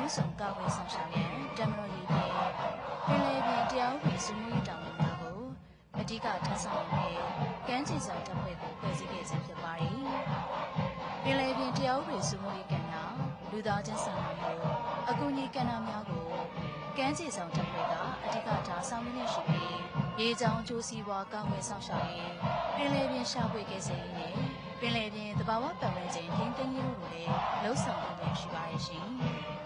ပေါင်းစုံကာကွယ်ဆောင်ရှောက်ရန်တမတော်ရည်နဲ့ပင်လယ်ပြင်တရားဥပဒေစိုးမိုးတောင်းပန်များကိုအဓိကထမ်းဆောင်နေတဲ့ကမ်းခြေဆောင်တပ်ဖွဲ့ကိုဖွဲ့စည်းခဲ့ခြင်းဖြစ်ပါတယ်။ပင်လယ်ပြင်တရားဥပဒေစိုးမိုးရေးကဏ္ဍလူသားချင်းစာနာမှုအကူအညီကဏ္ဍများကိုကမ်းခြေဆောင်တပ်ဖွဲ့ကအဓိကထားဆောင်ရွက်နေရှိပြီးရေကြောင်းကျိုးစီးပွားကာကွယ်ဆောင်ရှောက်ရေးပင်လယ်ပြင်ရှာဖွေကယ်ဆယ်ရေးနဲ့ပင်လယ်ပြင်သဘာဝပတ်ဝန်းကျင်ထိန်းသိမ်းရေးတို့ကိုလည်းလှုပ်ဆောင်လုပ်နေရှိပါရဲ့ရှင်။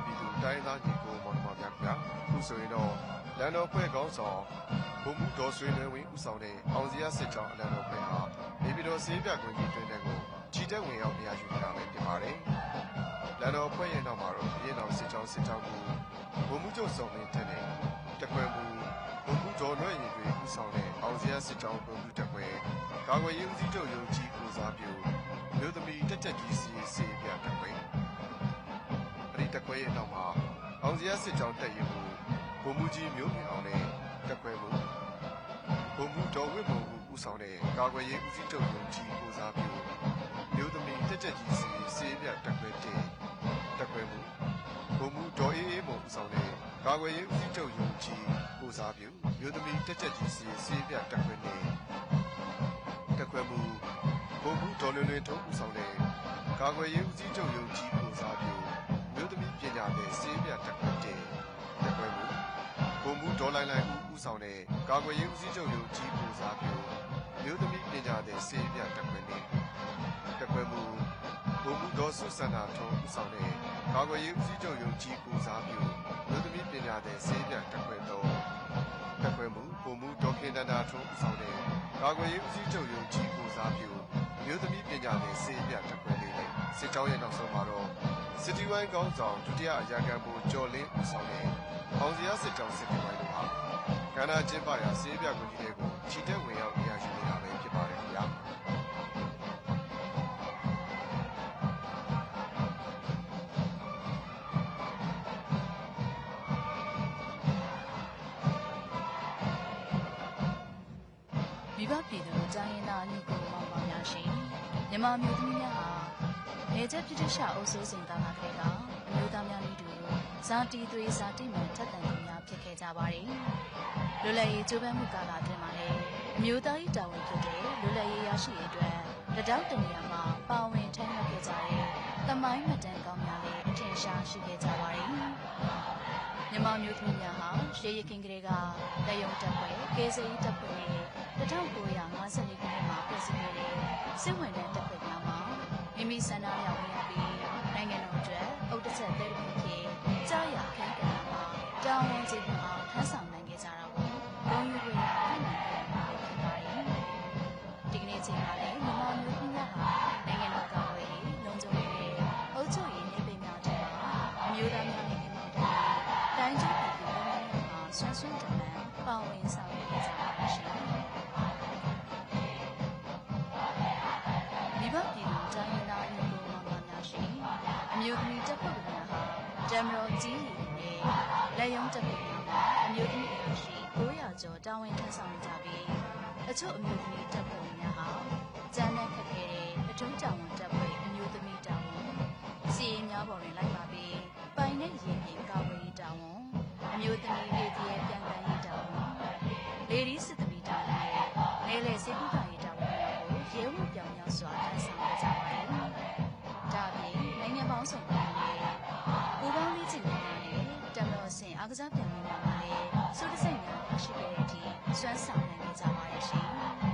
ပြည်သူတိုင်းသားညီကိုမောင်နှမများခင်ဗျာအခုဆိုရင်တော့လန်တော်ဖွဲ့ကောင်းဆောင်ဘုံမှုတော်ဆွေးနွေးဝင်ဦးဆောင်တဲ့အောင်စရာစစ်ကြောင်းအလံတော်ဖွဲ့ဟာနေပြည်တော်စေးပြကွင်းကြီးတွင်တဲ့ကိုချီတက်ဝင်ရောက်နေရာယူနေတာပဲဖြစ်ပါတယ်လန်တော်ဖွဲ့ရဲ့နောက်မှာတော့ရင်းတော်စစ်ကြောင်းကိုဘုံမှုချုပ်ဆောင်နေတဲ့တခွဲမှုဘုံမှုတော်လွှဲရင်တွေဦးဆောင်တဲ့အောင်စရာစစ်ကြောင်းဘုံမှုတခွဲကာကွယ်ရေးဦးစီးချုပ်ရုံးကြီးကိုစားပြုမြို့သမီးတက်ချက်ကြီးစီပြတခွဲတခွဲရဲ့နောက်မှာအောင်စရာစစ်ကြောင်းတက်ရင်ဘုံမူကြီးမျိုးမြင်အောင်နဲ့တက်ခွဲမှုဘုံမူတော်ဝိမုံဦးဆောင်တဲ့ကာကွယ်ရေးဦးစီးချုပ်ရုံးကြီးကိုစားပြုမျိုးသမီးတက်ချက်ကြီးစီပြတက်ခွဲတက်ခွဲမှုဘုံမူတော်အေးမုံဦးဆောင်တဲ့ကာကွယ်ရေးဦးစီးချုပ်ရုံးကြီးကိုစားပြုမျိုးသမီးတက်ချက်ကြီးစီပြတက်ခွဲနဲ့တက်ခွဲမှုဘုံမူတော်လွင်ထုံးဦးဆောင်တဲ့ကာကွယ်ရေးဦးစီးချုပ်ရုံးကြီးကိုစားပြုမြို့သမီးပညာတဲ့စေးပြတက်ခွဲတက်ခွဲမှုဘုံမှုဒေါ်လိုင်းဦးဆောင်တဲ့ကာကွယ်ရေးဦးစီးချုပ်ရုံးကြီးပူစားပြုမြို့သမီးပညာတဲ့စေးပြတက်ခွဲတက်ခွဲမှုဘုံမှုဒေါ်ဆုစန္ဒာထုံးဦးဆောင်တဲ့ကာကွယ်ရေးဦးစီးချုပ်ရုံးကြီးပူစားပြုမြို့သမီးပညာတဲ့စေးပြတက်ခွဲတက်ခွဲမှုဘုံမှုဒေါ်ခင်တန္တာထုံးဦးဆောင်တဲ့ကာကွယ်ရေးဦးစီးချုပ်ရုံးကြီးပူစားပြုမြို့သမီးပညာတဲ့စေးပြတက်ခွဲလေးစစ်ကြောင်းရဲ့နောက်ဆုံးမှာတော့စစ်တီဝိုင်းကောင်းဆောင်ဒုတိယအရာခံဗိုလ်ကျော်လင်းဦးဆောင်တဲ့အောင်စရာစစ်ကြောင်းစစ်တီဝိုင်းတို့ဟာကန္နာကျင်းပရာစေးပြကွန်ကြီးတွေကိုချီတက်ဝင်ရောက်နေရာယူနေတာပဲဖြစ်ပါတယ်ခင်ဗျာမိဘပြည်သူတိုင်းရင်းသားညီကိုမောင်မောင်များရှင်မြန်မာမျိုးသမီးများဟာနေကျပြည့်ရှာအုပ်စိုးစဉ်ကာလခေတ်ကအမျိုးသားများနည်းတူဇာတိသွေးဇာတိမှန်ထက်သန်သူများဖြစ်ခဲ့ကြပါတယ်။လွတ်လပ်ရေးကြိုးပမ်းမှုကာလအတွင်းမှာလည်းအမျိုးသားရေးတာဝန်ဖြစ်တဲ့လွတ်လပ်ရေးရရှိရေးအတွက်လက်တောက်တနေရာမှာပါဝင်ထမ်းရွက်ခဲ့ကြတဲ့သမိုင်းမှတ်တမ်းကောင်းများလည်းအထင်ရှားရှိခဲ့ကြပါတယ်။မြန်မာမျိုးသမီးများဟာရှေးရခင်ကလေးကလက်ယုံတပ်ဖွဲ့ကဲဆယ်ရေးတပ်ဖွဲ့နဲ့1954ခုနှစ်မှာဖွဲ့စည်းခဲ့တဲ့စစ်ဝန်ထမ်းတပ်ဖွဲ့များမှာမိမိဆန္ဒအလျောက်ဝင်ရောက်ပြီးနိုင်ငံတော်အတွက်အုတ်တချက်သေးတစ်ခုဖြစ်ကြားရအခမ်းကဏ္ဍမှာတာဝန်ကျေပွန်အောင်ထမ်းဆောင်နိုင်ခဲ့ကြတာကိုဂုဏ်ယူဝေယျပြုနိုင်ခဲ့တာဖြစ်ပါတယ်။ဒီကနေ့ချိန်မှာလည်းမြန်မာမျိုးသမီးများဟာနိုင်ငံတော်ကာကွယ်ရေးလုံခြုံရေးနဲ့အုပ်ချုပ်ရေးနယ်ပယ်များထဲမှာအမျိုးသားများနဲ့ပြည်သူတိုင်းကျပြည်သူများမှာဆွမ်းဆွမ်းတမန်ပါဝင်ဆောင်ရွက်ခဲ့ကြပါရှင်။မိဘပြည်သူတိုင်းရင်းသားညီကိုမောင်မောင်များရှင်အမျိုးသမီးတပ်ဖွဲ့ဝင်များဟာတမတော်ကြီးနဲ့လက်ယုံတပ်ဖွဲ့ဝင်များအမျိုးသမီးအရှိ900ကျော်တာဝန်ထမ်းဆောင်ကြပြီးအချို့အမျိုးသမီးတပ်ဖွဲ့ဝင်များဟာကျန်းတဲ့ခက်ခဲတဲ့အထူးတာဝန်တပ်ဖွဲ့အမျိုးသမီးတာဝန်စီရင်များပေါ်တွင်လိုက်ပါပြီးပိုင်နဲ့ရင်ပြင်ကာဝေးရေးတာဝန်အမျိုးသမီးလေးတည်းပြန်ပြန်ရေးတာဝန်လေဒီစစ်သမီးတာဝန်နဲ့လေစစ်ပူတာရေးတာဝန်တွေကိုရဲဝံပြောင်မြောက်စွာထမ်းဆောင်ကြပါတယ်။ဒါပြင်နိုင်ငံပေါင်းစုံကနေပူပေါင်းလေးချင်တဲ့တမတော်စင် အားကစားပြိုင်ပွဲမှာလည်းစုတစိတ်များရရှိခဲ့တဲ့အထိစွမ်းဆောင်နိုင်ခဲ့ကြပါရဲ့ရှင်။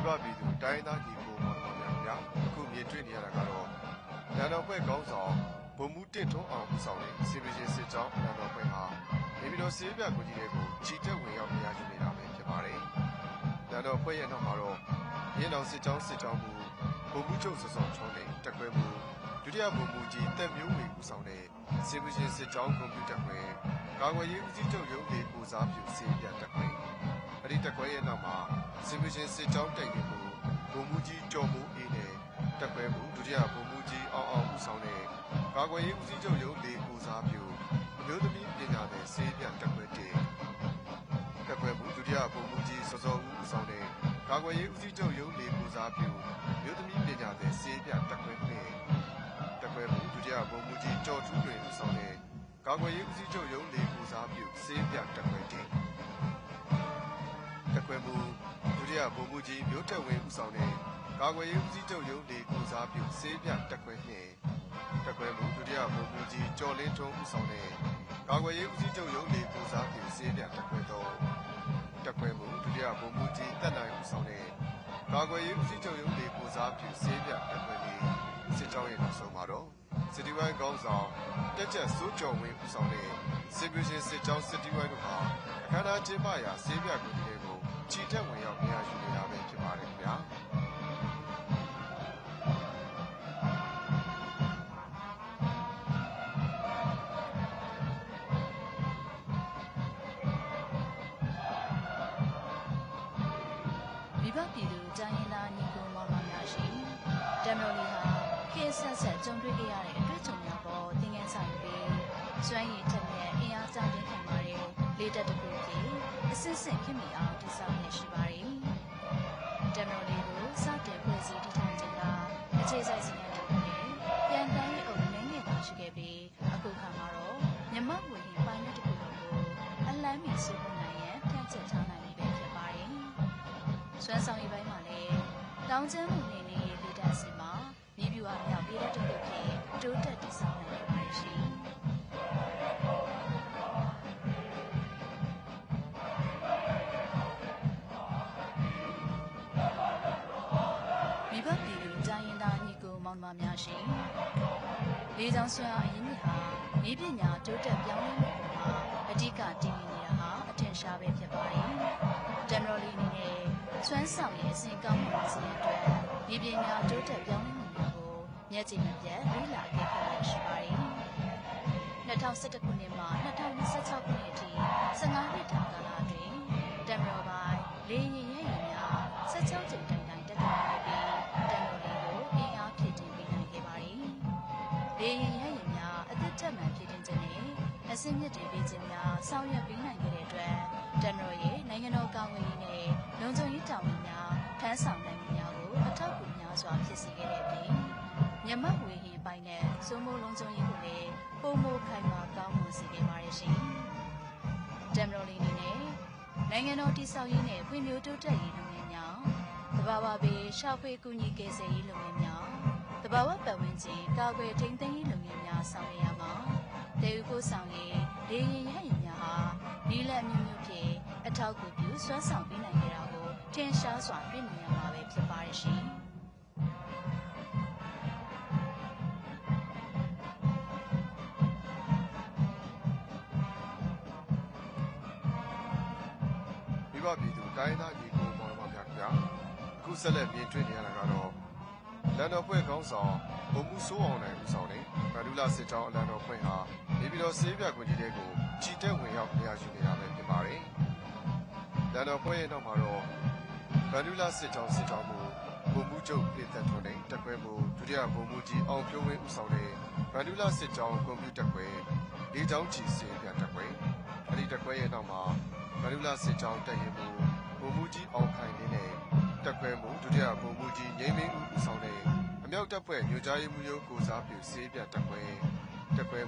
မိဘပြည်သူတိုင်းသားညီကိုမောင်နှမများခင်ဗျာအခုမြင်တွေ့နေရတာကတော့လန်တော်ဖွဲ့ခေါင်းဆောင်ဗိုလ်မှူးတင့်ထွန်းအောင်ဦးဆောင်တဲ့စီပီရှင်စစ်ကြောင်းလန်တော်ဖွဲ့ဟာနေပြည်တော်စေးပြကူကြီးတွေကိုချီတက်ဝင်ရောက်နေရရှိနေတာပဲဖြစ်ပါတယ်လန်တော်ဖွဲ့ရဲ့နောက်မှာတော့ရင်းတော်စစ်ကြောင်းမူဗိုလ်မှူးချုပ်စောစောထွန်းနဲ့တက်ခွဲမှုဒုတိယဗိုလ်မှူးကြီးတက်မျိုးဝေဦးဆောင်တဲ့စီပီရှင်စစ်ကြောင်းကွန်ပျူတာခွဲကာကွယ်ရေးဦးစီးချုပ်ရုံးလေးကိုစားပြုစေးပြတက်ခွဲအဲ့ဒီတက်ခွဲရဲ့နောက်မှာစီပီရှင်စစ်ကြောင်းတက်ရင်ကိုဗိုလ်မှူးကြီးကျော်မိုးအေးနဲ့တက်ခွဲမှုဒုတိယဗိုလ်မှူးကြီးအောင်အောင်ဦးဆောင်တဲ့ကာကွယ်ရေးဦးစီးချုပ်ရုံးလေးကိုစားပြုအမျိုးသမီးပညာသည်စေးပြတက်ခွဲတဲ့တက်ခွဲမှုဒုတိယဗိုလ်မှူးကြီးစောစောဦးဆောင်တဲ့ကာကွယ်ရေးဦးစီးချုပ်ရုံးလေးကိုစားပြုအမျိုးသမီးပညာသည်စေးပြတက်ခွဲတဲ့တက်ခွဲမှုဒုတိယဗိုလ်မှူးကြီးကျော်ထူးတွင်ဦးဆောင်တဲ့ကာကွယ်ရေးဦးစီးချုပ်ရုံးလေးကိုစားပြုစေးပြတက်ခွဲတဲ့တက်ခွဲမှုဒုတိယဗိုလ်မှူးကြီးမျိုးတက်ဝင်းဦးဆောင်တဲ့ကာကွယ်ရေးဦးစီးချုပ်ရုံးလေးကိုစားပြုစေးပြတက်ခွဲနှင့်တက်ခွဲမှုဒုတိယဗိုလ်မှူးကြီးကျော်လင်းထွန်းဦးဆောင်တဲ့ကာကွယ်ရေးဦးစီးချုပ်ရုံးလေးကိုစားပြုစေးပြတက်ခွဲသောတက်ခွဲမှုဒုတိယဗိုလ်မှူးကြီးတက်နိုင်ဦးဆောင်တဲ့ကာကွယ်ရေးဦးစီးချုပ်ရုံးလေးကိုစားပြုစေးပြတက်ခွဲပြီးစစ်ကြောင်းရဲ့နောက်ဆုံးမှာတော့စစ်တီဝိုင်းကောင်းဆောင်တက်ချက်စိုးကျော်ဝင်းဦးဆောင်တဲ့စစ်ပီရှင်စစ်ကြောင်းစစ်တီဝိုင်းတို့ဟာအခမ်းအနားကျင်းပရာစေးပြကူကြီးတွေကိုချီတက်ဝင်ရောက်နေရယူနေတာပဲဖြစ်ပါတယ်ခင်ဗျာမိဘပြည်သူတိုင်းရင်းသားညီကိုမောင်နှမများရှင်တမ်မရိုလီဟာခေတ်ဆက်ဆက်ကြုံတွေ့ခဲ့ရတဲ့အတွေ့အကြုံများပေါ်သင်ခန်းစာယူပြီးစွမ်းရည်ထက်မြက်အင်အားကြောင့်တင်ခံပါတဲ့လေးတက်တစ်ခုဖြစ်အစစ်စစ်ခင်မီအောင်တည်ဆောက်နေရှိပါတယ်တမ်မရိုလီကိုစတင်ဖွဲ့စည်းတည်ထောင်ခြင်းကအခြေစိုက်စနစ်တစ်ခုနဲ့ပြန်တမ်းရေးအုပ်နည်းငယ်သာရှိခဲ့ပြီးအခုခါမှာတော့မြမဝေဟင်ပိုင်းတစ်ခုလုံးကိုအလန်းမီစုဖို့နိုင်ရန်ဖြန့်ကျက်ထားနိုင်ပြီပဲဖြစ်ပါတယ်စွမ်းဆောင်ရည်ပိုင်းမှာလည်းတောင်ကျမ်းမှုနေနေလေးတက်စီမှာမြေပြူအားမြောက်ပြည်တဲ့တစ်ခုဖြစ်တိုးတက်တည်ဆောက်နိုင်ခဲ့ပါရှင်မိဘပြည်သူတိုင်းရင်းသားညီကိုမောင်နှမများရှင်လေးချောင်းဆွမ်းအားအရင်းမြစ်ဟာမြေပညာတိုးတက်ပြောင်းလဲမှုပေါ်မှာအဓိကတည်နေနေတာဟာအထင်ရှားပဲဖြစ်ပါတယ်တမ်မရိုလီအနေနဲ့စွမ်းဆောင်ရည်အစဉ်ကောင်းမှုအစဉ်အတွက်မြေပညာတိုးတက်ပြောင်းလဲမှုတွေကိုမျက်ခြေမပြတ်လေ့လာခဲ့ရရှိပါတယ်2011ခုနှစ်မှ2026ခုနှစ်အထိ15နှစ်တာကာလအတွင်းတမ်မရိုပိုင်းလေယာဉ်ရဲယာဉ်များ16ကြိမ်တိုင်တက်ခဲ့ပြီးတမ်မရိုလီကိုအင်အားဖြည့်တင်ပေးနိုင်ခဲ့ပါတယ်လေယာဉ်ရဲယာဉ်များအသက်ထက်မှန်ဖြည့်တင်ခြင်းနဲ့အဆင့်မြင့်တင်ပေးခြင်းများဆောင်ရွက်ပေးနိုင်ခဲ့တဲ့အတွက်တမ်မရိုရဲ့နိုင်ငံတော်ကာကွယ်ရေးနဲ့လုံခြုံရေးတာဝန်များထမ်းဆောင်နိုင်မှုများကိုအထောက်အကူများစွာဖြစ်စေခဲ့တဲ့အပြင်မြမဝေဟင်ပိုင်းနဲ့စိုးမိုးလုံခြုံရေးကိုလည်းပုံမိုခိုင်မာကောင်းမွန်စေခဲ့ပါရဲ့ရှင်တမ်မရိုလီအနေနဲ့နိုင်ငံတော်တည်ဆောက်ရေးနဲ့ဖွံ့ဖြိုးတိုးတက်ရေးလုပ်ငန်းများသဘာဝဘေးရှာဖွေကူညီကယ်ဆယ်ရေးလုပ်ငန်းများသဘာဝပတ်ဝန်းကျင်ကာကွယ်ထိန်းသိမ်းရေးလုပ်ငန်းများဆောင်ရွက်ရမှာတည်ယူကိုဆောင်ရေးလေယာဉ်ရဟတ်ယာဉ်များဟာနည်းလမ်းမျိုးမျိုးဖြင့်အထောက်အကူပြုစွမ်းဆောင်ပေးနိုင်ကြတာကိုထင်ရှားစွာတွေ့မြင်ရမှာပဲဖြစ်ပါရဲ့ရှင် မိဘပြည်သူတိုင်းသားညီကိုမောင်နှမများခင်ဗျာအခုဆက်လက်မြင်တွေ့နေရတာကတော့လန်တော်ဖွဲ့ခေါင်းဆောင်ဘုံမှုစိုးအောင်နိုင်ဦးဆောင်တဲ့ဗန္ဓုလစစ်ကြောင်းအလံတော်ဖွဲ့ဟာနေပြည်တော်ဆေးပြကွန်ကြီးတွေကိုချီတက်ဝင်ရောက်နေရာယူနေတာပဲဖြစ်ပါတယ်လန်တော်ဖွဲ့ရဲ့နောက်မှာတော့ဗန္ဓုလစစ်ကြောင်းကိုဘုံမှုချုပ်ပြည်သက်ထွန်းတဲ့တက်ခွဲမှုဒုတိယဘုံမှုကြီးအောင်ဖြိုးဝင်းဦးဆောင်တဲ့ဗန္ဓုလစစ်ကြောင်းကွန်ပျူတာခွဲလေးချောင်းချီဆေးပြတက်ခွဲအဲဒီတက်ခွဲရဲ့နောက်မှာဗန္ဓုလစစ်ကြောင်းတက်ရင်မှုဘုံမှုကြီးအောင်ခိုင်နေနဲ့တက်ခွဲမှုဒုတိယဘုံမှုကြီးငိမ့်မင်းဦးဆောင်တဲ့အမြောက်တပ်ဖွဲ့ညွှန်ကြားရေးမှူးရုံးကိုစားပြုဆေးပြတက်ခွဲ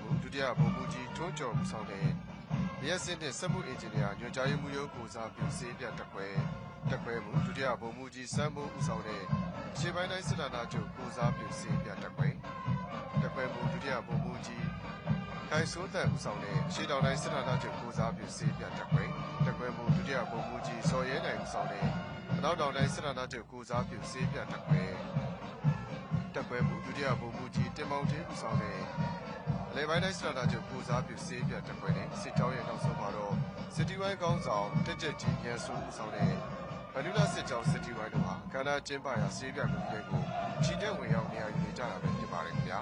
မှုဒုတိယဘုံမှုကြီးထွန်းကျော်ဦးဆောင်တဲ့ရက်စင်းနဲ့စက်မှုအင်ဂျင်နီယာညွှန်ကြားရေးမှူးရုံးကိုစားပြုဆေးပြတက်ခွဲမှုဒုတိယဘုံမှုကြီးစမ်းမိုးဦးဆောင်တဲ့ရှေ့ပိုင်းတိုင်းစစ်ဌာနချုပ်ကိုစားပြုဆေးပြတက်ခွဲမှုဒုတိယဘုံမှုကြီးခိုင်စိုးသက်ဦးဆောင်တဲ့ရှေ့တောင်တိုင်းစစ်ဌာနချုပ်ကိုစားပြုဆေးပြတက်ခွဲမှုဒုတိယဘုံမှုကြီးစော်ရဲနိုင်ဦးဆောင်တဲ့အနောက်တောင်တိုင်းစစ်ဌာနချုပ်ကိုစားပြုဆေးပြတက်ခွဲမှုဒုတိယဘုံမှုကြီးတင်မောင်သေးဦးဆောင်တဲ့အလဲပိုင်းတိုင်းစစ်ဌာနချုပ်ကိုစားပြုဆေးပြတက်ခွဲတဲ့စစ်ကြောင်းရဲ့နောက်ဆုံးမှာတော့စစ်တီဝိုင်းကောင်းဆောင်တက်ကြကြီးရန်ဆိုးဦးဆောင်တဲ့ဗန္ဓုလစစ်ကြောင်းစစ်တီဝိုင်းတို့ဟာကန္နာကျင်းပရာဆေးပြကွန်တွေကိုချီတက်ဝင်ရောက်နေရာယူနေကြတာပဲဖြစ်ပါတယ်ခင်ဗျာ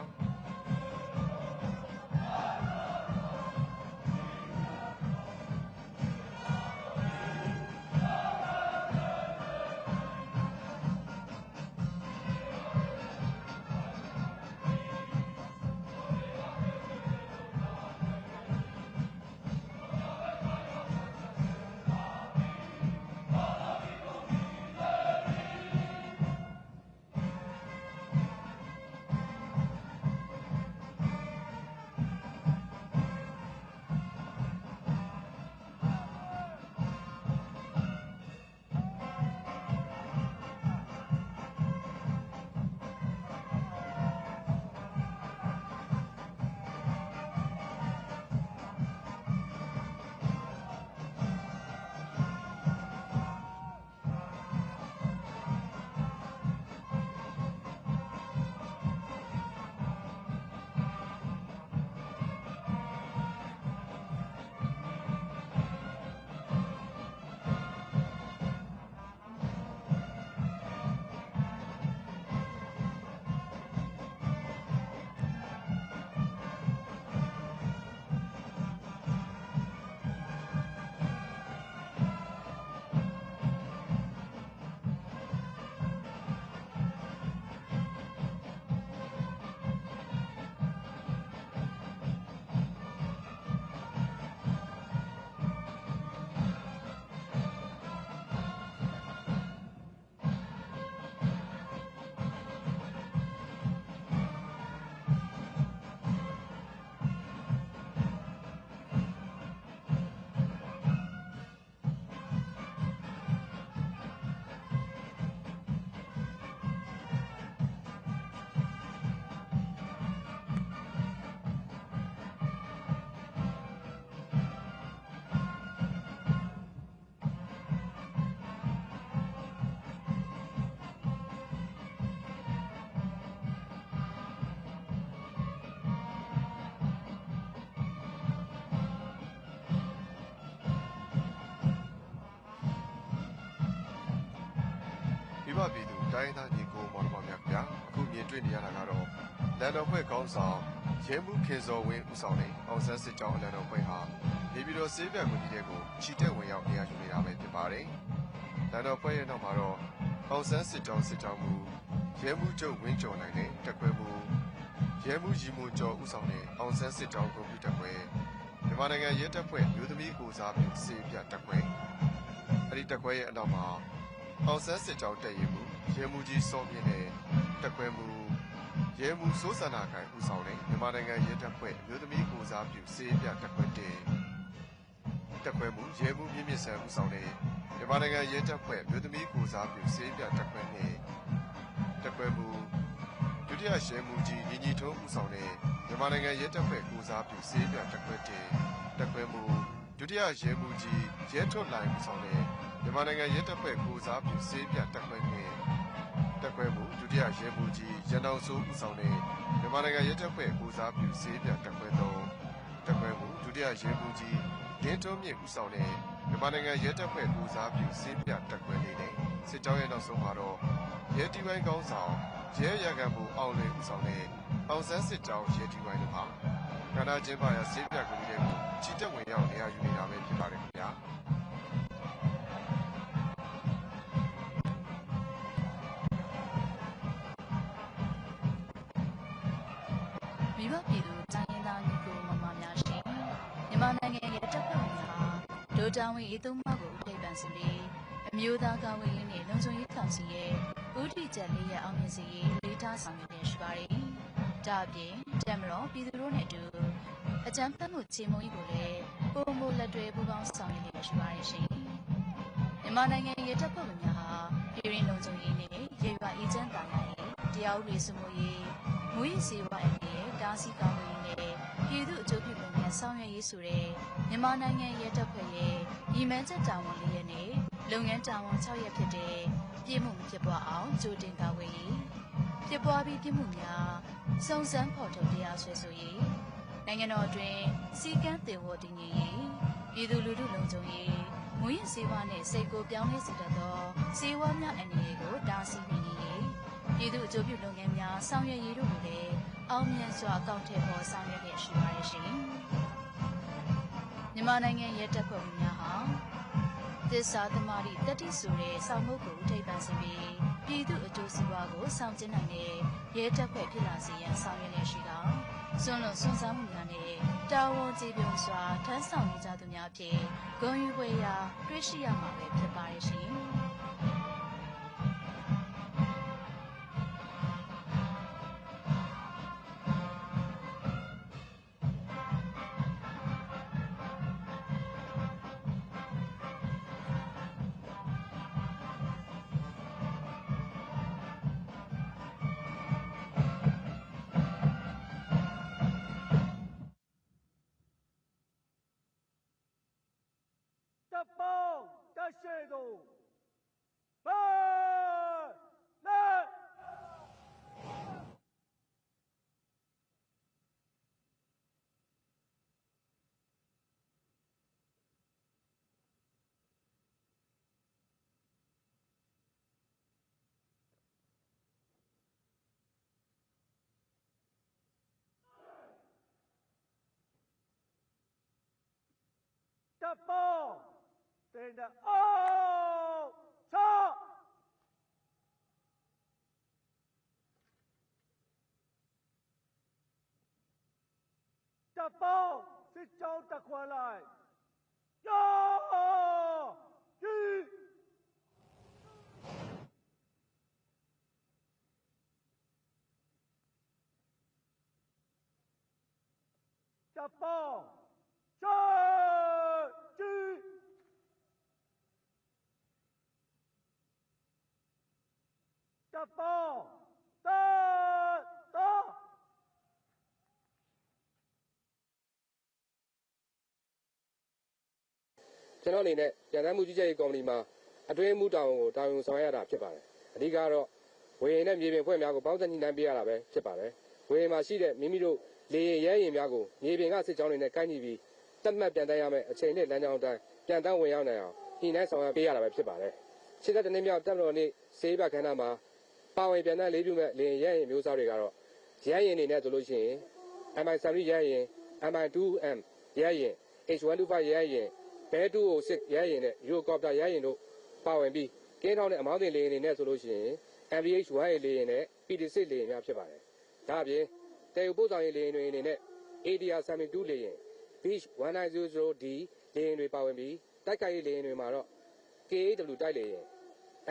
မိဘပြည်သူတိုင်းသားညီကိုမောင်နှမများခင်ဗျာအခုမြင်တွေ့နေရတာကတော့လန်တော်ဖွဲ့ခေါင်းဆောင်ရဲမှုခင်စော်ဝင်းဦးဆောင်တဲ့အောင်ဆန်းစစ်ကြောင်းလန်တော်ဖွဲ့ဟာနေပြည်တော်ဆေးပြကွန်ကြီးတွေကိုချီတက်ဝင်ရောက်နေရာယူနေတာပဲဖြစ်ပါတယ်လန်တော်ဖွဲ့ရဲ့နောက်မှာတော့အောင်ဆန်းစစ်ကြောင်းမူရဲမှုချုပ်ဝင်းကျော်နိုင်တဲ့တက်ခွဲမှုရဲမှုရီမွန်ကျော်ဦးဆောင်တဲ့အောင်ဆန်းစစ်ကြောင်းကွန်ပျူတာခွဲမြန်မာနိုင်ငံရဲတပ်ဖွဲ့မျိုးသမီးကိုစားပြုဆေးပြတက်ခွဲအဲဒီတက်ခွဲရဲ့အနောက်မှာအောင်ဆန်းစစ်ကြောင်းတက်ရင်မှုရဲမှုကြီးစောမြင့်တဲ့တက်ခွဲမှုရဲမှုစိုးစန္ဒခိုင်ဦးဆောင်တဲ့မြန်မာနိုင်ငံရဲတပ်ဖွဲ့မျိုးသမီးကိုစားပြုဆေးပြတက်ခွဲတက်ခွဲမှုရဲမှုမြင့်မြင့်ဆန်ဦးဆောင်တဲ့မြန်မာနိုင်ငံရဲတပ်ဖွဲ့မျိုးသမီးကိုစားပြုဆေးပြတက်ခွဲတက်ခွဲမှုဒုတိယရဲမှုကြီးညီညီထုံးဦးဆောင်တဲ့မြန်မာနိုင်ငံရဲတပ်ဖွဲ့ကိုစားပြုဆေးပြတက်ခွဲတက်ခွဲမှုဒုတိယရဲမှုကြီးရဲထွတ်လိုင်ဦးဆောင်တဲ့မြန်မာနိုင်ငံရဲတပ်ဖွဲ့ကိုစားပြုဆေးပြတက်ခွဲမှုဒုတိယရဲမှုကြီးရန်အောင်စိုးဦးဆောင်တဲ့မြန်မာနိုင်ငံရဲတပ်ဖွဲ့ကိုစားပြုဆေးပြတက်ခွဲမှုဒုတိယရဲမှုကြီးဒင်းထုံးမြင့်ဦးဆောင်တဲ့ မြန်မာနိုင်ငံရဲတပ်ဖွဲ့ကိုစားပြုစေးပြတက်ခွဲနေတဲ့စစ်ကြောင်းရဲ့နောက်ဆုံးမှာတော့ရဲတီဝိုင်းကောင်းဆောင်ရဲရံကန်မှုအောင်လွင်ဦးဆောင်တဲ့အောင်ဆန်းစစ်ကြောင်းရဲတီဝိုင်းတို့ဟာကဏ္ဍကျင်းပရာစေးပြကွန်ရက်ကိုချီတက်ဝင်ရောက်နေရာယူနေတာပဲဖြစ်ပါတယ်ခင်ဗျာမိဘပြည်သူတိုင်းရင်းသားညီကိုမောင်မများရှင်မြန်မာနိုင်ငံရဲ့တပ်ဖွဲ့ဝင်ဟာဒိုတောင်ဝင်းအေးသုံးပါးကိုထိပ်ပန်ဆင်ပြီးအမျိုးသားကာကွယ်ရေးနဲ့လုံခြုံရေးကောင်စီရဲ့ဦးတည်ချက်လေးရဲ့အောင်မြင်စေရေးလေးထားဆောင်ရွက်နေရှိပါတယ်။ဒါအပြင်တပ်မတော်ပြည်သူတို့နဲ့အတူအကြမ်းဖက်မှုချေမှုန်းရေးကိုလည်းပုံမလက်တွဲပူးပေါင်းဆောင်ရွက်နေရှိပါတယ်ရှင်။မြန်မာနိုင်ငံရဲ့တပ်ဖွဲ့ဝင်များဟာပြည်ရင်းလုံခြုံရေးနဲ့ရေရွာအေဂျင့်တာများရဲ့တရားဥပဒေစိုးမိုးရေးမူရင်းစီဝါအန်ရဲ့တားဆီးကာကွယ်ရေးနဲ့ပြည်သူ့အကျိုးပြုလုပ်ငန်းဆောင်ရွက်ရေးဆိုတဲ့မြန်မာနိုင်ငံရဲတပ်ဖွဲ့ရဲ့ရည်မှန်းချက်တာဝန်၄ရက်နဲ့လုပ်ငန်းတာဝန်6ရက်ဖြစ်တဲ့ပြည်မှုမဖြစ်ပွားအောင်ကြိုတင်ကာကွယ်ရေးဖြစ်ပွားပြီးပြည်မှုများစုံစမ်းဖော်ထုတ်တရားစွဲဆိုရေးနိုင်ငံတော်အတွင်းစီကံတင်ဝတည်ငြိမ်ရေးပြည်သူလူထုလုံခြုံရေးမူရင်းစေဝါနဲ့စိတ်ကိုပြောင်းလဲစေတတ်သောစေဝါများအန္တရာယ်ကိုတားဆီးနိုင်ရေးပြည်သူ့အကျိုးပြုလုပ်ငန်းများဆောင်ရွက်ရေးတို့ကိုလည်းအောင်မြင်စွာအကောင့်ထဲပေါ်ဆောင်ရွက်ခဲ့ရှိပါတယ်ရှင်။မြန်မာနိုင်ငံရဲတပ်ဖွဲ့ဝင်များဟာသစ္စာသမารိတတိဆိုတဲ့စောင့်မှုကိုထိပ်ပန်ဆင်ပြီးပြည်သူအကျိုးစီးပွားကိုဆောင်ကျဉ်နိုင်တဲ့ရဲတပ်ဖွဲ့ဖြစ်လာစေရန်ဆောင်ရွက်နေရှိတာစွန့်လွတ်စွန့်စားမှုများနဲ့တာဝန်ကျေပွန်စွာထမ်းဆောင်နေကြသူများဖြင့်ဂုဏ်ယူဖွယ်ရာတွေ့ရှိရမှာပဲဖြစ်ပါရဲ့ရှင်။တပ်ပေါင်းတင်တဲ့အောင်ချတပ်ပေါင်းစစ်ကြောင်းတက်ခွာလိုက်ယောကြီးတပ်ပေါင်းတပ်ပေါင်းတော်ကျွန်တော်အနေနဲ့ပြန်တမ်းမှုကြီးကြပ်ရေးကော်မတီမှာအတွင်းမှုတာဝန်ကိုတာဝန်ဆောင်ရတာဖြစ်ပါတယ်အဓိကတော့ဝေရင်နဲ့မြေပြင်ဖွဲ့များကိုပေါင်းစပ်ညှိနှိုင်းပေးရတာပဲဖြစ်ပါတယ်ဝေရင်မှာရှိတဲ့မိမိတို့လေရင်ရဲရင်များကိုမြေပြင်ကစစ်ကြောင်းတွေနဲ့ကိုက်ညီပြီးတတ်မှတ်ပြန်တမ်းရမယ့်အချိန်နဲ့လမ်းကြောင်းအတိုင်းပြန်တမ်းဝင်ရောက်နိုင်အောင်ညှိနှိုင်းဆောင်ရွက်ပေးရတာပဲဖြစ်ပါတယ်ရှစ်သက်တနည်းမြောက်တပ်မတော်နေ့စေးပြခန်းနာမှာပါဝင်ပြန်တမ်းလေးပြုမဲ့လေရင်ရဲရင်မျိုးစားတွေကတော့ရဲရင်နေနဲ့ဆိုလို့ရှိရင် MI-3 ရဲရင် MI-2M ရဲရင် H125 ရဲရင်ဘဲ206ရဲရင်နဲ့ယူကော်ပတာရဲရင်တို့ပါဝင်ပြီးကင်းထောင်းတဲ့အမောင်းတင်လေရင်တွေနဲ့ဆိုလို့ရှိရင် MBH-1A လေရင်နဲ့ PD-6 လေရင်များဖြစ်ပါတယ်ဒါအပြင်တေယူပို့ဆောင်ရေးလေရင်တွေအနေနဲ့ ADR-72 လေရင် Beach 1900D လေရင်တွေပါဝင်ပြီးတိုက်ခိုက်ရေးလေရင်တွေမှာတော့ KAW တိုက်လေရင်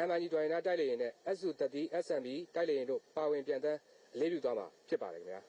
MIG-29 တိုက်လေရင်နဲ့ SU-30 SMB တိုက်လေရင်တို့ပါဝင်ပြန်တမ်းအလေးပြုသွားမှာဖြစ်ပါတယ်ခင်ဗျာ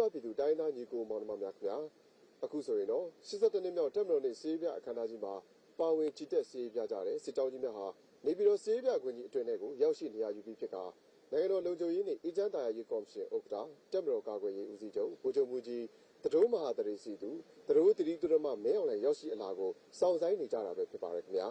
ပပြည်သူတိုင်းသားညီကိုမောင်နှမများခင်ဗျာအခုဆိုရင်တော့82နှစ်မြောက်တက်မတော်နေ့စေးပြအခမ်းအနားကြီးမှာပါဝင်ကြည်တက်စေးပြကြတဲ့စစ်ကြောင်းကြီးများဟာနေပြည်တော်စေးပြကွင်းကြီးအတွင်းထဲကိုရောက်ရှိနေရယူပြီးဖြစ်ကနိုင်ငံတော်လုံခြုံရေးနှင့်အေဂျင့်တာယာရေးကော်မရှင်ဥက္ကဋ္ဌတက်မတော်ကာကွယ်ရေးဦးစီးချုပ်ဗိုလ်ချုပ်မှူးကြီးတတိုးမဟာတရေစီသူတတိုးတိတိတရမမဲအောင်လည်းရောက်ရှိအလာကိုစောင့်ဆိုင်နေကြတာပဲဖြစ်ပါတယ်ခင်ဗျာ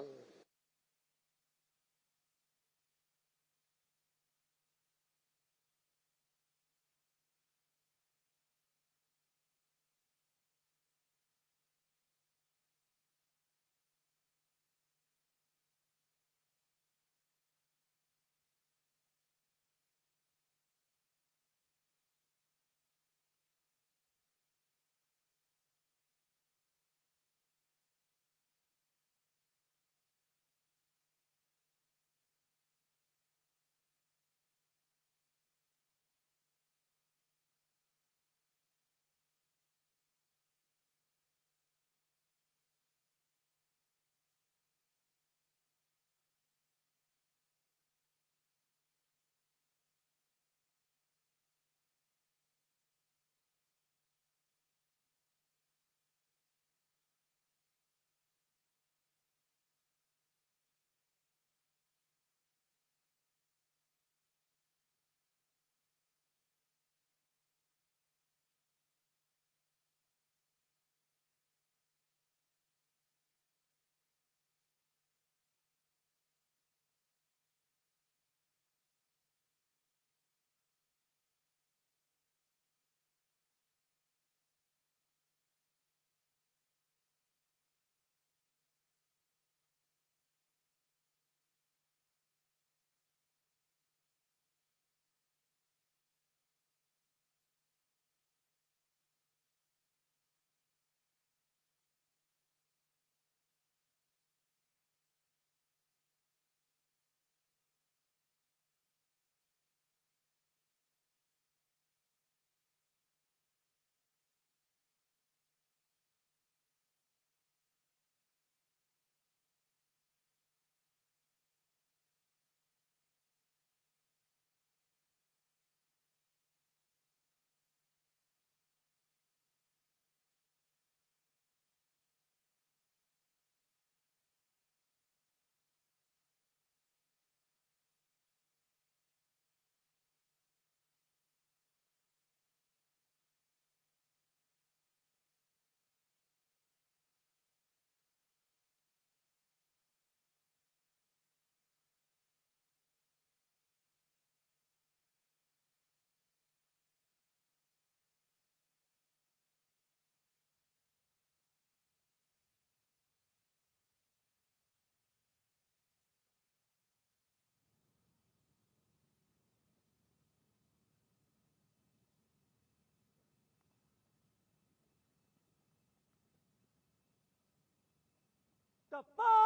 တပေါ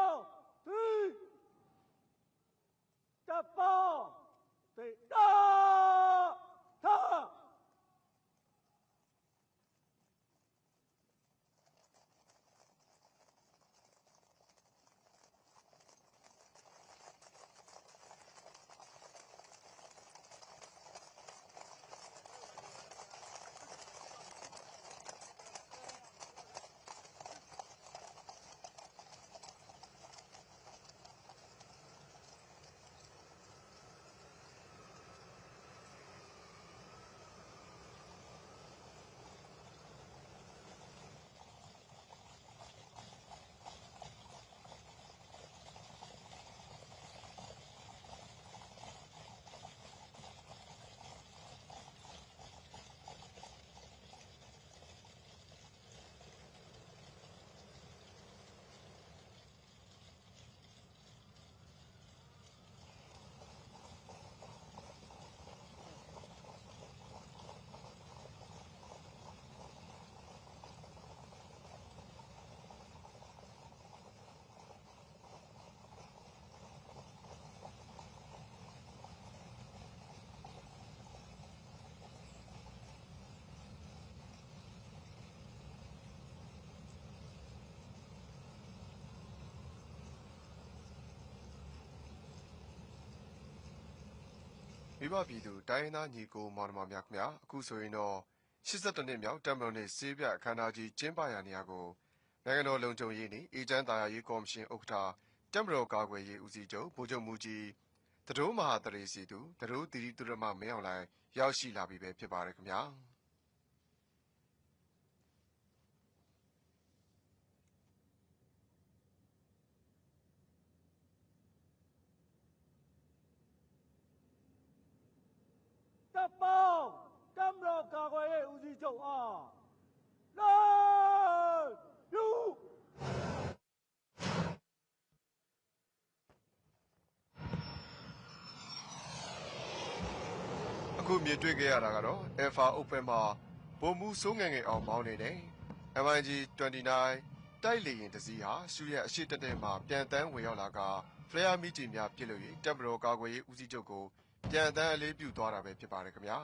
င်းဒီတပေါင်းဒီတာသာ ခ မိဘပြည်သူတိုင်းရင်းသားညီကိုမောင်နှမများခင်ဗျာအခုဆိုရင်တော့82နှစ်မြောက်တပ်မတော်နှင့်စေးပြအခမ်းအနားကြီးကျင်းပရာနေရာကိုနိုင်ငံတော်လုံခြုံရေးနှင့်အေဂျင့်တာယာရေးကော်မရှင်ဥက္ကဋ္ဌတပ်မတော်ကာကွယ်ရေးဦးစီးချုပ်ဗိုလ်ချုပ်မှုကြီးတတိုးမဟာတရေစီသူတတိုးတီတီသူရမမင်းအောင်လှိုင်ရောက်ရှိလာပြီပဲဖြစ်ပါတယ်ခင်ဗျာတပ်ပေါင်းတပ်မတော်ကာကွယ်ရေးဦးစီးချုပ်အားလာယူ အခုမြင်တွေ့ခဲ့ရတာကတော့ Alpha Open မှာဗိုလ်မှူးစိုးငယ်ငယ်အောင်မောင်းနေတဲ့ MiG 29တိုက်လေယာဉ်တစ်စီးဟာရှုရက်အရှိတက်တဲ့မှာပြန်တန်းဝင်ရောက်လာကဖလဲယာမီကြီးများပြစ်လို့၍တပ်မတော်ကာကွယ်ရေးဦးစီးချုပ်ကိုပြန်တန်းအလေးပြုသွားတာပဲဖြစ်ပါတယ်ခင်ဗျာ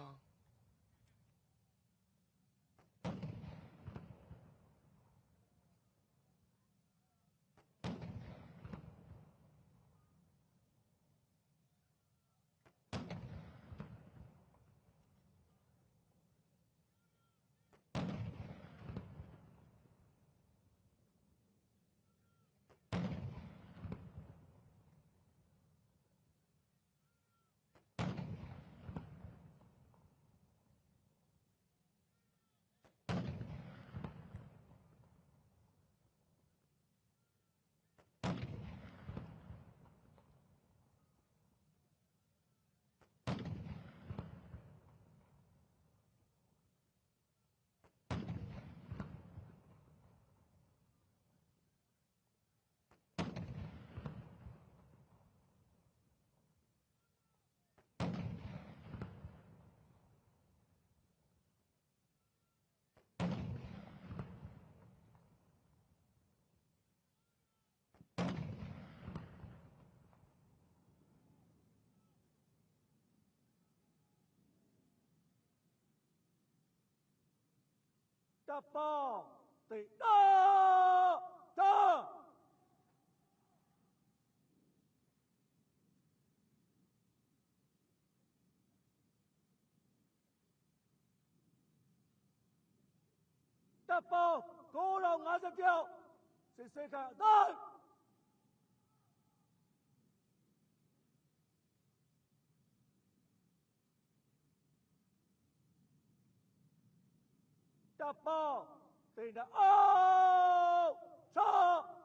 တပ်ပေါင်းတိတ်တာတပ်ပေါင်း9050ကျောက်စစ်စစ်ကအတိုင်းတပ်ပေါင်းတိတ်တာအောင်ချော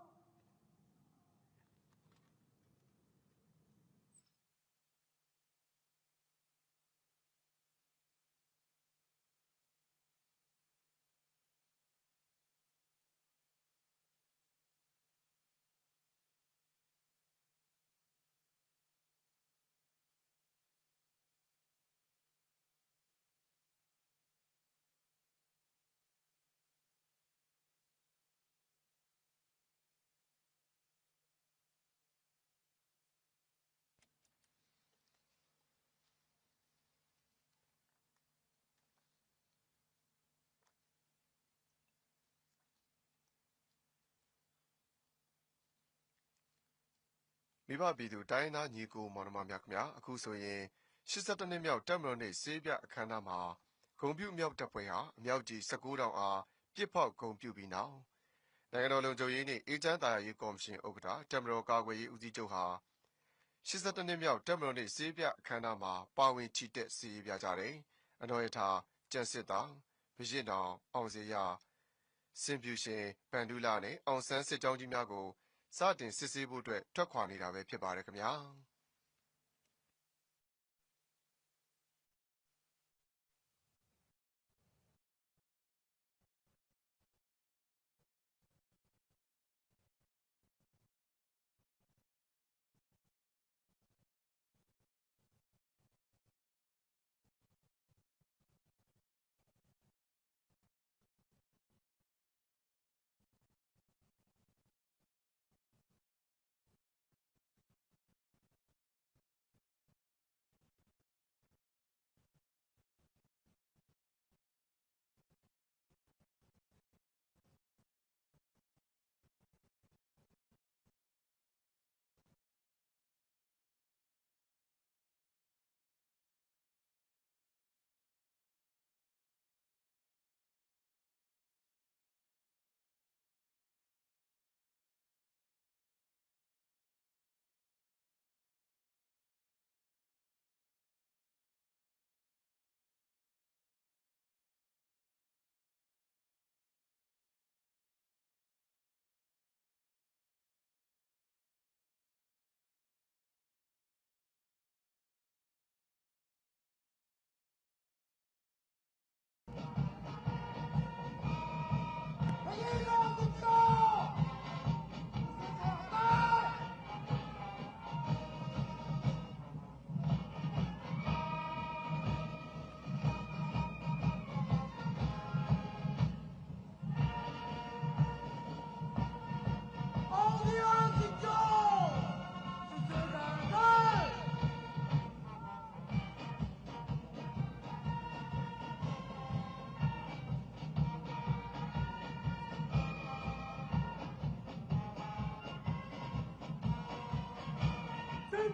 မိဘပြည်သူတိုင်းရင်းသားညီကိုမောင်နှမများခင်ဗျာအခုဆိုရင်82နှစ်မြောက်တပ်မတော်နှင့်စေးပြအခမ်းအနားမှာဂုံပြုမြောက်တပ်ဖွဲ့ဟာအမြောက်ကြီး19တောင်အားပြစ်ဖောက်ဂုံပြုပြီးနောက်နိုင်ငံတော်လုံခြုံရေးနှင့်အေဂျင့်တာယာရေးကော်မရှင်ဥက္ကဋ္ဌတပ်မတော်ကာကွယ်ရေးဦးစီးချုပ်ဟာ82နှစ်မြောက်တပ်မတော်နှင့်စေးပြအခမ်းအနားမှာပါဝင်ချီတက်စီရေးပြကြတယ်အနော်ရထားကျန်စစ်သားဗရစ်တောင်အောင်စေရစင်ပြူရှင်ဗန်ဒူလာနဲ့အောင်ဆန်းစစ်ကြောင်းကြီးများကိုစတင်စစ်ဆေးဖို့အတွက်ထွက်ခွာနေတာပဲဖြစ်ပါတယ်ခင်ဗျာ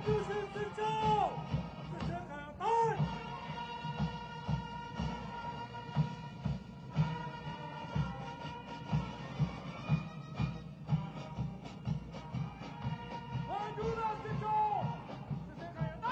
不是自救，这些海洋蛋。关注了自救，这些海洋蛋。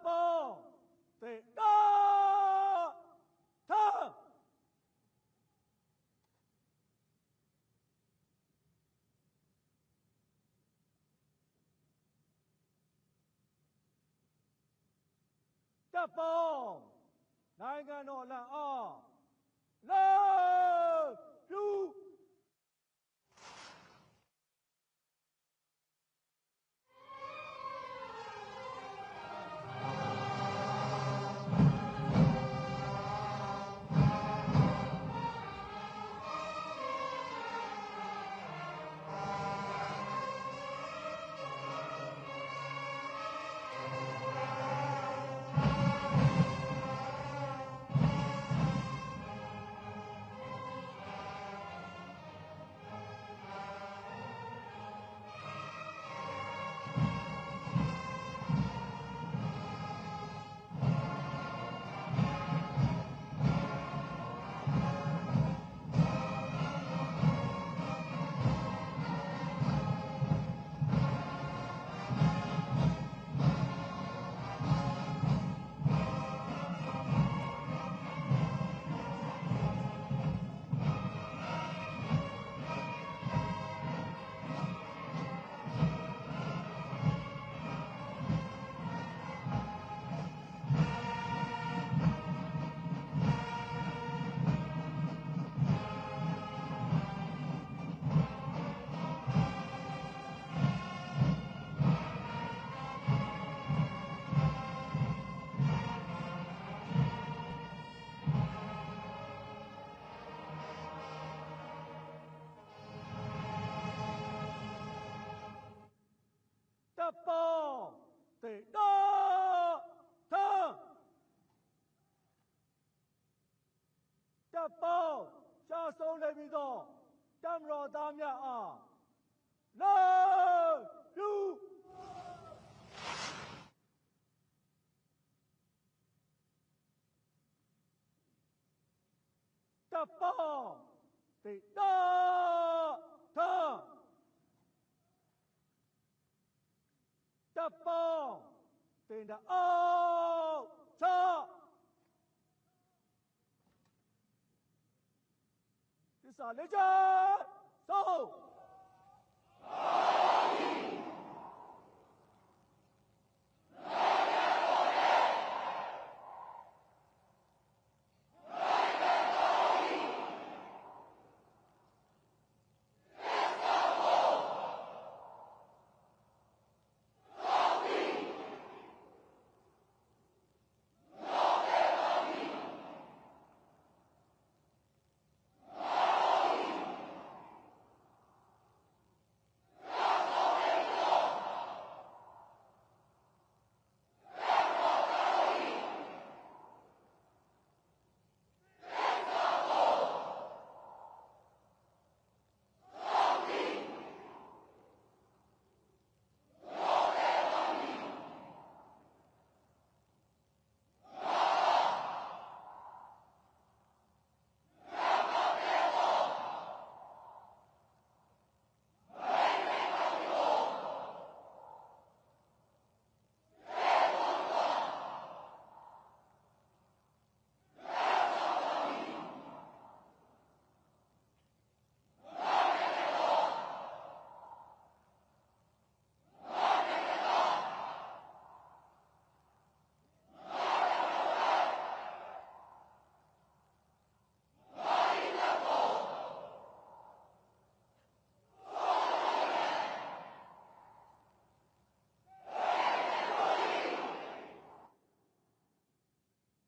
包得大汤。တပ်ပေါင်းနိုင်ငံတော်လန်အားလာယူ တပ်ပေါင်းတေတာထတပ်ပေါင်းရှားဆုံးနေပြီးတော့တမတော်သားများအားလာယူတပ်ပေါင်းတေတာထတပ်ပေါင်းတင်တအောင်ချသစ္စာလေးချဆုံး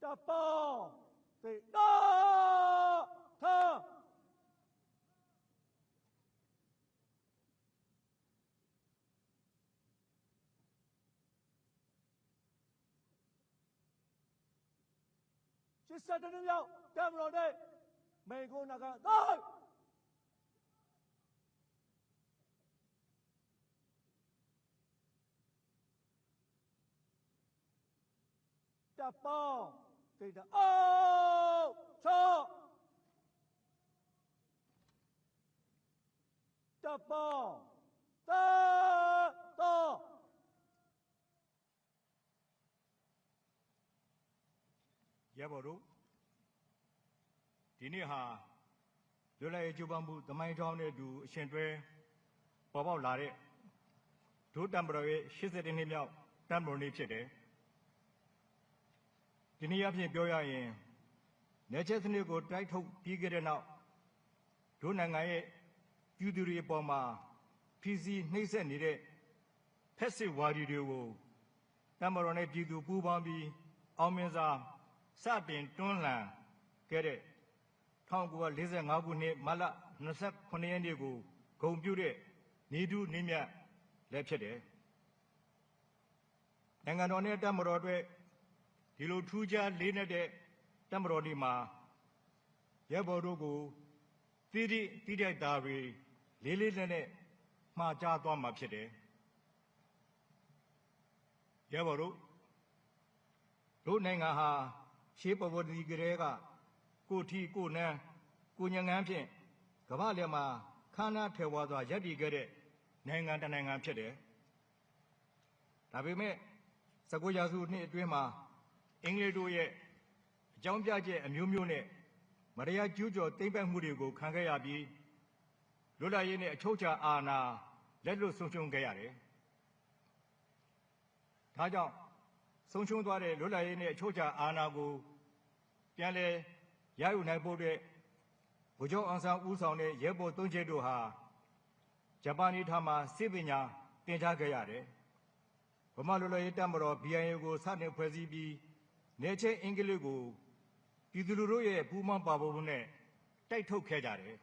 တပ်ပေါင်းတေတာထ82နှစ်မြောက်တမတော်တဲ့မေကုန်းနဂါတိုင်းတပ်ပေါင်းတေတာအောင်ချတပ်ပေါင်းတာ ရဲဘော်တို့ဒီနေ့ဟာလွတ်လပ်ရေးကြိုးပမ်းမှုသမိုင်းကြောင်းနဲ့အတူအရှင်တွဲပေါ်ပေါက်လာတဲ့ဒို့တပ်မတော်ရဲ့82နှစ်မြောက်တပ်မတော်နေ့ဖြစ်တယ်ဒီနေ့အဖြစ်ပြောရရင်နေချက်စနစ်ကိုတိုက်ထုတ်ပြီးခဲ့တဲ့နောက်ဒို့နိုင်ငံရဲ့ပြည်သူတွေအပေါ်မှာဖီစီနှိမ့်ဆက်နေတဲ့ဖက်စစ်ဝါဒီတွေကိုတပ်မတော်နဲ့ပြည်သူပူးပေါင်းပြီးအောင်မြင်စွာစတင်တွန်းလှန်ခဲ့တဲ့1945ခုနှစ်မတ်လ29ရက်နေ့ကိုဂုဏ်ပြုတဲ့နေတုနေမြတ်လည်းဖြစ်တယ်။နိုင်ငံတော်နဲ့တပ်မတော်အတွက်ဒီလိုထူးခြားလေးနက်တဲ့တပ်မတော်ဒီမှာရဲဘော်တို့ကိုတိတိုက်တာတွေလေးလေးနက်နက်မှားကြားသွားမှာဖြစ်တယ်။ရဲဘော်တို့နိုင်ငံဟာရှေးပဝတိကလေးကကိုထီကိုနန်းကိုညငန်းဖြင့်ကမ္ဘာလယ်မှာခမ်းနားထေဝါစွာရပ်တည်ခဲ့တဲ့နိုင်ငံတစ်နိုင်ငံဖြစ်တယ်။ဒါပေမဲ့19ရာစုနှစ်အတွင်းမှာအင်္ဂလိပ်တို့ရဲ့အကြောင်းပြချက်အမျိုးမျိုးနဲ့မတရားကျူးကျော်သိမ်းပိုက်မှုတွေကိုခံခဲ့ရပြီးလွတ်လပ်ရေးနဲ့အချုပ်အခြာအာဏာလက်လွတ်ဆုံးရှုံးခဲ့ရတယ်။ဒါကြောင့်ဆုံးရှုံးသွားတဲ့လွတ်လပ်ရေးနဲ့အချုပ်အခြာအာဏာကိုပြန်လည်ရယူနိုင်ဖို့အတွက်ဗိုလ်ချုပ်အောင်ဆန်းဦးဆောင်တဲ့ရဲဘော်သုံးချက်တို့ဟာဂျပန်နေထားမှာစစ်ပညာသင်ကြားခဲ့ရတယ်။ဗမာလွတ်လပ်ရေးတပ်မတော် BIA ကိုစတင်ဖွဲ့စည်းပြီးနေချက်အင်္ဂလိပ်ကိုပြည်သူလူထုရဲ့ပူးပေါင်းပါဝင်မှုနဲ့တိုက်ထုတ်ခဲ့ကြတယ်။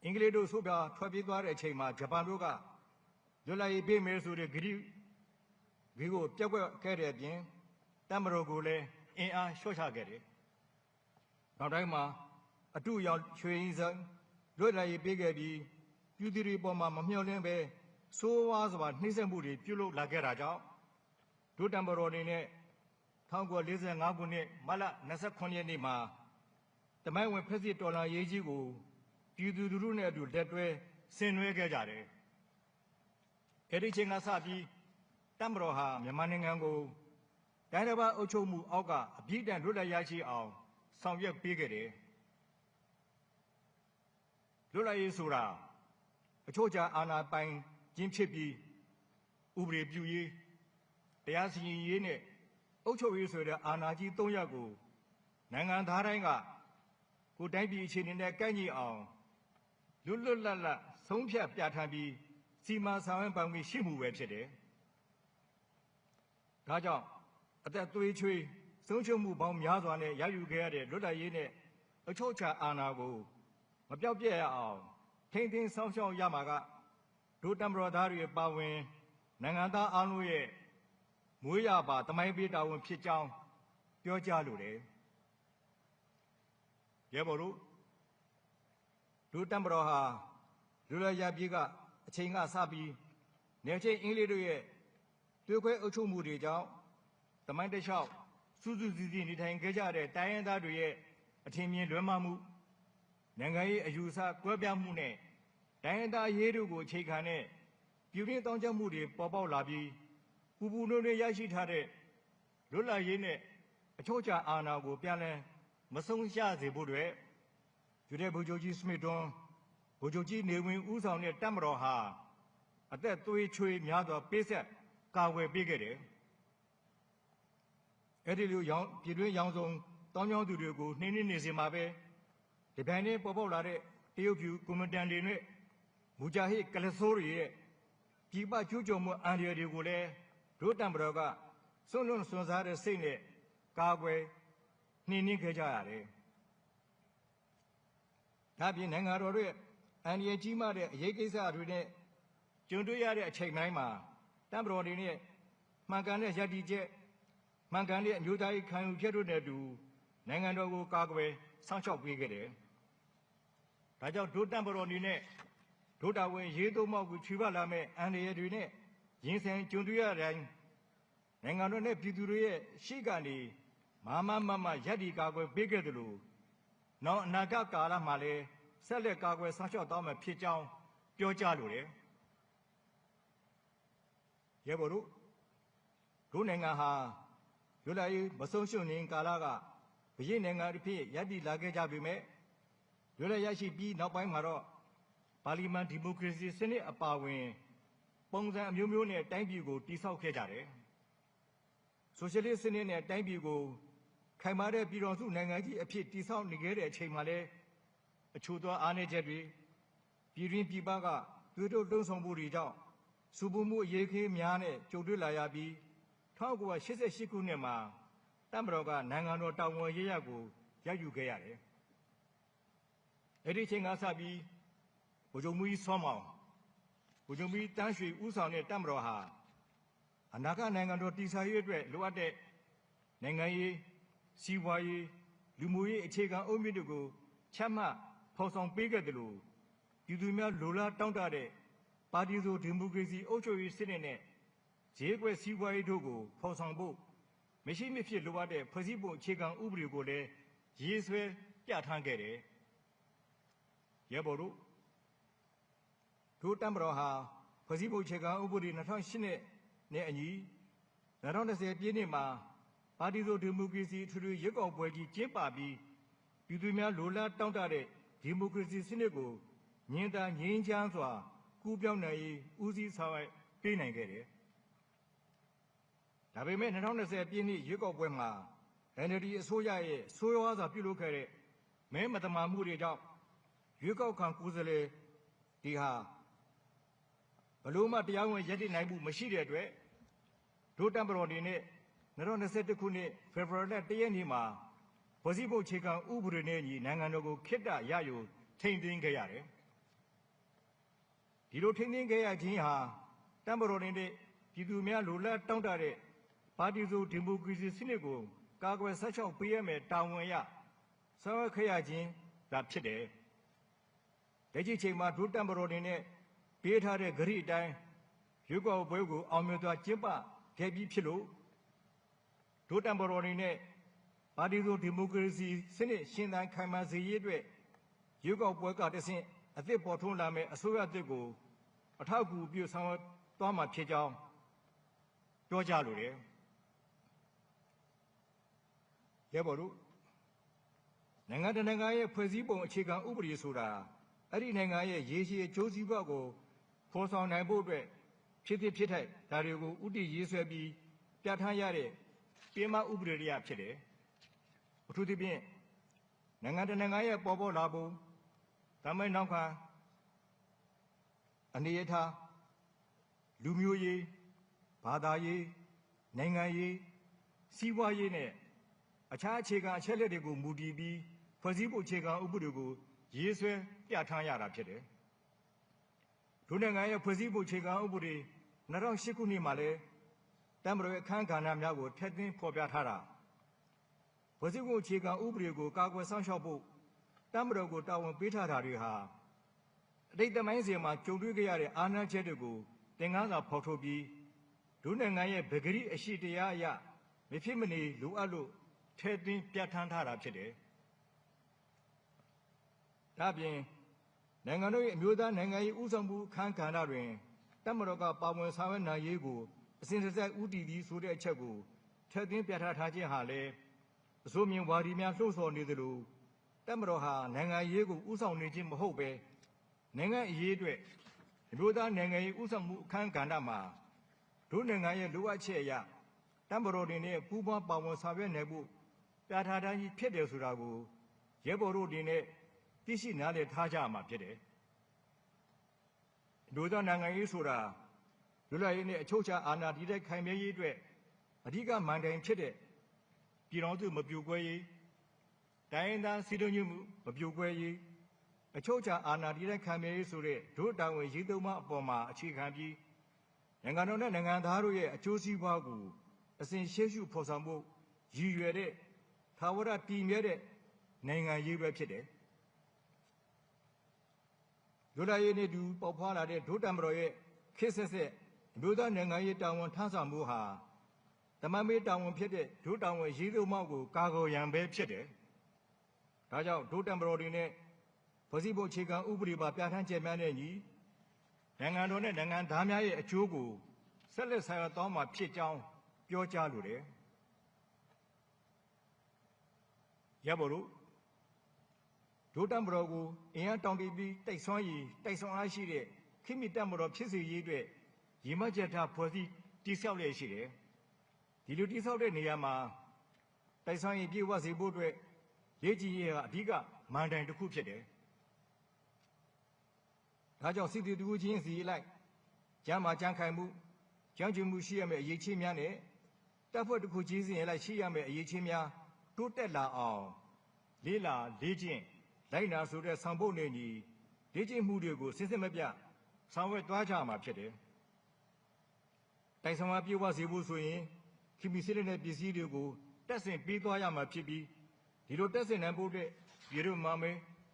အင်္ဂလိပ်တို့ဆိုပြထွက်ပြေးသွားတဲ့အချိန်မှာဂျပန်တို့ကလွတ်လပ်ရေးပေးမယ်ဆိုတဲ့ဂရီကိုပြက်ကွက်ခဲ့တဲ့အပြင်တပ်မတော်ကိုလည်းအင်အားလျှော့ချခဲ့တယ်။နောက်တိုင်းမှာအတူရောက်ရွှေရင်းဆိုင်လွတ်လပ်ရေးပေးခဲ့ပြီးပြည်သူတွေပေါ်မှာမမျှော်လင့်ပဲဆိုးဝါးစွာနှိမ့်ဆက်မှုတွေပြုလုပ်လာခဲ့တာကြောင့်ဒုတပ်မတော်အနေနဲ့1945ခုနှစ်မတ်လ29ရက်နေ့မှာတမိုင်းဝင်ဖက်စစ်တော်လှန်ရေးကြီးကိုပြည်သူလူထုနဲ့အတူလက်တွဲဆင်နွှဲခဲ့ကြတယ်။အဲဒီချိန်ကစပြီးတပ်မတော်ဟာမြန်မာနိုင်ငံကိုတိုင်းဒေသအုပ်ချုပ်မှုအောက်ကအပြည့်အစုံလွတ်လပ်ရရှိအောင်ဆောင်ရွက်ပေးခဲ့တယ်။လွတ်လပ်ရေးဆိုတာအချို့ချာအာဏာပိုင်ခြင်းဖြစ်ပြီးဥပဒေပြုရေးတရားစီရင်ရေးနဲ့အုပ်ချုပ်ရေးဆိုတဲ့အာဏာကြီး၃ရပ်ကိုနိုင်ငံသားတိုင်းကကိုယ်တိုင်းပြည်အခြေအနေနဲ့ကိုက်ညီအောင်လွတ်လပ်ဆုံးဖြတ်ပြဋ္ဌာန်းပြီးစီမံဆောင်ရွက်ပိုင်ခွင့်ရှိမှုပဲဖြစ်တယ်။ဒါကြောင့်အသက်သွေးချွေးဆုံးရှုံးမှုပေါင်းများစွာနဲ့ရယူခဲ့ရတဲ့လွတ်လပ်ရေးနဲ့အချုပ်အခြာအာဏာကိုမပြောက်ပြဲရအောင်ထိန်းသိမ်းစောင့်ရှောက်ရမှာကဒို့တပ်မတော်သားတွေပါဝင်နိုင်ငံသားအားလုံးရဲ့မွေးရပါတမိုင်းပေးတာဝန်ဖြစ်ကြောင်းပြောကြားလိုတယ်။ရဲဘော်တို့ဒို့တပ်မတော်ဟာလူလည်ရပြည်ကအချိန်ကစပြီးနေချင်းအင်္ဂလိပ်တို့ရဲ့တွေးခွဲအုပ်ချုပ်မှုတွေကြောင့်တမိုင်းတစ်လျှောက်စူးစူးစီးစီးနေထိုင်ခဲ့ကြတဲ့တိုင်းရင်းသားတွေရဲ့အထင်မြင်လွဲမှားမှုနိုင်ငံရေးအယူအဆကွဲပြားမှုနဲ့တိုင်းရင်းသားရေးတို့ကိုအခြေခံတဲ့ပြည်တွင်းတောင်းကျမှုတွေပေါ်ပေါက်လာပြီးပူပူနွေးနွေးရရှိထားတဲ့လွတ်လပ်ရေးနဲ့အချုပ်အခြာအာဏာကိုပြန်လည်မဆုံးရှုံးစေဖို့အတွက်ယူတဲ့ဗိုလ်ချုပ်ကြီးစမစ်တွန်းဗိုလ်ချုပ်ကြီးနေဝင်းဦးဆောင်တဲ့တပ်မတော်ဟာအသက်သွေးချွေးများစွာပေးဆက်ကာဝယ်ပေးခဲ့တယ်။အဲဒီလိုပြည်တွင်းရောင်စုံတောင်းကျသူတွေကိုနှင်းနေစေမှာပဲဒီပိုင်းနဲ့ပေါ်ပေါက်လာတဲ့တရုတ်ဖြူကွန်မန်တန်တွေနဲ့မူဂျာဟစ်ကလဆိုးတွေရဲ့ပြည်ပကျူးကျော်မှုအန္တရာယ်တွေကိုလည်းဒို့တပ်မတော်ကစွန့်လွတ်စွန့်စားတဲ့စိတ်နဲ့ကာကွယ်နှင်းခဲ့ကြရတယ်။ဒါပြင်နိုင်ငံတော်ရဲ့အန္တရာယ်ကြီးမားတဲ့အရေးကိစ္စတွေနဲ့ကြုံတွေ့ရတဲ့အချိန်တိုင်းမှာတပ်မတော်တွေနဲ့မှန်ကန်တဲ့ရည်တည်ချက်မှန်ကန်တဲ့အမျိုးသားရေးခံယူချက်တို့နဲ့အတူနိုင်ငံတော်ကိုကာကွယ်စောင့်ရှောက်ပေးခဲ့တယ်။ဒါကြောင့်ဒို့တပ်မတော်အနေနဲ့ဒို့တာဝန်ရေးသုံးမောက်ကိုခြေပလာမဲ့အန္တရာယ်တွေနဲ့ရင်ဆိုင်ကြုံတွေ့ရတဲ့နိုင်ငံတော်နဲ့ပြည်သူတွေရဲ့ရှေ့ကနေမာမရပ်တည်ကာကွယ်ပေးခဲ့သလိုနောက်အနာဂတ်ကာလမှာလည်းဆက်လက်ကာကွယ်ဆောင်ရှောက်သွားမှာဖြစ်ကြောင်းပြောကြားလိုတယ်။ရဲဘော်တို့နိုင်ငံဟာ လွတ်လပ်ရေးမဆုံးရှုံးနေကာလကဘရင်နိုင်ငံတစ်ဖြစ်ရပ်တည်လာခဲ့ကြပေမဲ့လွတ်လပ်ရရှိပြီးနောက်ပိုင်းမှာတော့ပါလီမန်ဒီမိုကရေစီစနစ်အပါအဝင်ပုံစံအမျိုးမျိုးနဲ့တိုင်းပြည်ကိုတည်ဆောက်ခဲ့ကြတယ်။ဆိုရှယ်လစ်စနစ်နဲ့တိုင်းပြည်ကိုခိုင်မာတဲ့ပြည်တော်စုနိုင်ငံကြီးအဖြစ်တည်ဆောက်နေခဲ့တဲ့အချိန်မှာလည်းအချို့သောအားနည်းချက်တွေပြည်တွင်းပြည်ပကသွေးတို့တုံးဆောင်မှုတွေကြောင့်စူပူမှုအရေးခေးများနဲ့ကြုံတွေ့လာရပြီး1988ခုနှစ်မှာတပ်မတော်ကနိုင်ငံတော်တာဝန်ရရကိုရယူခဲ့ရတယ်။အဲ့ဒီချိန်ကစပြီးဗိုလ်ချုပ်မှုကြီးစောမောင်ဗိုလ်ချုပ်မှုကြီးတန်းရွှေဦးဆောင်တဲ့တပ်မတော်ဟာအနာဂတ်နိုင်ငံတော်တည်ဆောက်ရေးအတွက်လိုအပ်တဲ့နိုင်ငံရေးစီးပွားရေးလူမှုရေးအခြေခံအုတ်မြစ်တွေကိုချမှတ်ဖော်ဆောင်ပေးခဲ့တယ်လို့ပြည်သူများလိုလားတောင်းတတဲ့ပါတီစုံဒီမိုကရေစီအုပ်ချုပ်ရေးစနစ်နဲ့ဈေးကွက်စီးပွားရေးတို့ကိုဖော်ဆောင်ဖို့မရှိမဖြစ်လိုအပ်တဲ့ဖွဲ့စည်းပုံအခြေခံဥပဒေကိုလည်းရေးဆွဲပြဋ္ဌာန်းခဲ့တယ်။ရဲဘော်တို့တပ်မတော်ဟာဖွဲ့စည်းပုံအခြေခံဥပဒေ2008နဲ့အညီ2020ပြည့်နှစ်မှာပါတီစုံဒီမိုကရေစီထွေထွေရွေးကောက်ပွဲကြီးကျင်းပပြီးပြည်သူများလိုလားတောင်းတတဲ့ဒီမိုကရေစီစနစ်ကိုငြင်းတာငြင်းချမ်းစွာကူးပြောင်းနိုင်ရေးဦးစီးဆောင်ရွက်ပေးနိုင်ခဲ့တယ်။ဒါပေမဲ့2020ပြည့်နှစ်ရွေးကောက်ပွဲမှာ NLD အစိုးရရဲ့ဆိုးရွားစွာပြုလုပ်ခဲ့တဲ့မဲမတမာမှုတွေကြောင့်ရွေးကောက်ခံကိုယ်စားလှယ်ဒီဟာဘလို့မှတရားဝင်ရည်တည်နိုင်မှုမရှိတဲ့အတွက်ဒို့တပ်မတော်အနေနဲ့2021ခုနှစ်ဖေဖော်ဝါရီလ1ရက်နေ့မှာဖွဲ့စည်းပုံအခြေခံဥပဒေနဲ့ညီနိုင်ငံတော်ကိုခေတ္တရယူထိန်းသိမ်းခဲ့ရတယ်။ဒီလိုထိန်းသိမ်းခဲ့ရခြင်းဟာတပ်မတော်နဲ့ပြည်သူများလိုလားတောင်းတတဲ့ပါတီစုံဒီမိုကရေစီစနစ်ကိုကာကွယ်ဆက်ချောက်ပေးရမယ်တာဝန်ရဆောင်ရွက်ခဲ့ရခြင်းသာဖြစ်တယ်။ဒီချိန်မှာဒို့တပ်မတော်နဲ့ပေးထားတဲ့ဂရိအတိုင်းရွေးကောက်ပွဲကိုအောင်မြင်စွာကျင်းပခဲ့ပြီးဖြစ်လို့ဒို့တပ်မတော်နဲ့ပါတီစုံဒီမိုကရေစီစနစ်ရှင်သန်ခိုင်မာစေရေးအတွက်ရွေးကောက်ပွဲကတဆင့်အသစ်ပေါ်ထွန်းလာမယ့်အစိုးရအသစ်ကိုအထောက်အကူပြုဆောင်ရွက်သွားမှာဖြစ်ကြောင်းပြောကြလိုတယ်။ရဲဘော်တို့နိုင်ငံတကာရဲ့ဖွဲ့စည်းပုံအခြေခံဥပဒေဆိုတာအဲ့ဒီနိုင်ငံရဲ့ရေရှည်အကျိုးစီးပွားကိုဖော်ဆောင်နိုင်ဖို့အတွက်ဖြစ်ထိုက်ဒါတွေကိုဥတည်ရေးဆွဲပြီးပြဋ္ဌာန်းရတဲ့ပြည်မဥပဒေတရားဖြစ်တယ်။အထူးသဖြင့်နိုင်ငံတကာရဲ့ပေါ်ပေါက်လာပုံဒါမှမဟုတ်နောက်ခံအနေအထားလူမျိုးရေးဘာသာရေးနိုင်ငံရေးစီးပွားရေးနဲ့အခြားအခြေခံအချက်အလက်တွေကိုမူတည်ပြီးဖွဲ့စည်းပုံအခြေခံဥပဒေကိုရေးဆွဲပြဋ္ဌာန်းရတာဖြစ်တယ်။ဒုနိုင်ငံရဲ့ဖွဲ့စည်းပုံအခြေခံဥပဒေ2008ခုနှစ်မှာလည်းတပ်မတော်ရဲ့အခမ်းကဏ္ဍများကိုထည့်သွင်းဖော်ပြထားတာဖွဲ့စည်းပုံအခြေခံဥပဒေကိုကာကွယ်စောင့်ရှောက်ဖို့တပ်မတော်ကိုတာဝန်ပေးထားတာတွေဟာအတိတ်သမိုင်းစဉ်မှာကြုံတွေ့ခဲ့ရတဲ့အာဏာချက်တွေကိုသင်ခန်းစာဖော်ထုတ်ပြီးဒုနိုင်ငံရဲ့ဗကတိအရှိတရားအရမဖြစ်မနေလိုအပ်လို့ထည့်သွင်းပြဋ္ဌာန်းထားတာဖြစ်တယ်။ဒါပြင်နိုင်ငံတော်ရဲ့အမျိုးသားနိုင်ငံရေးဦးဆောင်မှုအခမ်းကဏ္ဍတွင်တပ်မတော်ကပါဝင်ဆောင်ရွက်နိုင်ရေးကိုအစဉ်တစိုက်ဦးတည်သည်ဆိုတဲ့အချက်ကိုထည့်သွင်းပြဋ္ဌာန်းထားခြင်းဟာလည်းအစိုးမြင်ဝါဒီများလှုံ့ဆော်နေသလိုတပ်မတော်ဟာနိုင်ငံရေးကိုဦးဆောင်နေခြင်းမဟုတ်ပဲနိုင်ငံအရေးအတွက်အမျိုးသားနိုင်ငံရေးဦးဆောင်မှုအခမ်းကဏ္ဍမှာဒုနိုင်ငံရဲ့လိုအပ်ချက်အရတပ်မတော်နဲ့ပူးပေါင်းပါဝင်ဆောင်ရွက်နိုင်ဖို့ပြဋ္ဌာန်းထားခြင်းဖြစ်တယ်ဆိုတာကိုရဲဘော်တို့အနေနဲ့သိရှိနားလည်ထားကြမှာဖြစ်တယ်။ဒုနိုင်ငံရေးဆိုတာလွတ်လပ်ရေးနဲ့အချုပ်အခြာအာဏာတည်တဲ့ခိုင်မြဲရေးအတွက်အဓိကမန်တိုင်ဖြစ်တဲ့ပြည်တော်စုမပြိုကွဲရေးတိုင်းရင်းသားစီးတုံးညမှုမပြိုကွဲရေးအချုပ်အခြာအာဏာတည်တဲ့ခိုင်မြဲရေးဆိုတဲ့ဒုတာဝန်ရေးသုံးပါအပေါ်မှာအခြေခံပြီးနိုင်ငံတော်နဲ့နိုင်ငံသားတို့ရဲ့အကျိုးစီးပွားကိုအစဉ်ရှေ့ရှုဖော်ဆောင်ဖို့ရည်ရွယ်တဲ့သာဝရတည်မြဲတဲ့နိုင်ငံရေးပဲဖြစ်တယ်။လွတ်လပ်ရေးနဲ့တူပေါက်ဖွားလာတဲ့ဒုတပ်မတော်ရဲ့ခေတ်ဆက်ဆက်အမျိုးသားနိုင်ငံရေးတာဝန်ထမ်းဆောင်မှုဟာတမန်မေးတာဝန်ဖြစ်တဲ့ဒုတာဝန်ရေးသုံးပါကိုကာကွယ်ရန်ပဲဖြစ်တယ်။ဒါကြောင့်ဒုတပ်မတော်တွေနဲ့ဖွဲ့စည်းပုံအခြေခံဥပဒေပါပြဋ္ဌာန်းချက်များနဲ့ညီနိုင်ငံတော်နဲ့နိုင်ငံသားများရဲ့အကျိုးကိုဆက်လက်ဆောင်ရွက်သွားမှာဖြစ်ကြောင်းပြောကြားလိုတယ် ရပါလို့ဒိုတမ်ဘရောကိုအင်အားတောင်းတပြီးတိုက်ဆွမ်းအားရှိတဲ့ခိမိတမ်ဘရောဖြစ်စေရေးအတွက်ရည်မှတ်ချက်ထားဖွဲ့စည်းတိဆောက်လျက်ရှိတယ်ဒီလိုတိဆောက်တဲ့နေရာမှာတိုက်ဆွမ်းရည်ပြည့်ဝစေဖို့အတွက်ရေးကြည့်ရေးဟာအဓိကမန်တိုင်တစ်ခုဖြစ်တယ်ဒါကြောင့်စစ်တီတူချင်းစီလိုက်ကျမ်းမာကြံခိုင်မှုကြောင်းကျမှုရှိရမယ့်အရေးချင်းများနဲ့တပ်ဖွဲ့တစ်ခုချင်းစီလိုက်ရှိရမယ့်အရေးချင်းများတိုးတက်လာအောင်လေးလာလေးချင်းလိုက်နာဆိုတဲ့ဆောင်ပုဒ်နဲ့ညီလေ့ကျင့်မှုတွေကိုစစ်စစ်မပြဆောင်ရွက်သွားကြမှာဖြစ်တယ်။တိုက်ဆောင်အားပြေဝစေဖို့ဆိုရင်ခိမီစစ်လက်နဲ့ပစ္စည်းတွေကိုတက်ဆင်ပေးသွားရမှာဖြစ်ပြီးဒီလိုတက်ဆင်နိုင်ဖို့အတွက်ပြည်တော်မှာမဲ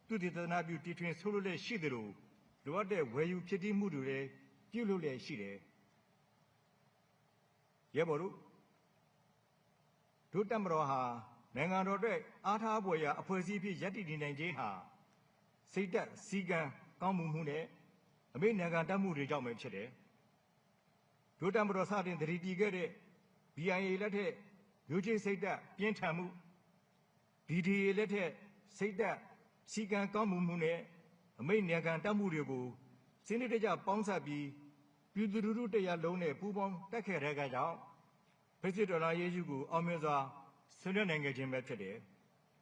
သူတည်တနာပြုတည်ထွင်ဆိုလို့လည်းရှိတယ်လို့လိုအပ်တဲ့ဝယ်ယူဖြစ်တည်မှုတွေလည်းပြုလုပ်လည်းရှိတယ်။ရဲဘော်တို့ဒုတက်မတော်ဟာနိုင်ငံတော်အတွက်အားထားဖွယ်ရာအဖွဲ့အစည်းဖြစ်ရည်တည်နေနိုင်ခြင်းဟာစိတ်တက်စီကံကောင်းမှုနဲ့အမိနိုင်ငံတတ်မှုတွေကြောင့်ပဲဖြစ်တယ်။ဒုတက်မတော်စတင်တည်တည်ခဲ့တဲ့ BIA လက်ထက်မျိုးချစ်စိတ်တက်ပြင်းထန်မှု DDA လက်ထက်စိတ်တက်စီကံကောင်းမှုနဲ့အမိနိုင်ငံတတ်မှုတွေကိုစနစ်တကျပေါင်းစပ်ပြီးပြည်သူလူထုတရားလုံးနဲ့ပူးပေါင်းတက်ခဲ့တဲ့ကြောင့်ဖက်စစ်ဒေါ်လာရေးစုကိုအောင်မြင်စွာဆွေးနွေးနိုင်ခဲ့ခြင်းပဲဖြစ်တယ်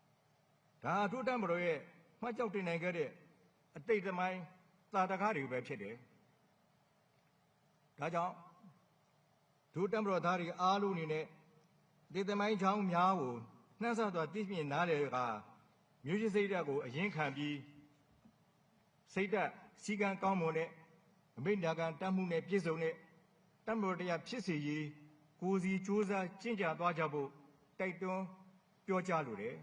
။ဒါဒုတက်မတော်ရဲ့မှတ်ကြောက်တင်နိုင်ခဲ့တဲ့အတိတ်သမိုင်းသာတကားတွေပဲဖြစ်တယ်။ဒါကြောင့်ဒုတက်မတော်သားတွေအားလုံးအနေနဲ့ဒီသမိုင်းချောင်းများကိုနှံ့ဆက်စွာသိမြင်နားလည်ကမျိုးချစ်စိတ်ဓာတ်ကိုအရင်ခံပြီးစိတ်ဓာတ်စီကံကောင်းမွန်တဲ့အမိညာကံတတ်မှုနဲ့ပြည့်စုံတဲ့တမတော်တရားဖြစ်စေရေးကိုယ်စီစူးစမ်းကျင့်ကြံသွားကြဖို့တိုက်တွန်းပြောကြားလိုတယ်။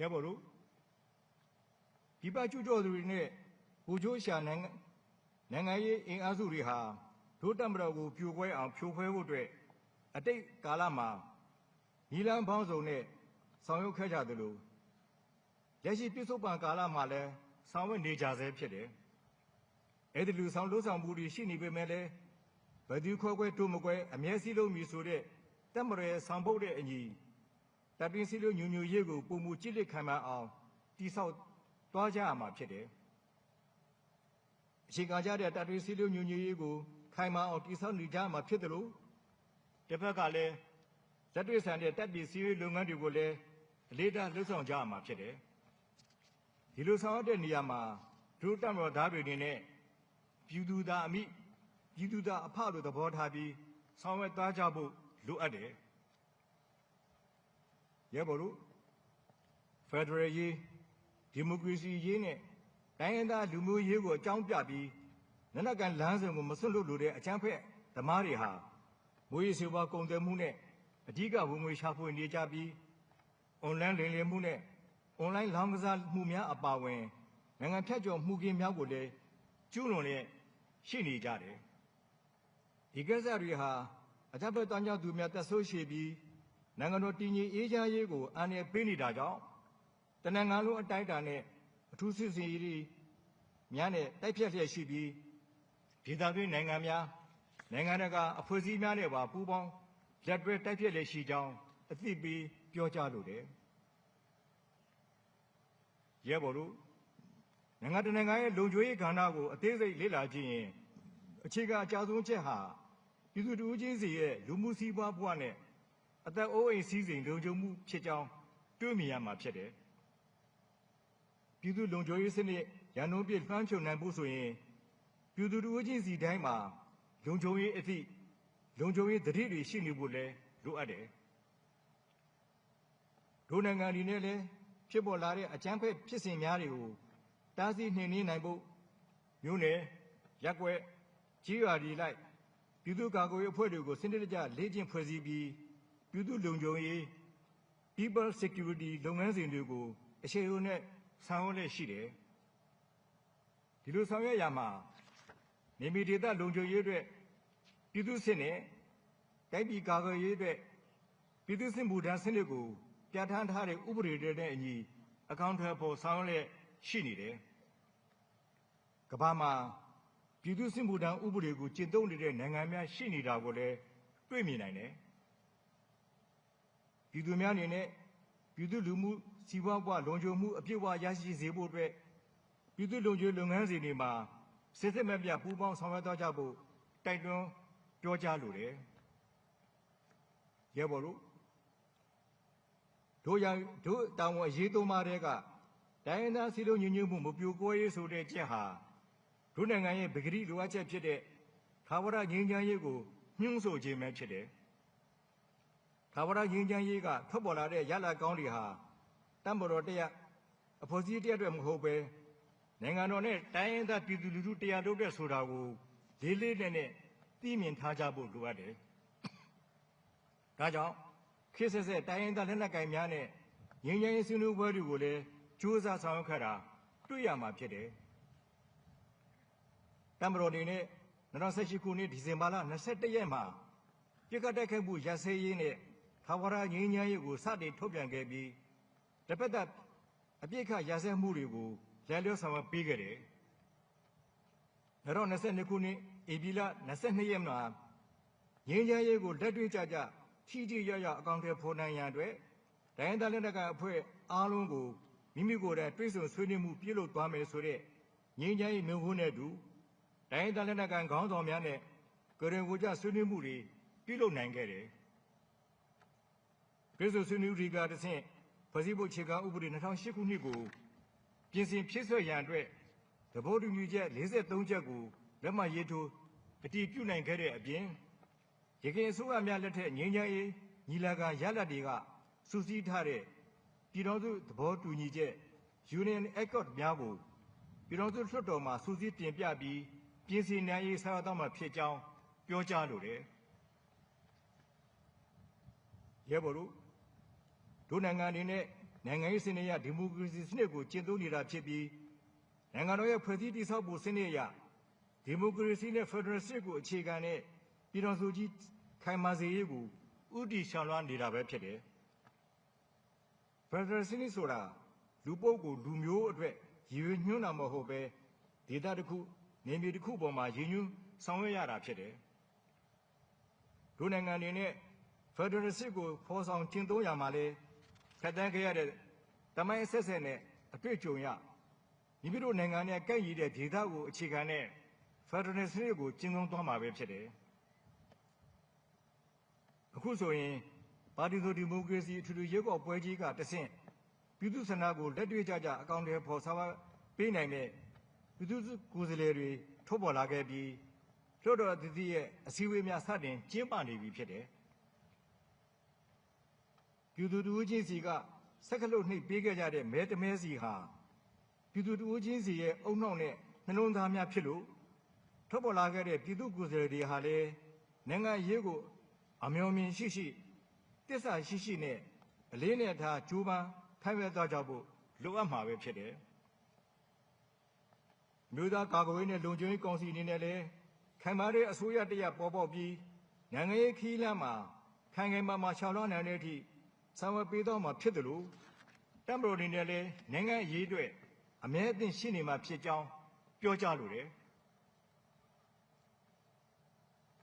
ရဲဘော်တို့ဒီပါကျူတော်သူတွေနဲ့ဘူချိုးရှာနိုင်ငံရေးအင်အားစုတွေဟာဒုတက်မတော်ကိုပြိုကွဲအောင်ဖြိုခွဲဖို့အတွက်အတိတ်ကာလမှာနီလန်းပေါင်းစုံနဲ့ဆောင်ရွက်ခဲ့ကြသလိုလက်ရှိပြစ္ဆုတ်ပံကာလမှာလည်းဆောင်ရွက်နေကြဆဲဖြစ်တယ်။အဲဒီလူဆောင်လို့ဆောင်မှုတွေရှိနေပေမဲ့လည်းဘယ်သူခွဲခွဲတို့မကွဲအမျက်စီးလုံးမီဆိုတဲ့တက်မရဲဆောင်ပုတ်တဲ့အညီတပ်ပင်းစီလိုညူညူရေးကိုပုံမူကြည့်လက်ခံမှအောင်တိဆောက်သွားကြရမှာဖြစ်တယ်။အခြေခံကြတဲ့တပ်ပင်းစီလိုညူညူရေးကိုခိုင်မာအောင်တိဆောက်နေကြမှာဖြစ်တယ်လို့တစ်ဖက်ကလည်းဇက်တွေဆန်တဲ့တပ်ပြည်စီရေးလုပ်ငန်းတွေကိုလည်းအလေးထားလှုပ်ဆောင်ကြရမှာဖြစ်တယ်။ဒီလိုဆောင်ရွက်တဲ့နေရာမှာဒုတက်မတော်သားတွေအနေနဲ့ပြည်သူသားအမိပြည်သူသားအဖလိုသဘောထားပြီးဆောင်ရွက်သွားကြဖို့လိုအပ်တယ်။ရဲဘော်တို့ဖက်ဒရယ်ရေးဒီမိုကရေစီရေးနဲ့တိုင်းရင်းသားလူမျိုးရေးကိုအကြောင်းပြပြီးနနကန်လမ်းစဉ်ကိုမစွန့်လွတ်လိုတဲ့အကြမ်းဖက်သမားတွေဟာမွေးစေဝါကုန်သွယ်မှုနဲ့အဓိကဝင်ငွေရှာဖွေနေကြပြီးအွန်လိုင်းလိမ်လည်မှုနဲ့အွန်လိုင်းလောင်းကစားမှုများအပါအဝင်နိုင်ငံဖြတ်ကျော်မှုကင်းများကိုလည်းကျူးလွန်နဲ့ရှိနေကြတယ်။ဒီကိစ္စတွေဟာအကြမ်းဖက်တောင်းကြသူများတက်ဆိုးရှိပြီးနိုင်ငံတော်တည်ငြိမ်အေးချမ်းရေးကိုအန္တရာယ်ပေးနေတာကြောင့်တနင်္ဂနွေလုံးအတိုင်းအတာနဲ့အထူးစစ်စင်ရေးများနဲ့တိုက်ဖြတ်လျက်ရှိပြီးဒေသတွင်းနိုင်ငံများနိုင်ငံတကာအဖွဲ့အစည်းများနဲ့ပါပူးပေါင်းလက်တွဲတိုက်ဖြတ်လျက်ရှိကြောင်းအသိပေးပြောကြားလိုတယ်။ရဲဘော်တို့နိုင်ငံတကာရဲ့လုံခြုံရေးကဏ္ဍကိုအသေးစိတ်လေ့လာကြည့်ရင်အခြေခံအကြဆုံးချက်ဟာပြည်သူ့ချင်းစီရဲ့လူမှုစီးပွားဘဝနဲ့အသက်အိုးအိမ်စီးစိမ်လုံခြုံမှုဖြစ်ကြောင်းတွေးမြင်ရမှာဖြစ်တယ်။ပြည်သူ့လုံခြုံရေးစနစ်ရန်ကုန်ပြည်လွှမ်းခြုံနိုင်ဖို့ဆိုရင်ပြည်သူ့ချင်းစီတိုင်းမှာလုံခြုံရေးအသည့်လုံခြုံရေးတတိတွေရှိနေဖို့လည်းလိုအပ်တယ်။ဒို့နိုင်ငံတွေနဲ့လည်းဖြစ်ပေါ်လာတဲ့အကြမ်းဖက်ဖြစ်စဉ်များတွေကိုတားဆီးနှိမ်နင်းနိုင်ဖို့မြို့နယ်ရပ်ကွက်ကြီးရွာတွေလိုက်ပြည်သူ့ကာကွယ်ရေးအဖွဲ့တွေကိုစနစ်တကျလေ့ကျင့်ဖွဲ့စည်းပြီးပြည်သူ့လုံခြုံရေး People Security လုပ်ငန်းစဉ်တွေကိုအရှိန်အဟုန်နဲ့ဆောင်ရွက်လျက်ရှိတယ်။ဒီလိုဆောင်ရွက်ရမှာနေမီဒေသလုံခြုံရေးအတွက်ပြည်သူ့စစ်နဲ့တိုင်းပြည်ကာကွယ်ရေးအတွက်ပြည်သူ့စစ်မှုထမ်းစနစ်ကိုပြဋ္ဌာန်းထားတဲ့ဥပဒေတွေနဲ့အညီအကောင့်ထဲပေါ်ဆောင်ရွက်ရှိနေတယ်။ကမ္ဘာမှာပြည်သူ့စစ်မှုထမ်းဥပဒေကိုကျင့်သုံးနေတဲ့နိုင်ငံများရှိနေတာကိုလည်းတွေ့မြင်နိုင်တယ်။ ပြည်သူများအနေနဲ့ပြည်သူလူမှုစီးပွားဘဝလုံခြုံမှုအပြည့်အဝရရှိစေဖို့အတွက်ပြည်သူ့လုံခြုံလုပ်ငန်းစဉ်တွေမှာစစ်စစ်မဲ့ပြပူးပေါင်းဆောင်ရွက်သွားကြဖို့တိုက်တွန်းပြောကြားလိုတယ်ရဲဘော်တို့တို့တောင်ဝန်အရေးသုံးပါးတဲ့ကတိုင်းရင်းသားစီလုံးညီညွတ်မှုမပြိုကွဲရေးဆိုတဲ့ချက်ဟာတို့နိုင်ငံရဲ့ပဂတိလိုအပ်ချက်ဖြစ်တဲ့ထာဝရငြိမ်းချမ်းရေးကိုညှို့ဆိုခြင်းပဲဖြစ်တယ်ထာဝရငြိမ်းချမ်းရေးကထွက်ပေါ်လာတဲ့ရလဒ်ကောင်းတွေဟာတမ္ပတော်တရားအဖွဲ့အစည်းတရားတွေမဟုတ်ပဲနိုင်ငံတော်နဲ့တိုင်းရင်းသားပြည်သူလူထုတရားလုပ်တဲ့ဆိုတာကိုလေးလေးနက်နက်သိမြင်ထားကြဖို့လိုအပ်တယ်။ဒါကြောင့်ခေတ်ဆက်ဆက်တိုင်းရင်းသားလက်နက်ကိုင်များနဲ့ငြိမ်းချမ်းရေးဆွေးနွေးပွဲတွေကိုလည်းကြိုးစားဆောင်ရွက်ခဲ့တာတွေ့ရမှာဖြစ်တယ်။တမ္ပတော်အနေနဲ့2018ခုနှစ်ဒီဇင်ဘာလ21ရက်မှာပြစ်ခတ်တိုက်ခိုက်မှုရစဲရေးနဲ့ထာဝရငြိမ်းချမ်းရေးကိုစတင်ထုတ်ပြန်ခဲ့ပြီးတစ်ဖက်သက်အပြစ်ခတ်ရစဲမှုတွေကိုလက်လျောဆောင်ပေးခဲ့တယ်။2022ခုနှစ်ဧပြီလ22ရက်မှာငြိမ်းချမ်းရေးကိုလက်တွေ့ကျကျထိထိရောက်ရောက်အကောင့်တွေဖော်နိုင်ရန်အတွက်ဒိုင်းသားလက်နက်ကိုင်အဖွဲ့အားလုံးကိုမိမိကိုယ်တိုင်တွဲဆုံဆွေးနွေးမှုပြုလုပ်သွားမယ်ဆိုတဲ့ငြိမ်းချမ်းရေးမျိုးခုနဲ့အတူဒိုင်းသားလက်နက်ကိုင်ခေါင်းဆောင်များနဲ့ကရင်ကိုကြဆွေးနွေးမှုတွေပြုလုပ်နိုင်ခဲ့တယ်။တွဲဆုံဆွေးနွေးမှုတွေကတဆင့်ဖွဲ့စည်းပုံအခြေခံဥပဒေ2008ခုနှစ်ကိုပြင်ဆင်ဖြည့်စွက်ရန်အတွက်သဘောတူညီချက်43ချက်ကိုလက်မှတ်ရေးထိုးအတည်ပြုနိုင်ခဲ့တဲ့အပြင်ရခိုင်အစိုးရများလက်ထက်ငြိမ်းချမ်းရေးညီလာခံရလဒ်တွေကစုစည်းထားတဲ့ပြည်ထောင်စုသဘောတူညီချက် Union Accord များကိုပြည်ထောင်စုလွှတ်တော်မှာစုစည်းတင်ပြပြီးပြင်ဆင်နိုင်ရေးဆောင်ရွက်သွားမှာဖြစ်ကြောင်းပြောကြားလိုတယ်။ရဲဘော်တို့နိုင်ငံအနေနဲ့နိုင်ငံရေးစနစ်အရဒီမိုကရေစီစနစ်ကိုကျင့်သုံးနေတာဖြစ်ပြီးနိုင်ငံတော်ရဲ့ဖွဲ့စည်းတည်ဆောက်ဖို့စနစ်အရဒီမိုကရေစီနဲ့ဖက်ဒရယ်စစ်ကိုအခြေခံတဲ့ပြည်ထောင်စုကြီးခိုင်မာစေရေးကိုဥတီရှောင်လွှမ်းနေတာပဲဖြစ်တယ်။ဖက်ဒရယ်စနစ်ဆိုတာလူပုဂ္ဂိုလ်လူမျိုးအတွက်ရည်ရွယ်ညွှန်းတာမဟုတ်ပဲဒေသတစ်ခုနေမြေတစ်ခုပေါ်မှာရည်ညွှန်းဆောင်ရွက်ရတာဖြစ်တယ်။တို့နိုင်ငံအနေနဲ့ဖက်ဒရယ်စစ်ကိုဖော်ဆောင်ကျင့်သုံးရမှာလဲခက်တန်းခဲ့ရတဲ့တမိုင်းအဆက်ဆက်နဲ့အတွေ့အကြုံရမိမိတို့နိုင်ငံနဲ့ကိုက်ညီတဲ့ဒေသကိုအခြေခံတဲ့ဖက်ဒရယ်စနစ်ကိုကျင့်သုံးသွားမှာပဲဖြစ်တယ်။အခုဆိုရင်ပါတီစုံဒီမိုကရေစီအထွေထွေရွေးကောက်ပွဲကြီးကတဆင့်ပြည်သူ့ဆန္ဒကိုလက်တွေ့ကျကျအကောင့်တွေဖော်ဆောင်ပေးနိုင်တဲ့ပြည်သူ့ကိုယ်စားလှယ်တွေထုတ်ပေါ်လာခဲ့ပြီးလွှတ်တော်အသီးသီးရဲ့အစည်းအဝေးများစတင်ကျင်းပနေပြီဖြစ်တယ်။ပြည်သူ့တူချင်းစီကစက္ကန့်နှိပ်ပေးခဲ့ကြတဲ့မဲတမဲစီဟာပြည်သူ့တူချင်းစီရဲ့အုံနောက်နဲ့နှလုံးသားများဖြစ်လို့ထုတ်ပေါ်လာခဲ့တဲ့ပြည်သူ့ကိုယ်စားလှယ်တွေဟာလည်းနိုင်ငံရေးကိုအမျှော်မြင်ရှိတစ္ဆာရှိနဲ့အလေးနဲ့ထားကြိုးပမ်းခိုင်မြဲသွားကြဖို့လိုအပ်မှာပဲဖြစ်တယ်။မြို့သားကာကွယ်ရေးနဲ့လုံခြုံရေးကောင်စီအနေနဲ့လည်းခိုင်မာတဲ့အစိုးရတရပေါ်ပေါက်ပြီးနိုင်ငံရေးခီးလမ်းမှာခိုင်ခိုင်မာမာရှောင်လွှမ်းနိုင်တဲ့အထိဆောင်ရွက်ပေးတော့မှာဖြစ်တယ်လို့တပ်မတော်အနေနဲ့လည်းနိုင်ငံရေးအတွက်အမြဲအသင့်ရှိနေမှာဖြစ်ကြောင်းပြောကြားလိုတယ်။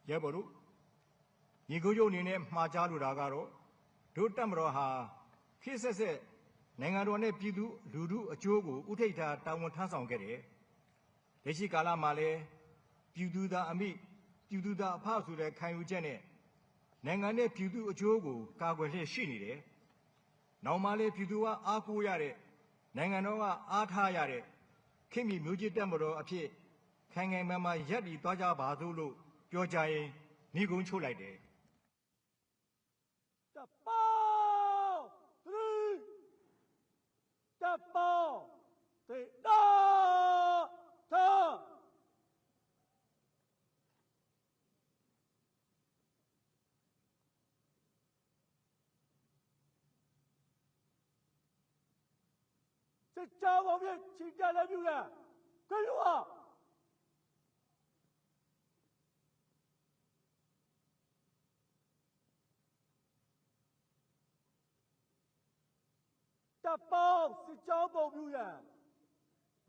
ရဲဘော်တို့ညီကုန်းချုပ်အနေနဲ့မှာကြားလိုတာကတော့တို့တပ်မတော်ဟာခေတ်ဆက်ဆက်နိုင်ငံတော်နဲ့ပြည်သူလူထုအကျိုးကိုဥထိပ်ထားတာဝန်ထမ်းဆောင်ခဲ့တယ်။လက်ရှိကာလမှာလည်းပြည်သူသားအမိပြည်သူသားအဖဆိုတဲ့ခံယူချက်နဲ့နိုင်ငံနဲ့ပြည်သူအကျိုးကိုကာကွယ်လျက်ရှိနေတယ်။နောက်မှလည်းပြည်သူကအားကိုးရတဲ့နိုင်ငံတော်ကအားထားရတဲ့ခေတ်မီမျိုးချစ်တပ်မတော်အဖြစ်ခိုင်ခိုင်မာမာရပ်တည်သွားကြပါစို့လို့ပြောကြရင်ညီကုန်းချုပ်လိုက်တယ်။ တပ်ပေါင်းတပ်ပေါင်းတေတာသာစစ်ကြောင်းဖြင့်ချီတက်လည်းပြုရကြွရောတပ်ပေါင်းစစ်ကြောင်းပုံပြုရန်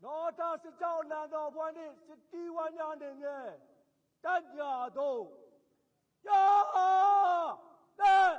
နော်တာစစ်ကြောင်းလန်တော်ဘွားနှင့်စစ်တီးဝမ်းများနေမြဲတပ်ညာတို့ယာတဲ့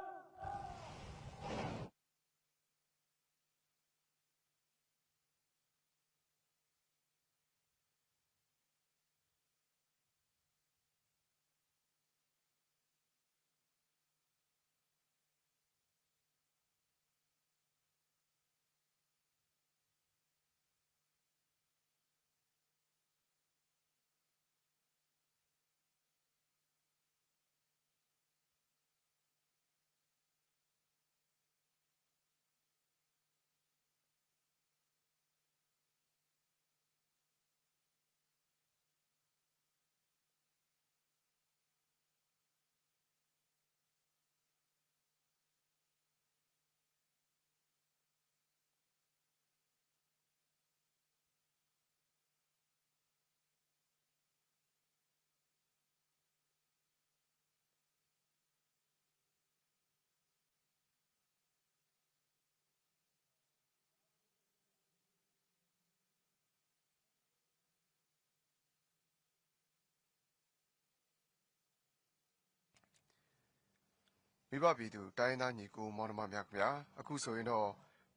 မိဘပြည်သူတိုင်းသားညီကိုမောင်နှမများခင်ဗျာအခုဆိုရင်တော့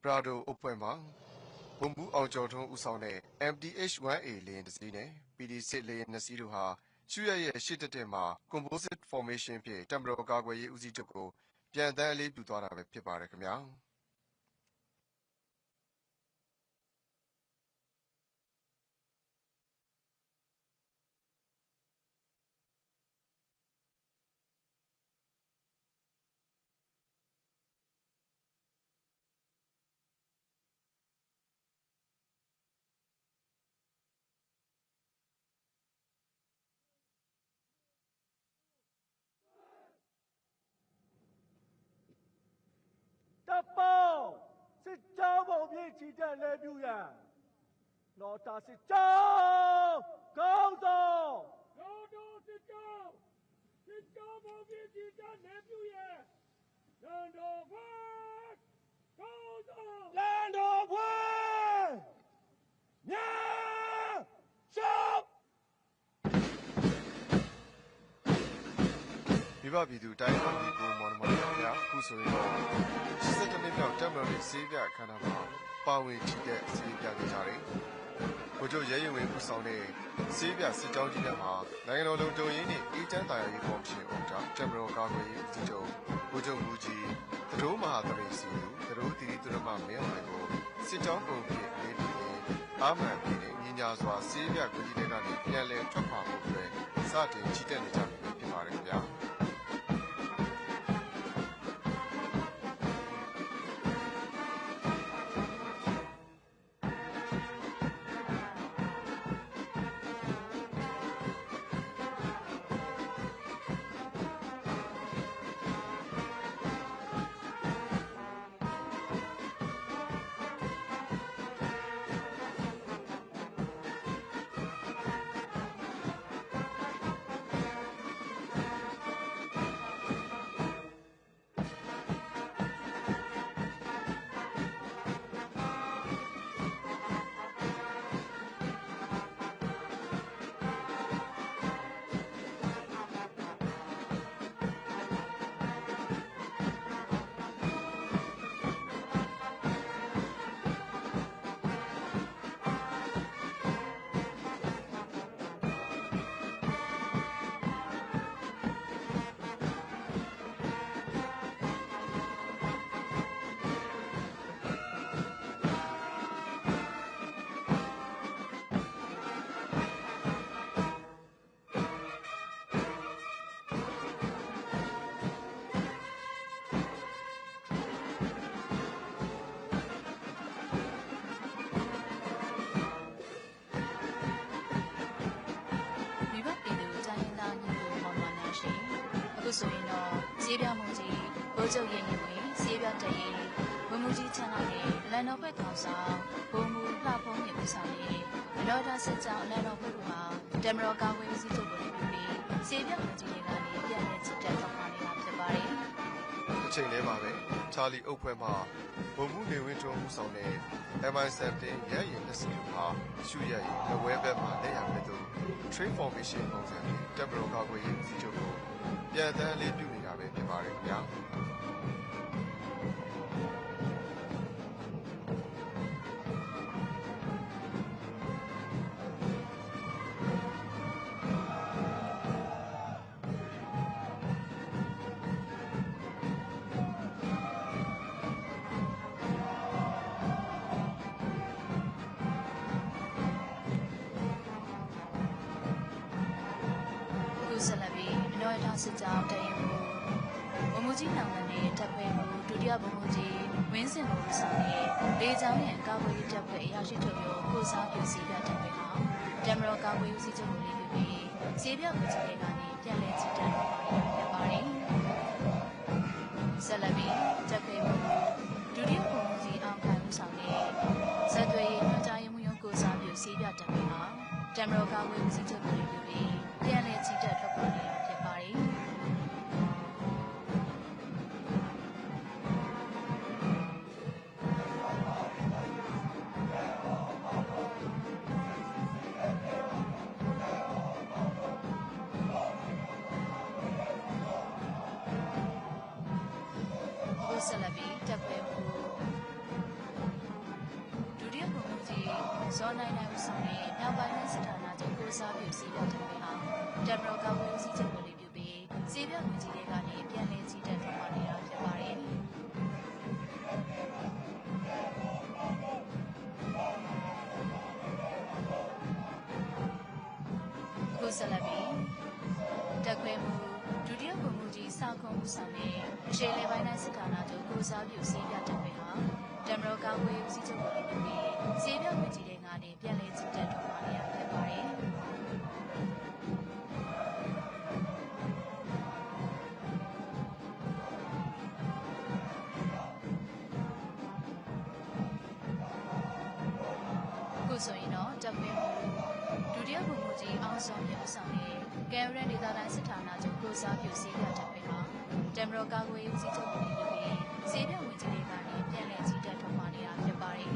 ပရာဒိုအပွဲမှာဘုံဘူးအောင်ကျော်ထွန်းဦးဆောင်တဲ့ MDH-1A လေယာဉ်တစ်စီးနဲ့ PD-6 လေယာဉ်နှစ်စီးတို့ဟာရှုရဲ့ရှစ်တက်မှာ Composite Formation ဖြင့်တမတော်ကာကွယ်ရေးဦးစီးချုပ်ကိုပြန်တန်းအလေးပြုသွားတာပဲဖြစ်ပါတယ်ခင်ဗျာတပ်ပေါင်းစစ်ကြောင်းပုံပြည့်ချီတက်လဲပြူရန်နော်တာစစ်ကြောင်းကောင်းဆောင်နော်တော်စစ်ကြောင်းပုံပြည့်ချီတက်လဲပြူရန်လန်တော်ဘွဲကောင်းဆောင်လန်တော်ဘွဲညာရှော့မိဘပြည်သူတိုင်းသားညီကိုမောင်နှမများခင်ဗျာအခုဆိုရင်တော့စစ်တပ်နှစ်မြောက်တမတော်ရဲ့စေးပြအခမ်းအနားမှာပါဝင်ချီတဲ့စေးပြနေကြတယ်ဗိုလ်ချုပ်ရဲရင်ဝင်ဦးဆောင်တဲ့စေးပြစစ်ကြောင်းကြီးများမှာနိုင်ငံတော်လုံခြုံရေးနှင့်အေးချမ်းသာယာရေးကော်မရှင်ဥက္ကဋ္ဌတမတော်ကာကွယ်ရေးဦးစီးချုပ်ဗိုလ်ချုပ်မူကြီးသတို့မဟာသရိစီသတို့တီတီသူတို့မှမင်းအောင်ကိုစစ်ကြောင်းပုံဖြင့်လေးပြီးအာမန်ပြည်နဲ့ညီညာစွာစေးပြကူကြီးတွေကနေပြန်လည်ထွက်ခွာဖို့အတွက်စတင်ချီတက်နေကြပြီဖြစ်ပါတယ်ခင်ဗျာဆိုရင်တော့စေးပြမှုကြီးဘိုးချုပ်ရဲ့ရင်ဝင်စေးပြတရင်ဝင်းမှုကြီးချမ်းလာတဲ့လန်တော်ဘက်ကောင်ဆောင်ဘုံမူလှဖုံးရဲ့ပြဆောင်ရဲ့အလောတာစစ်ကြောင်းလန်တော်ဘက်ကမှာတမတော်ကာဝေးဦးစီးချုပ်ကိုပြုပြီးစေးပြမှုကြီးတွေကနေပြန်လည်ချစ်တက်တော့နေတာဖြစ်ပါတယ်။အချိန်လေးပါပဲချာလီအုပ်ဖွဲ့မှဘုံမှုနေဝင်းထွန်းမှုဆောင်တဲ့ MI-17 ရဲရင်လက်စီဟာရှုရဲ့လဝဲဘက်မှာလက်ရမဲ့သူ Train Formation ပုံစံနဲ့တမတော်ကာဝေးဦးစီးချုပ်ကိုပြန်တန်းလေးပြုနေတာပဲဖြစ်ပါတယ်ခင်ဗျာ။စစ်ကြောင်းတရင်ကိုဘုံမူကြီးနောင်နဲ့တပ်ဖွဲ့ကိုဒုတိယဘုံမူကြီးဝင်းစင်ကိုဆောင်တဲ့လေကြောင်းရဲ့ကာကွယ်ရေးတပ်ဖွဲ့အရာရှိချုပ်ရောကိုစားပြုစီးပြတပ်ဖွဲ့ဟာတမတော်ကာကွယ်ရေးစီးချုပ်ကိုလေးပြီးစီးပြကိုကြီးတွေကနေပြန်လည်ချစ်တက်တော့ဖြစ်ပါတယ်ဆက်လက်ပြီးတပ်ဖွဲ့ကိုဒုတိယဘုံမူကြီးအောင်ခိုင်ဦးဆောင်တဲ့ဇက်သွေးညွှန်ကြားရေးမှူးရုံးကိုစားပြုစီးပြတပ်ဖွဲ့ဟာတမတော်ကာကွယ်ရေးစီးချုပ်ကိုလေးပြီးပြန်လည်ချစ်တက်ထွက်ပေါ်နေတာဖြစ်ပါတယ် ဆက်လက်ပြီးတက်ခွဲမှုဒုတိယဗိုလ်မှူးကြီးဇော်နိုင်နိုင်ဦးဆောင်တဲ့မြောက်ပိုင်းတိုင်းစစ်ဌာနချုပ်ကိုစားပြုစီးပြတက်ခွဲဟာတပ်မတော်ကာကွယ်ရေးဦးစီးချုပ်ကိုလေးပြုပြီးစီးပြဝင်ကြီးတွေကနေပြန်လည်ကြီးတက်ထွက်ပေါ်နေတာဖြစ်ပါတယ်ကိုဆက်လက်ပြီးတက်ခွဲမှုဒုတိယဗိုလ်မှူးကြီးစာခွန်ဦးဆောင်တဲ့အရှေ့လေပိုင်းတိုင်းစစ်ဌာနချုပ်ကိုစားပြုစီးပြတက်ခွဲဟာတပ်မတော်ကာကွယ်ရေးဦးစီးချုပ်ကိုလေးပြုပြီးစီးပြဝင်ကြီးတွေကနေပြန်လည်ကြီးတက်ထွက်ပေါ်နေတာဖြစ်ပါတယ်ဆိုရင်တော့တပ်ခွဲမှုဒုတိယဗိုလ်မှူးကြီးအောင်စောမြတ်ဦးဆောင်တဲ့ကဲရန်ဒေသတိုင်းစစ်ဌာနချုပ်ကိုစားပြုစီးပြတပ်ခွဲဟာတပ်မတော်ကာကွယ်ရေးဦးစီးချုပ်ကိုလေးပြုပြီးစီးပြဝင်ကြီးတွေကနေပြန်လည်ကြီးတက်ထွက်ပေါ်နေတာဖြစ်ပါတယ်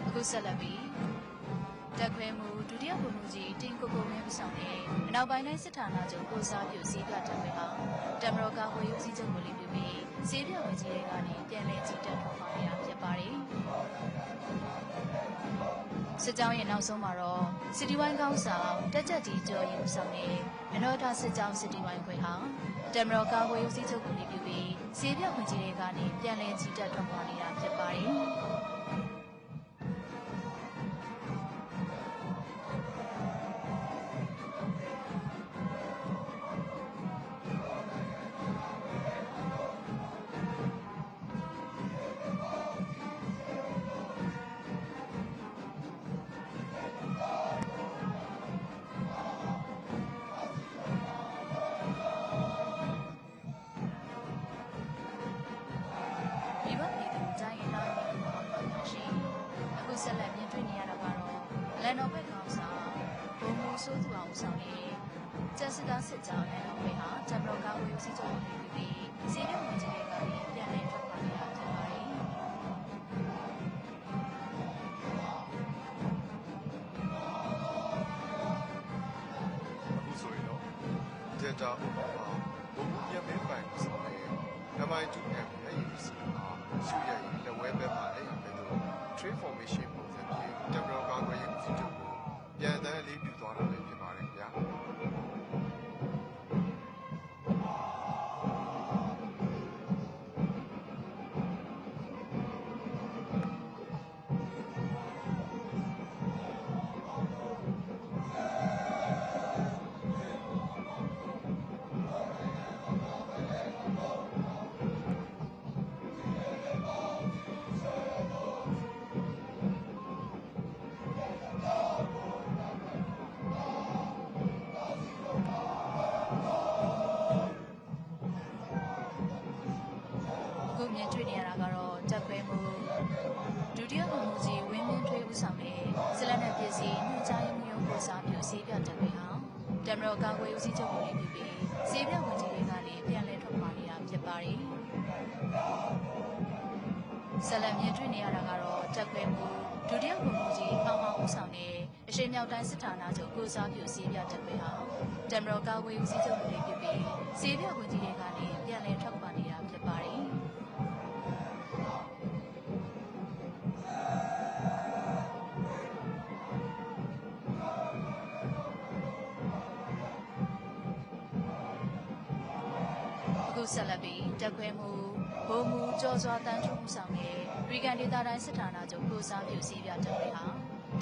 အခုဆက်လက်ပြီးတက်ခွဲမှုဒုတိယဗိုလ်မှူးကြီးတင်ကိုကိုမင်းဦးဆောင်တဲ့အနောက်ပိုင်းတိုင်းစစ်ဌာနချုပ်ကိုစားပြုစီးပြတပ်ခွဲဟာတပ်မတော်ကာကွယ်ရေးဦးစီးချုပ်ကိုလေးပြုပြီးစီးပြဝင်ကြီးတွေကနေပြန်လည်ကြီးတက်ထွက်ပေါ်နေတာဖြစ်ပါတယ်စစ်ကြောင်းရဲ့နောက်ဆုံးမှာတော့စစ်တီဝိုင်းကောင်းဆောင်တက်ကြက်ကြီးကျော်ရင်ဦးဆောင်တဲ့အနော်တာစစ်ကြောင်းစစ်တီဝိုင်းခွဲဟာတပ်မတော်ကာကွယ်ရေးဦးစီးချုပ်ကိုလေးပြုပြီးစီးပြဝင်ကြီးတွေကနေပြန်လည်ကြီးတက်ထွက်ပေါ်နေတာဖြစ်ပါတယ်ဆက်လက်ပြင်တွေ့နေရတာကတော့လန်တော်ဘက်ကောင်ဆောင်ဘုံမူဆိုးသူအောင်ဆောင်နေကျစစ်သားစစ်ကြောင်းလန်တော်ဘက်ဟာဂျပန်ကာဝေးဦးစီးချုပ်တွေပြီးစီးရဲဝင်ကြီးတွေကပြန်လည်ထွက်ပေါ်နေတာဖြစ်ပါတယ်အခုဆိုရင်တော့ဒေတာဥပမာဘုံမူပြမဲပိုင်ဆောင်နေMI2M ရဲ့ရည်စည်မှာရှုရည်လက်ဝဲဘက်မှာလည်းပဲလို့ trade formation ပုံစံဖြင့်တပ်မတော်ကာကွယ်ရေးဦးစီးချုပ်ကိုပြန်တန်းလေးပြုသွားတာလည်းဖြစ်ပါတယ်ခင်ဗျာမြင်တွေ့နေရတာကတော့တပ်ခွဲမှုဒုတိယဗိုလ်မှူးကြီးဝင်းမြင့်ထွေးဦးဆောင်တဲ့ဇလက်နဲ့ပြည်စီညွှန်ကြားရေးမှူးရုံးကိုစားပြုစီးပြတပ်ခွဲဟာတမတော်ကာကွယ်ဦးစီးချုပ်ကိုလေးပြုပြီးစီးပြဝင်ကြီးတွေကလည်းပြန်လည်ထွက်ပေါ်နေတာဖြစ်ပါတယ်ဇလက်မြင်တွေ့နေရတာကတော့တပ်ခွဲမှုဒုတိယဗိုလ်မှူးကြီးအောင်အောင်ဦးဆောင်တဲ့အရှိန်မြောက်တိုင်းစစ်ဌာနချုပ်ကိုစားပြုစီးပြတပ်ခွဲဟာတမတော်ကာကွယ်ဦးစီးချုပ်ကိုလေးပြုပြီးစီးပြဝင်ကြီးတွေကလည်းပြန်လည်ထွက်ပေါ်နေတာဖြစ်ပါတယ်ဆက်လက်ပြီးတက်ခွဲမှုဘုံမူကြော်စွာတန်းထွန်းမှုဆောင်တဲ့ရီကန်ဒေသတိုင်းစစ်ဌာနချုပ်ကိုစားပြုစီးပြတပ်ခွဲဟာ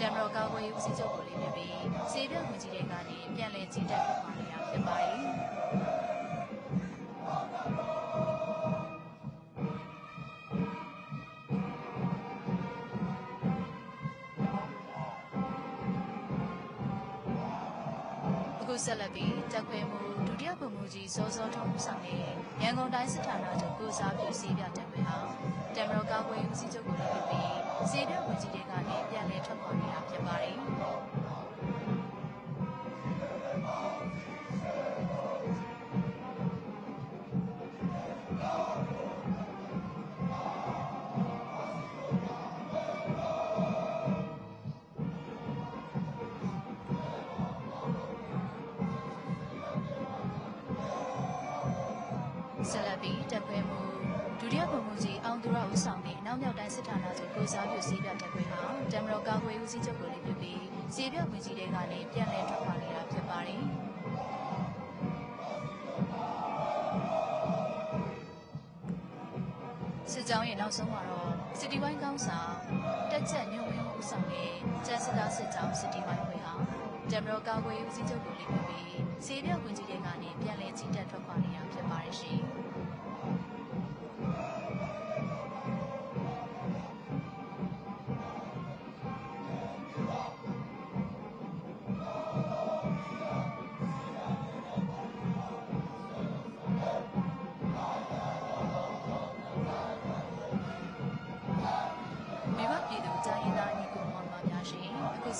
တမတော်ကာကွယ်ရေးဦးစီးချုပ်ကိုလေးပြုပြီးစီးပြဝင်ကြီးတွေကနေပြန်လည်ကြီးတက်ထွက်ပေါ်နေတာဖြစ်ပါတယ်ဆက်လက်ပြီးတက်ခွဲမှုဒုတိယဗိုလ်မှူးကြီးစောစောထွန်းဦးဆောင်တဲ့ရန်ကုန်တိုင်းစစ်ဌာနချုပ်ကိုစားပြုစီးပြတပ်ခွဲဟာတမတော်ကာကွယ်ရေးဦးစီးချုပ်ကိုလေးပြုပြီးစီးပြဝင်ကြီးတွေကနေပြန်လည်ထွက်ပေါ်နေတာဖြစ်ပါတယ် မြောက်တိုင်းစစ်ဌာနချုပ်ကိုစားပြုစီးပြတက်ခွေဟာတမတော်ကာကွယ်ဦးစီးချုပ်ကိုလေးပြုပြီးစီးပြဝင်ကြီးတွေကနေပြန်လည်ထွက်ခွာနေတာဖြစ်ပါတယ်။စစ်ကြောင်းရဲ့နောက်ဆုံးမှာတော့စစ်တီဝိုင်းကောင်းဆောင်တက်ချက်ညွန့်ဝင်းဦးဆောင်တဲ့ကျန်းစစ်သားစစ်ကြောင်းစစ်တီဝိုင်းခွေဟာတမတော်ကာကွယ်ဦးစီးချုပ်ကိုလေးပြုပြီးစီးပြဝင်ကြီးတွေကနေပြန်လည်ကြီးတက်ထွက်ခွာနေတာဖြစ်ပါတယ်ရှင်။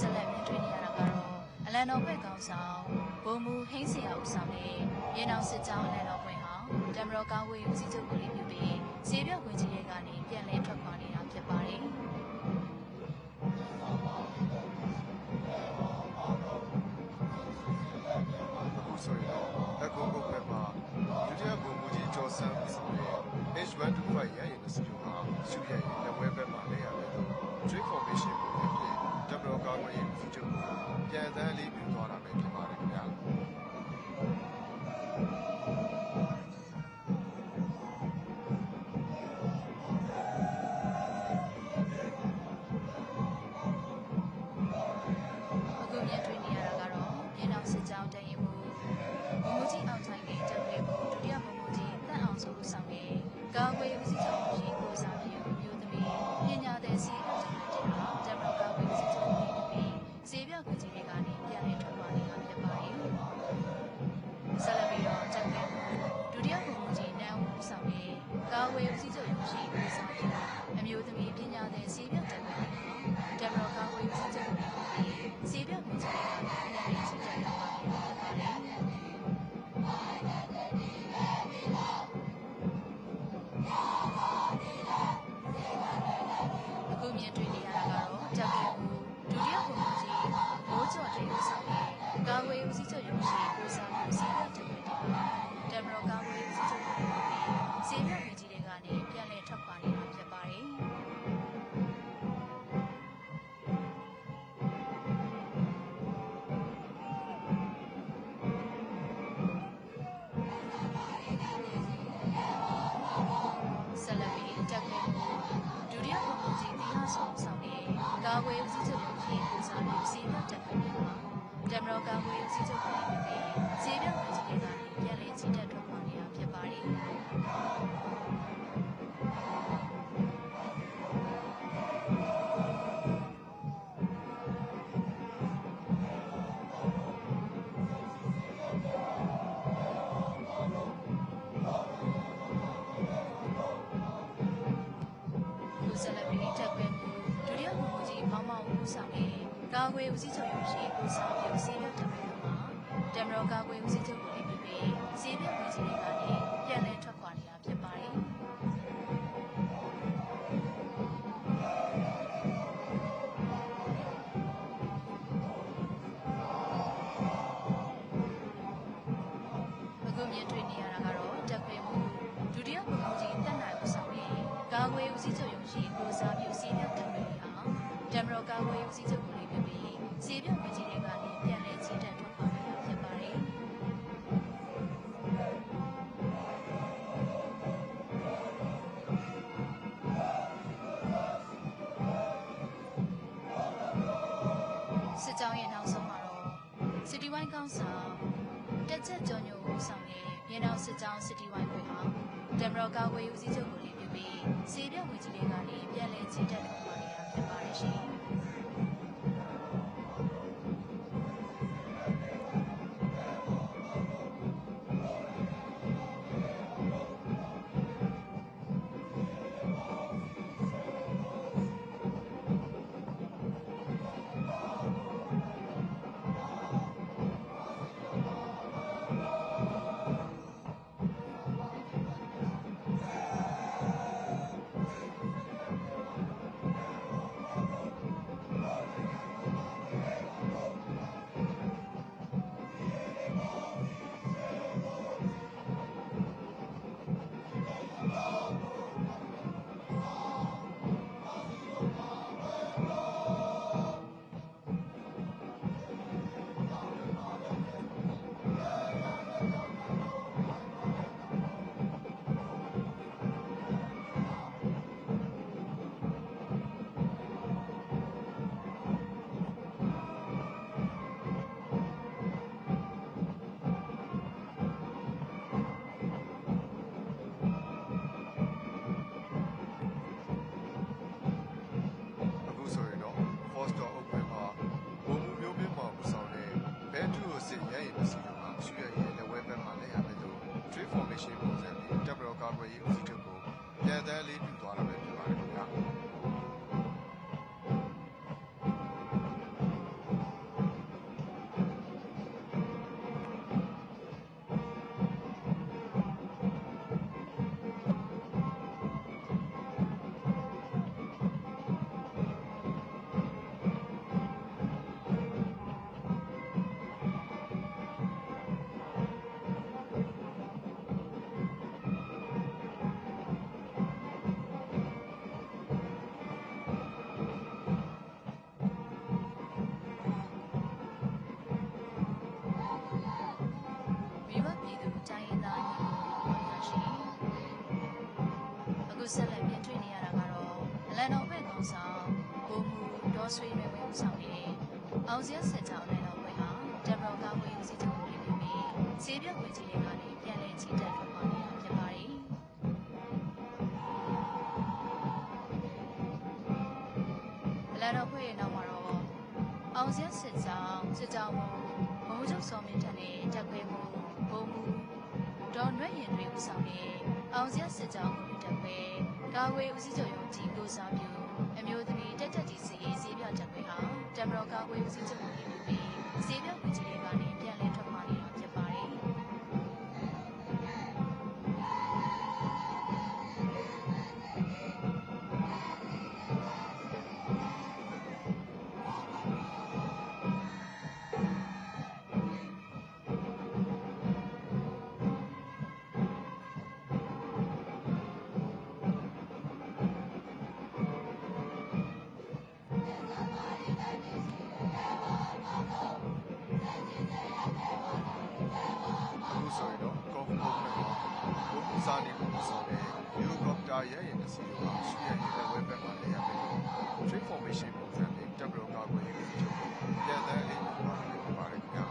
ဆက်လက်မြင်တွေ့နေရတာကတော့အလံတော်ဘက်ကောင်းဆောင်ဘုံမူဟိန်းစရာဦးဆောင်တဲ့ရေနောင်စစ်ကြောင်းအလံတော်ဘက်ဟာတမတော်ကာကွယ်ဦးစီးချုပ်ကိုလေးပြုပြီးဈေးပြောက်ဝင်ကြီးတွေကနေပြန်လည်ထွက်ခွာနေတာဖြစ်ပါတယ်။အခုဆိုရင်တော့လက်ကုန်းကုန်းဘက်မှာဒုတိယဘုံမူကြီးကျော်ဆန်းဦးဆောင်တဲ့ H125 ရရင်စတူဟာစုရဲ့လက်ဝဲဘက်မှာလည်းရတယ်လို့ Trade Formation ကိုလည်းတမတော်ကာကွယ်ရေးဦးစီးချုပ်ကိုပြန်တန်းလေးပြုသွားတာပဲဖြစ်ပါတယ်ခင်ဗျာ။အခုမြင်တွေ့နေရတာကတော့ရေနောင်စစ်ကြောင်းတရင်မှုဘုံမူကြီးအောင်ဆိုင်တဲ့တပ်ဖွဲ့ကိုဒုတိယဘုံမူကြီးတန့်အောင်စုဦးဆောင်တဲ့ကာကွယ်ဦးစီးချုပ်ရှိကိုစားပြုမျိုးသမီးပညာသည်စီအပ်တဲ့တမတော်ကာကွယ်ဦးစီးချုပ်ကိုဈေးပြောက်ဝင်ကြီးတွေကနေပြန်လည်ထွက်ခွာနေတာဖြစ်ပါတယ်။ဆက်လက်ပြီးတော့တက်ခွေဒုတိယဘုံမူကြီးနန်းဦးဆောင်တဲ့ကာကွယ်ဦးစီးချုပ်ရုံးရှိကိုစားပြုအမျိုးသမီးပညာသည်စီပြောက်တက်ခွေတမတော်ကာကွယ်ဦးစီးချုပ်ကိုဈေးပြောက်ဝင်ကြီးတွေကနေပြန်လည်ကြီးတက်ထွက်ခွာနေတာဖြစ်ပါတယ်။အခုမြင်တွေ့နေရတာကတော့တက်ခွေဒုတိယဘုံမူကြီးမိုးကျော်တဲ့ဦးဆောင်တဲ့ကာကွယ်ဦးစီးချုပ်ရုံးရှိကိုစားပြုစီးပွားတက်ခွေတမတော်ကာကွယ်ဦးစီးချုပ်ကိုဈေးပြောက်ဝင်ကြီးတွေကနေပြန်လည်ထွက်ခွာနေတာဖြစ်ပါတယ်။ဆက်လက်ပြီးတက်ခွေဒုတိယဘုံမူကြီးတီဟာဆောင်ဆောင်တဲ့ကာကွယ်ဦးစီးချုပ်ရုံးရှိကိုစားပြုစီးပွားတက်ခွေမှာတမတော်ကာကွယ်ဦးစီးချုပ်ကိုဈေးပြောက်ဝင်ကြီးတွေကနေပြန်လည်ကြီးတက်ထွက်ခွာနေတာဖြစ်ပါတယ်။ဆက်လက်ပြီးတက်ခွေဒုတိယဘုံမူကြီးမောင်မောင်ဦးဆောင်တဲ့ကာကွယ်ဦးစီးချုပ်ရုံးရှိကိုစားပြုစီးပြောက်တက်ခွေမှာတမတော်ကာကွယ်ဦးစီးချုပ်ကိုလေးပြုပြီးဈေးပြောက်ဝင်ကြီးတွေကနေပြန်လည်ထွက်ခွာနေတာဖြစ်ပါတယ်။အခုမြင်တွေ့နေရတာကတော့တက်ခွေမှုဒုတိယဘုံမူကြီးတက်နိုင်ဦးဆောင်တဲ့ကာကွယ်ဦးစီးချုပ်ရုံးရှိကိုစားပြုစီးပြောက်တက်ခွေအောင်တမတော်ကာကွယ်ဦးစီးချုပ်ကိုလေးပြုပြီးဈေးပြောက်ဝင်ကြီးတွေကနေပြန်လည်ကြီးတက်ထွက်ခွာနေတာဖြစ်ပါတယ်။စစ်ကြောင်းရဲ့နောက်ဆုံးမှာတော့စစ်တီဝိုင်းကောင်းဆောင်တက်ချက်ကျော်ညိုဦးဆောင်တဲ့ရေနောင်စစ်ကြောင်းစစ်တီဝိုင်းခွေဟာတမတော်ကာကွယ်ဦးစီးချုပ်ကိုလေးပြုပြီးဈေးပြောက်ဝင်ကြီးတွေကနေပြန်လည်ကြီးတက်ထွက်ခွာနေတာဖြစ်ပါတယ်ရှင်။ Transformation ပုံစံပြီးတပ်မတော်ကာကွယ်ရေးဦးစီးချုပ်ကိုပြန်တမ်းလေးပြုသွားတာပဲဖြစ်ပါတယ်ခင်ဗျာဆက်လက်ပြင်တွေ့နေရတာကတော့အလံတော်ဘက်ကောင်ဆောင်ဘုံမူဒေါ်ဆွေနဲ့ဝင်ဆောင်နေတဲ့အောင်စရဆက်ချောင်းနဲ့တော့ဘက်ဟာတပ်မတော်ကာကွယ်ရေးစီချုပ်ကိုပြီးပြီးဆေးပြတ်ဝင်ကြီးတွေကနေပြန်လည်ချီတက်ထွက်ပေါ်နေတာဖြစ်ပါတယ်အလံတော်ဘက်ရဲ့နောက်မှာတော့အောင်စရဆက်ချောင်းစစ်ကြောင်းဘုံချုပ်စောမင်းထက်နဲ့တပ်ခွဲမှုဘုံမူဒေါ်ရွက်ရင်တွေဦးဆောင်နေအောင်စရစစ်ကြောင်းကိုတပ်ခွဲကာဝေးဦးစီးချုပ်ရုံးကြီးကိုစားပြုအမျိုးသမီးတက်တက်ကြီးစီရေးဆေးပြတပ်ခွဲဟာတမတော်ကာဝေးဦးစီးချုပ်ကိုပြုပြီးဆေးပြဝင်ကြီးတွေကနေပြန်လည်ထွက်ခွာနေတာဖြစ်ပါတယ်စာနေမှုဆောင်တဲ့ဟီလိုကော်ပတာရဲ့ရင်တစ်စီးကရှိတဲ့လက်ဝဲဘက်မှာနေရာပြီးတော့ Transformation ပုံစံနဲ့တပ်မတော်ကာကွယ်ရေးဦးစီးချုပ်ပြန်တမ်းလေးဖြစ်ပါတယ်ခင်ဗျာ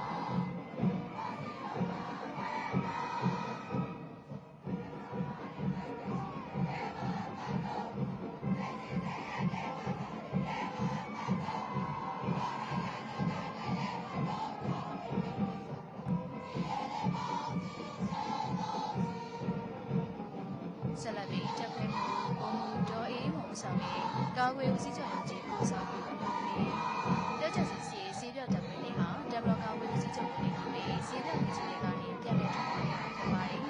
ဆက်လက်ပြီးတပ်ခွဲမှုဘုံမူဒေါ်အေးမောင်ဆောင်ပြီးကာဝေးဦးစီးချုပ်ရုံးကြီးကိုစားပြုလုပ်ပြီးတက်ချက်စီစီဆေးပြတပ်ခွဲလေးဟာတပ်မတော်ကာဝေးဦးစီးချုပ်ကိုနေပြီးဆေးပြဝင်ကြီးတွေကနေပြန်လည်ထွက်ပေါ်နေတာဖြစ်ပါတယ်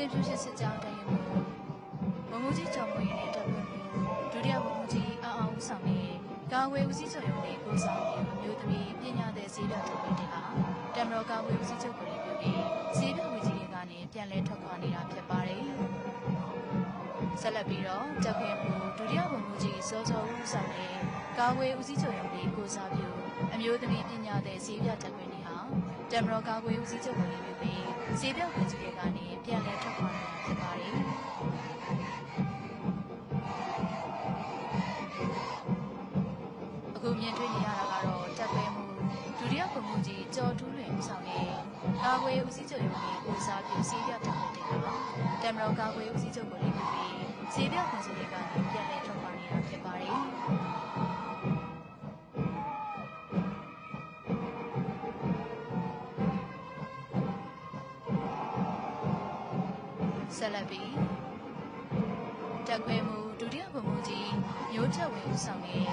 င်ဖြူရှိစစ်ကြောင်းတရင်မှုဘုံမူကြီးကျော်မွေနဲ့တပ်ဖွဲ့မှုဒုတိယဘုံမူကြီးအောင်အောင်ဦးဆောင်တဲ့ကာဝေဦးစီးချုပ်ရုံးလေးကိုဆောင်ပြီးမျိုးသမီးပညာသည်စီးပြထုတ်ပေးတဲ့ဟာတမတော်ကာဝေဦးစီးချုပ်ကိုလည်းပြုပြီးစီးပြဝင်ကြီးတွေကနေပြန်လဲထွက်ခွာနေတာဖြစ်ပါတယ်ဆက်လက်ပြီးတော့တပ်ဖွဲ့မှုဒုတိယဘုံမူကြီးစောစောဦးဆောင်တဲ့ကာဝေဦးစီးချုပ်ရုံးလေးကိုဆောင်ပြီးအမျိုးသမီးပညာသည်စီးပြထုတ်ပေးတဲ့ဟာတမတော်ကာဝေဦးစီးချုပ်ကိုလည်းပြုပြီးစီးပြဝင်ကြီးတွေကနေပြန်လဲထွက်ခွာနေတာဖြစ်ပါတယ်အခုမြင်တွေ့နေရတာကတော့တပ်ပွဲမှုဒုတိယဘုံမှုကြီးကျော်တူးလွင်ဦးဆောင်တဲ့ကာကွယ်ဦးစီးချုပ်ရုံးကြီးကိုစားပြုစီးပြထုတ်တဲ့တာတမတော်ကာကွယ်ဦးစီးချုပ်ကိုလည်းပြီးစီးပြခွန်စုတွေကပြန်လည်ထုတ်ပါနေတာဖြစ်ပါတယ်ဆက်လက်ပြီးတပ်ပွဲမှုဒုတိယဘုံမှုကြီးမျိုးထက်ဝင်ဦးဆောင်တဲ့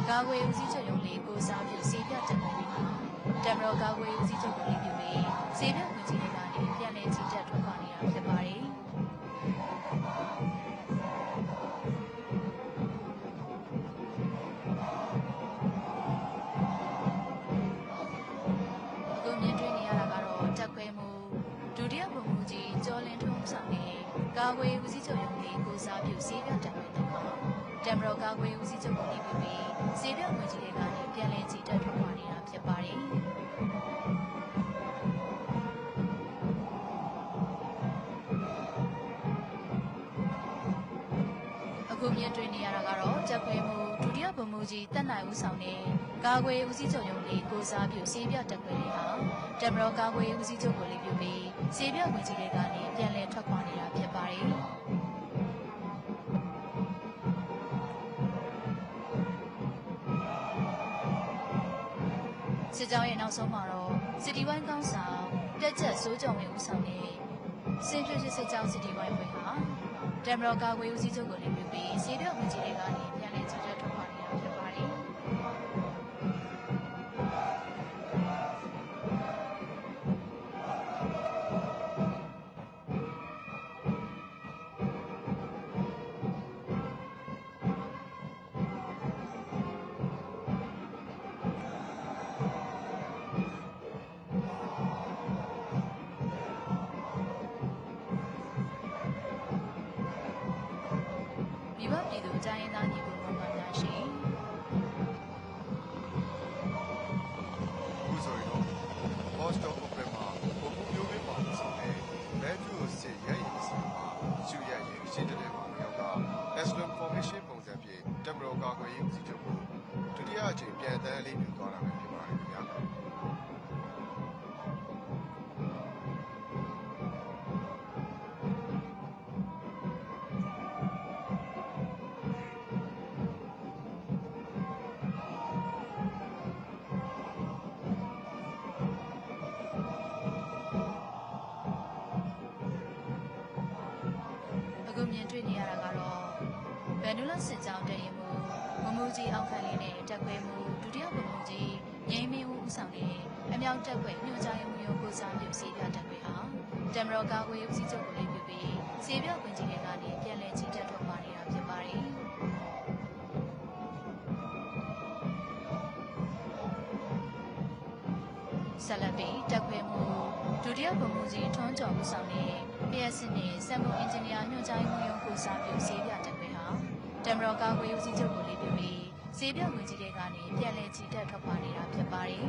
ကာကွယ်ဦးစီးချုပ်ရုံးလေးကိုစားပြုစီးပြတပ်ပွဲပြီးတမတော်ကာကွယ်ဦးစီးချုပ်ကိုလည်းပြုပြီးစီးပြဝင်ကြီးတွေကနေပြန်လည်ကြီးတက်ထွက်ခွာနေတာဖြစ်ပါတယ်အခုမြင်တွေ့နေရတာကတော့တပ်ခွဲမှုဒုတိယဘုံမှုကြီးကျော်လင်းထုံးဆောင်တဲ့ကာကွယ်ဦးစီးချုပ်ရုံးလေးကိုစားပြုစီးပြတပ်ပွဲတဲ့မှာတမတော်ကာကွယ်ဦးစီးချုပ်ကိုလည်းပြုပြီးစီးပြဝင်ကြီးတွေကနေပြန်လည်ကြီးတက်ထွက်ခွာနေတာဖြစ်ပါတယ်အခုမြင်တွေ့နေရတာကတော့တပ်ခွဲမှုဒုတိယဘုံမှုကြီးတက်နိုင်ဦးဆောင်တဲ့ကာကွယ်ဦးစီးချုပ်ရုံးလေးကိုစားပြုစီးပြတပ်ခွဲတွေဟာတမတော်ကာကွယ်ဦးစီးချုပ်ကိုလည်းပြုပြီးစီးပြဝင်ကြီးတွေကနေပြန်လည်ထွက်ခွာနေတာဖြစ်ပါတယ်စစ်ကြောင်းရဲ့နောက်ဆုံးမှာတော့စစ်တီဝိုင်းကောင်းဆောင်တက်ချက်စိုးကြုံဝင်ဦးဆောင်တဲ့စင်ဖြူစစ်ကြောင်းစစ်တီဝိုင်းဖွဲ့ဟာတမတော်ကာကွယ်ဦးစီးချုပ်ကိုလည်းပြုပြီးစီးပြဝင်ကြီးတွေကနေပြန်လည်ကြီးတက်ထွက်ခွာနေတာဖြစ်ပါတယ်ပြည်သူတိုင်းရင်းသားညီကိုမောင်ပါများရှင်အခုဆိုရင်တော့ Boston Open မှာပုံမှုမျိုးလေးပါဆောင်တဲ့ဘဲကျူစစ်ရဲရင်စီမှာကျူရဲရင်ရှင်းတဲ့ပုံရောက်က National Formation ပုံစံဖြင့်တမတော်ကာကွယ်ရေးဦးစီးချုပ်ကိုဒုတိယအကြိမ်ပြန်တန်းလေးပြုသွားတာပဲဖြစ်ပါတယ်ခင်ဗျာမြင်တွေ့နေရတာကတော့ဗန်နူလာစစ်ကြောင်းတရင်မှုဘုံမူကြီးအောင်ခန့်လေးနဲ့တက်ခွဲမှုဒုတိယဘုံမူကြီးငိမ့်မင်းဦးဆောင်တဲ့အမြောက်တက်ခွဲညွှန်ကြားရေးမှူးရုံးကိုစားပြုစီးပြတက်ခွဲဟာတမတော်ကာကွယ်ဦးစီးချုပ်ကိုလည်းပြုပြီးစီးပြဝင်ကြီးတွေကနေပြန်လည်ကြီးတက်ထွက်ပါနေတာဖြစ်ပါတယ်ဆက်လက်ပြီးတက်ခွဲမှုဒုတိယဘုံမူကြီးထွန်းကျော်ဦးဆောင်တဲ့PS နဲ့စက်မှုအင်ဂျင်နီယာညွှန်ကြားရေးမှူးရုံးကိုစားပြုစီးပြတက်ခွဲဟာတမတော်ကာကွယ်ဦးစီးချုပ်ကိုလည်းပြုပြီးစီးပြဝင်ကြီးတွေကနေပြန်လည်ကြီးတက်ထွက်ခွာနေတာဖြစ်ပါတယ်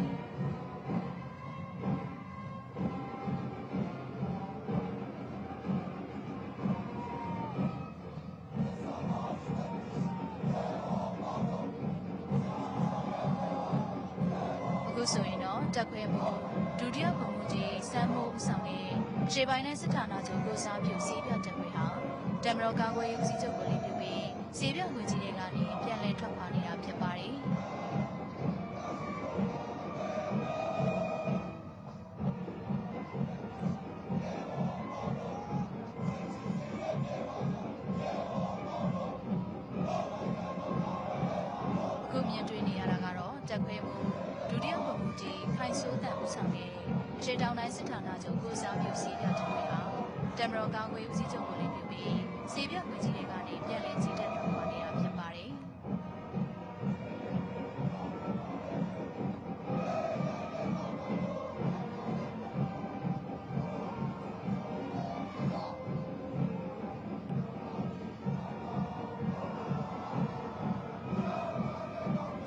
အခုဆိုရင်တော့တက်ခွဲမှုဒုတိယဘုံမူကြီးစမ်းမိုးဦးဆောင်တဲ့ရှေ့ပိုင်းနဲ့စစ်ဌာနချုပ်ကိုစားပြုစီးပြတက်ခွဲဟာတမတော်ကာကွယ်ရေးဦးစီးချုပ်ကိုလည်းပြုပြီးစီးပြဝင်ကြီးတွေကနေပြန်လည်ထွက်ခွာနေတာဖြစ်ပါတယ်အခုမြင်တွေ့နေရတာကတော့တက်ခွဲမှုဒုတိယဘုံမူကြီးခိုင်စိုးတန်ဦးဆောင်တဲ့ရှေ့တောင်တိုင်းစစ်ဌာနချုပ်ကိုစားပြုစီးပြတက်ခွဲဟာတ တမတော်ကာကွယ်ဦးစီးချုပ်ကိုလည်းပြုပြီးစေပြဝင်ကြီးတွေကနေပြန်လည်ကြီးတက်ထွက်ပေါ်နေတာဖြစ်ပါတယ်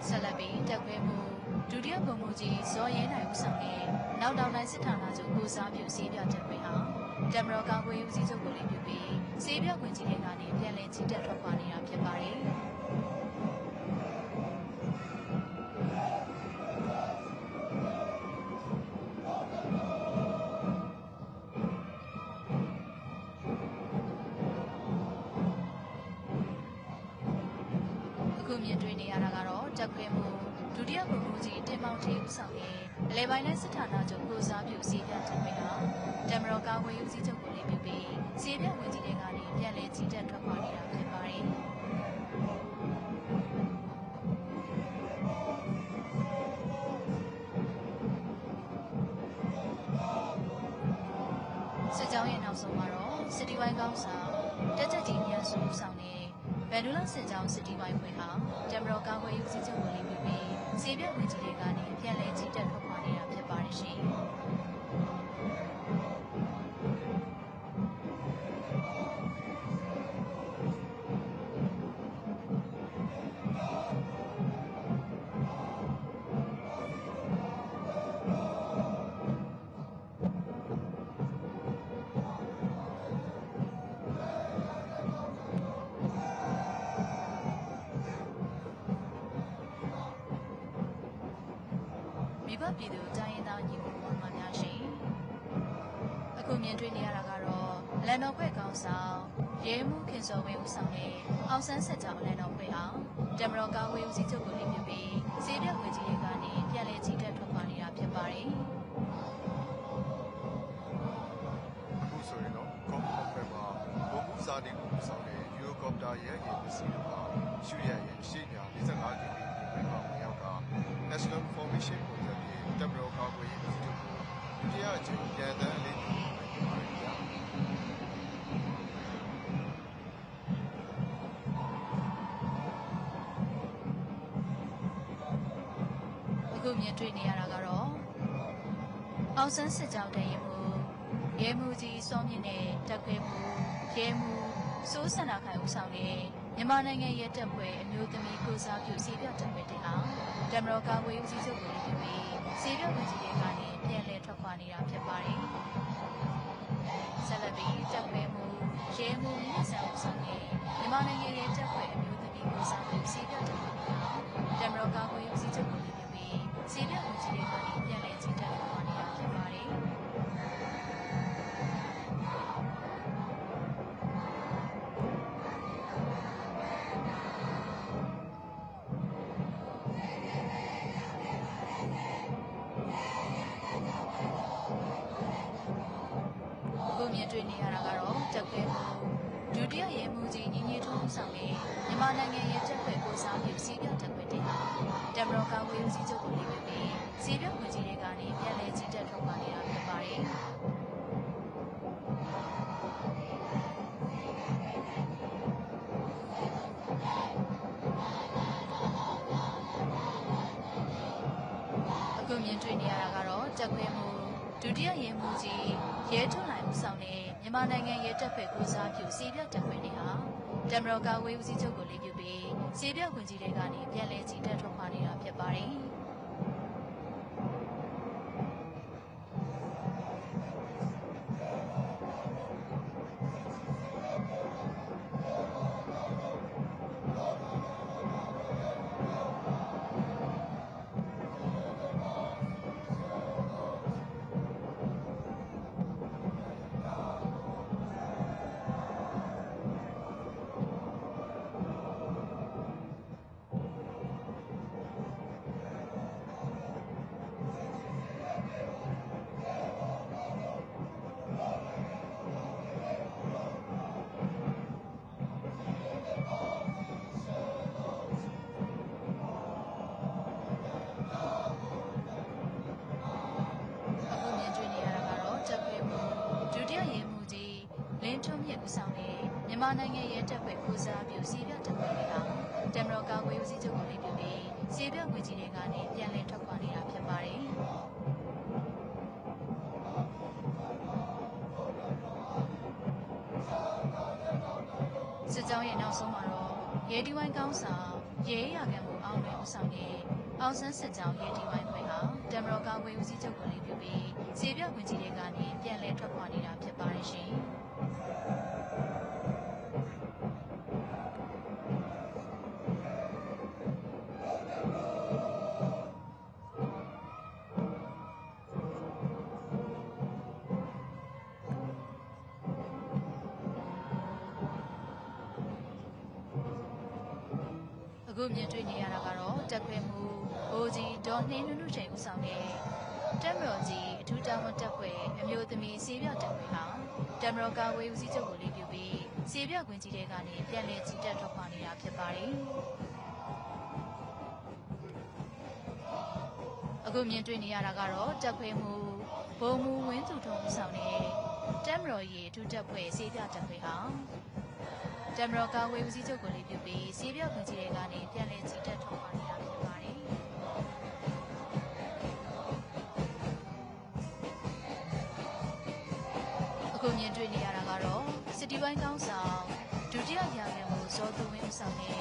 ဆက်လက်ပြီးတက်ခွဲမှုဒုတိယဗိုလ်မှူးကြီးဇော်ရဲနိုင်ဦးဆောင်တဲ့နောက်တောင်တိုင်းစစ်ဌာနချုပ်ကိုစားပြုစေပြတက်ခွဲဟာတမတော်ကာကွယ်ဦးစီးချုပ်ကိုလည်းပြုပြီးစေပြဝင်ကြီးတွေကနေပြန်လည်ကြီးတက်ထွက်ပေါ်နေတာဖြစ်ပါတယ်အခုမြင်တွေ့နေရတာကတော့တက်ခွဲမှုဒုတိယဗိုလ်မှူးကြီးတင်မောင်ထေးဦးဆောင်တဲ့အလဲပိုင်းနဲ့စစ်ဌာနချုပ်ကိုစားပြုစေပြတက်ခွဲဟာတမတော်ကာကွယ်ဦးစီးချုပ်ကိုလည်းပြုပြီးစေပြဝင်ကြီးတွေကနေပြန်လည်ကြီးတက်ထွက်ပေါ်နေတာဖြစ်ပါတယ်စစ်ကြောင်းရဲ့နောက်ဆုံးမှာတော့စစ်တီဝိုင်းကောင်းဆောင်တက်ကြကြီးမြန်စုဆောင်တဲ့ဗန်ဒူလာစစ်ကြောင်းစစ်တီဝိုင်းဖွဲ့ဟာတမတော်ကာကွယ်ဦးစီးချုပ်ကိုလည်းပြုပြီးစေပြဝင်ကြီးတွေကနေပြန်လည်ကြီးတက်ထွက်ပေါ်နေတာဖြစ်ပါတယ်ရှင်မိဘပြည်သူတိုင်းရင်းသားညီကိုမောင်နှမများရှင်အခုမြင်တွေ့နေရတာကတော့လန်တော်ဘက်ကောင်းဆောင်ရဲမှုခင်စော်ဝင်းဦးဆောင်တဲ့အောင်ဆန်းဆက်ကြောင်းလန်တော်ဘက်ဟာတမတော်ကာကွယ်ဦးစီးချုပ်ကိုလည်းပြုပြီးစေပြဝင်ကြီးတွေကနေပြန်လည်ကြီးတက်ထွက်ပေါ်နေတာဖြစ်ပါတယ်အခုဆိုရင်တော့ကော့ကော့ဘက်မှာဘုံမှုစာနေကိုဆောင်တဲ့ယူရိုကော်ပတာရဲ့ရေပစ္စည်းတွေကရှူရရဲ့ရှေ့ညာ45ကီလိုမီတာဝင်ရောက်က National Formation Project ရဲ့တမတော်ကာကွယ်ရေးဦးစီးချုပ်ကိုဒုတိယအကြိမ်ပြန်တန်းအလေးပြုလုပ်ပါတယ်ဗျာအခုမြင်တွေ့နေရတာကတော့အောင်ဆန်းစစ်ကြောင်းတရင်မှုရဲမှုကြီးစောမြင့်နဲ့တက်ခွဲမှုရဲမှုစိုးစန္ဒခိုင်ဦးဆောင်တဲ့မြန်မာနိုင်ငံရဲတပ်ဖွဲ့အမျိုးသမီးကိုစားပြုစေပြတက်ခွဲတဲ့ဟာတမတော်ကာကွယ်ဦးစီးချုပ်ကိုလည်းပြုပြီးစေပြဝင်ကြီးတွေကနေပြန်လည်ထွက်ခွာနေတာဖြစ်ပါတယ်ဆက်လက်ပြီးတက်ခွဲမှုရဲမှုမြင့်ဆန်ဦးဆောင်တဲ့မြန်မာနိုင်ငံရဲတပ်ဖွဲ့အမျိုးသမီးကိုစားပြုစေပြတက်ခွဲတဲ့ဟာတမတော်ကာကွယ်ဦးစီးချုပ်ကိုလည်းပြုပြီးစေပြဝင်ကြီးတွေကနေပြန်လည်ကြီးတက်ထွက်ခွာနေတာဖြစ်ပါတယ်မြင်တွေ့နေရတာကတော့တက်ခွဲမှုဒုတိယရဲမှုကြီးညီညီထွန်းဆောင်တဲ့မြန်မာနိုင်ငံရဲတပ်ဖွဲ့ကိုစားပြုစီးပြတက်ခွဲတဲ့ဟာတမတော်ကာကွယ်ဦးစီးချုပ်ကိုလည်းပဲပြီးစီးပြဝင်ကြီးတွေကနေပြန်လည်ကြီးတက်ထွက်ပါနေတာဖြစ်ပါတယ်အခုမြင်တွေ့နေရတာကတော့တက်ခွဲမှုဒုတိယရဲမှုကြီးရဲထွန်းနိုင်ဦးဆောင်တဲ့မြန်မာနိုင်ငံရဲတပ်ဖွဲ့ကိုစားပြုစီးပြတက်ခွဲနေဟာတမတော်ကာကွယ်ဦးစီးချုပ်ကိုလည်းပြုပြီးစီးပြဝင်ကြီးတွေကနေပြန်လည်ကြီးတက်ထွက်ခွာနေတာဖြစ်ပါတယ် နိုင်ငံရဲ့တပ်ဖွဲ့ကိုစားပြုစီးပြတပ်ဖွဲ့တွေဟာတမတော်ကာကွယ်ဦးစီးချုပ်ကိုလေးပြုပြီးစီးပြဝင်ကြီးတွေကနေပြန်လည်ထွက်ခွာနေတာဖြစ်ပါတယ်စစ်ကြောင်းရဲ့နောက်ဆုံးမှာတော့ရဲဒီဝိုင်းကောင်းဆောင်ရဲရခံမှုအောင်လွင်ဦးဆောင်တဲ့အောင်ဆန်းစစ်ကြောင်းရဲဒီဝိုင်းဖွဲ့ဟာတမတော်ကာကွယ်ဦးစီးချုပ်ကိုလေးပြုပြီးစီးပြဝင်ကြီးတွေကနေပြန်လည်ထွက်ခွာနေတာဖြစ်ပါတယ်ရှင်အခုမြင်တွေ့နေရတာကတော့တက်ခွဲမှုဘိုးကြီးဒေါ်နှင်းနုနုချိန်ဦးဆောင်တဲ့တက်မတော်ကြီးအထူးတာဝန်တက်ခွဲအမျိုးသမီးစေးပြောက်တက်ခွဲဟာတက်မတော်ကာဝေးဦးစီးချုပ်ကိုလေးပြုပြီးစေးပြောက်ခွင့်ကြီးတွေကနေပြန်လည်ချီတက်ထွက်ခွာနေတာဖြစ်ပါတယ်အခုမြင်တွေ့နေရတာကတော့တက်ခွဲမှုဘုံမူဝင်းသူထုံဦးဆောင်တဲ့တက်မတော်ကြီးအထူးတက်ခွဲစေးပြောက်တက်ခွဲဟာတမတော်ကာဝေးဦးစီးချုပ်ကိုလေးပြုပြီးစီးပြောက်ခွင့်ကြီးတွေကနေပြန်လည်ချီတက်ထွက်ခွာနေတာဖြစ်ပါတယ်။အခုမြင်တွေ့နေရတာကတော့စစ်တီပိုင်းကောင်းဆောင်ဒုတိယရာခံမှုဇော်သူဝင်းဦးဆောင်တဲ့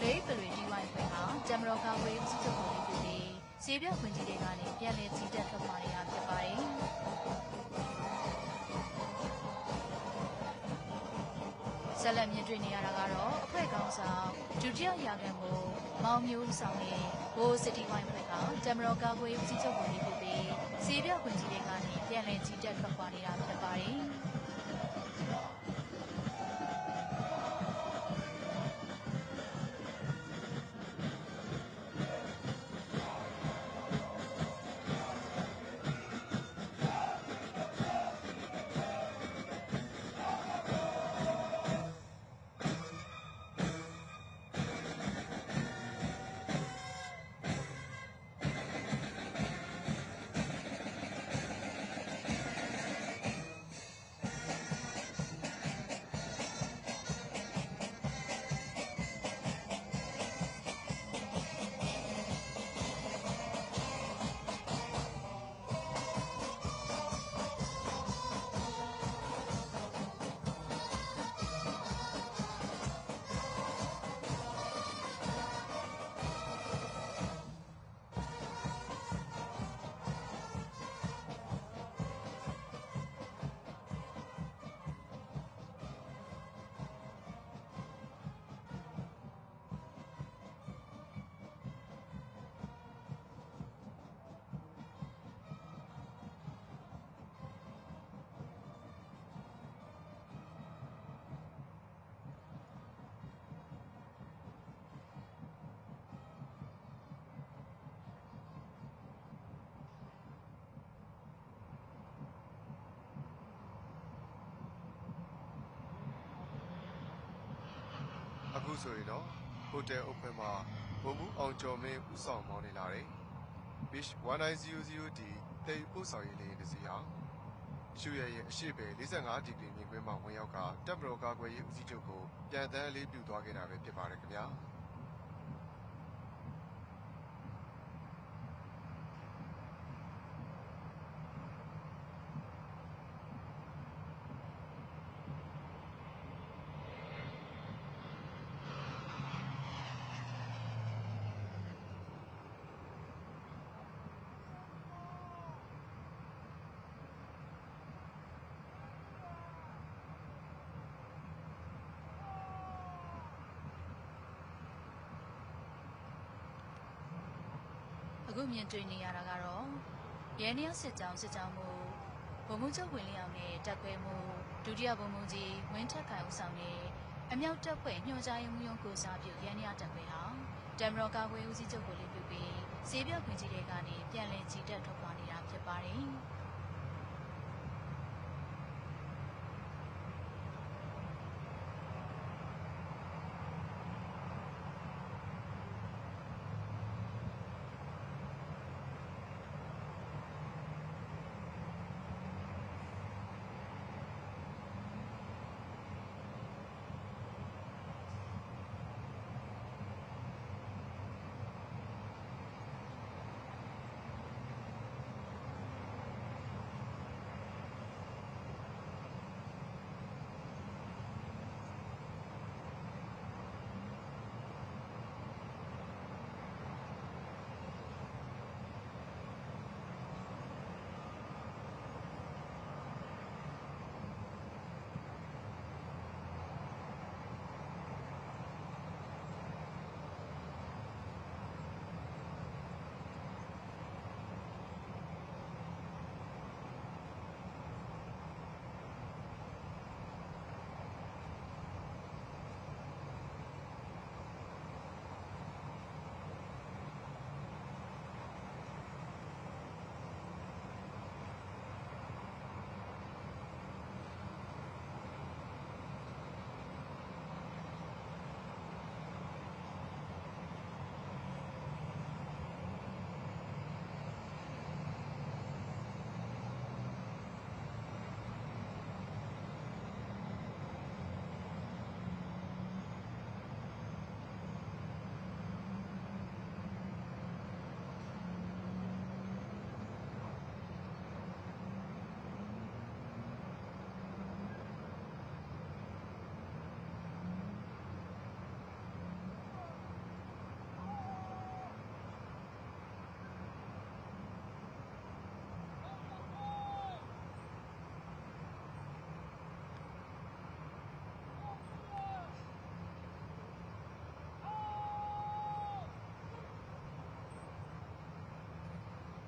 လေးပလွေတီဝိုင်းဖွဲ့ဟာတမတော်ကာဝေးဦးစီးချုပ်ကိုလေးပြုပြီးစီးပြောက်ခွင့်ကြီးတွေကနေပြန်လည်ချီတက်ထွက်ခွာနေတာဖြစ်ပါတယ်။ဆက်လက်မြင်တွေ့နေရတာကတော့အဖွဲ့ကောင်းဆောင်ဒုတိယရာခံမှုမောင်မျိုးဆောင်တဲ့ဘိုးစစ်တီဝိုင်းဖွဲ့ကတမတော်ကာကွယ်ဦးစီးချုပ်ကိုလေးပြုပြီးစီးပြောက်ခွင့်ကြီးတွေကနေပြန်လည်ချီတက်ထွက်ခွာနေတာဖြစ်ပါတယ်။အခုဆိုရင်တော့ဟိုတယ်အုပ်ဖွဲ့မှာဘုံမှုအောင်ကျော်မင်းဦးဆောင်မောင်းနေလာတယ် Beach 1900D တေပို့ဆောင်ရေးလေးတစ်စီးဟာရှူရရဲ့အရှိပဲ45ဒီဂရီမြင့်ကွင်းမှာဝင်ရောက်ကတပ်မတော်ကာကွယ်ရေးဦးစီးချုပ်ကိုပြန်တန်းလေးပြုသွားခဲ့တာပဲဖြစ်ပါတယ်ခင်ဗျာအခုမြင်တွေ့နေရတာကတော့ရဲနည်းစစ်ကြောင်းမှုဗိုလ်မှူးချုပ်ဝင်လျောင်းနဲ့တပ်ခွဲမှုဒုတိယဗိုလ်မှူးကြီးဝင်းထက်ခိုင်ဦးဆောင်တဲ့အမြောက်တပ်ဖွဲ့ညွှန်ကြားရေးမှူးရုံးကိုစားပြုရဲနည်းတပ်ဖွဲ့ဟာတမတော်ကာကွယ်ဦးစီးချုပ်ကိုလေးပြုပြီးစေပြောက်ခွင့်ကြီးတွေကနေပြန်လည်ချီတက်ထွက်ခွာနေတာဖြစ်ပါတယ်။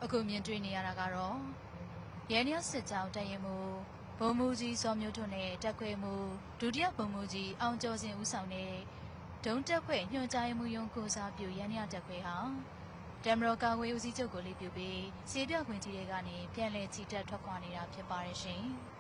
အခုမြင်တွေ့နေရတာကတော့ရဲနျစစ်ကြောင်းတရင်မှုဘုံမူကြီးစောမျိုးထွန်းနဲ့တက်ခွဲမှုဒုတိယဘုံမူကြီးအောင်ကျော်စင်ဦးဆောင်တဲ့ဒုံတက်ခွဲညွှန်ကြားမှုရုံးကိုစားပြုရဲနျတက်ခွဲဟာတမရောကာဝေးဦးစီးချုပ်ကိုလေးပြုပြီးစေပြခွင့်ကြီးတွေကနေပြန်လည်ချီတက်ထွက်ခွာနေတာဖြစ်ပါတယ်ရှင်။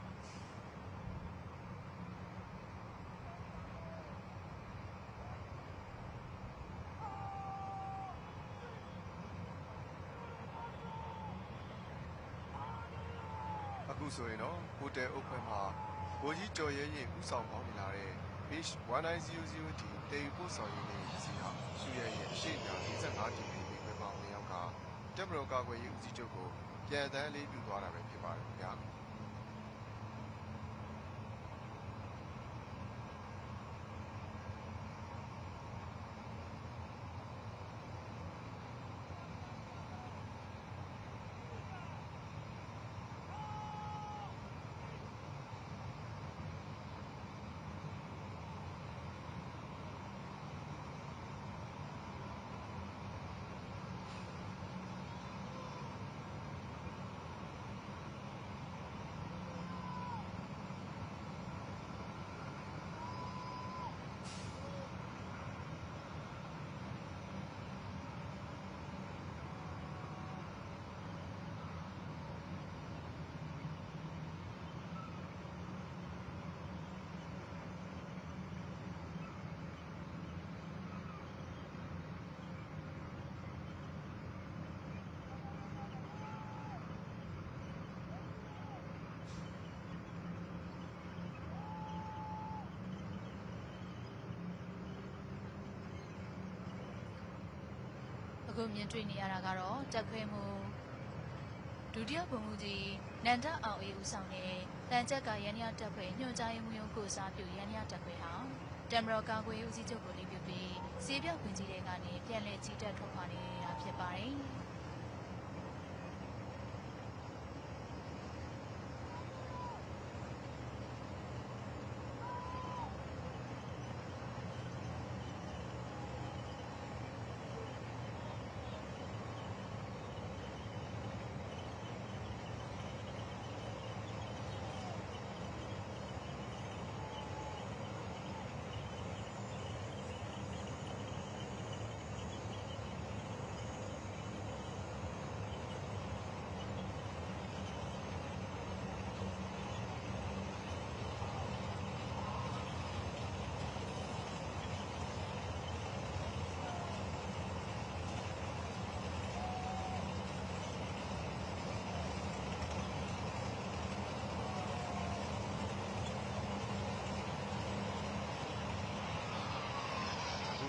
အခုဆိုရင်တော့ဟိုတယ်အုပ်ဖွဲ့မှာဗိုလ်ကြီးကျော်ရဲရင်ဥဆောင်ပေါင်းနေလာတဲ့ Beach 1900T တေယူပို့ဆောင်ရေးနေစီဟာရှူရဲရဲ့အရှိအများ45တီဗီခွဲပေါင်း2ယောက်ကတက်မတော်ကာကွယ်ရေးဦးစီးချုပ်ကိုပြန်တန်းလေးပြုသွားတာပဲဖြစ်ပါတယ်ခင်ဗျာအခုမြင်တွေ့နေရတာကတော့တက်ခွဲမှုဒုတိယဘုံမူကြီးနန္ဒအောင်အေးဦးဆောင်တဲ့တန်ချက်ကရန်ရတက်ခွဲညွှန်ကြားရေးမှူးရုံးကိုစားပြုရန်ရတက်ခွဲဟာတမရောကာကွယ်ရေးဦးစီးချုပ်ကိုလေးပြုပြီးစေပြခွင့်ကြီးတွေကနေပြန်လည်ချီတက်ထွက်ခွာနေတာဖြစ်ပါတယ်။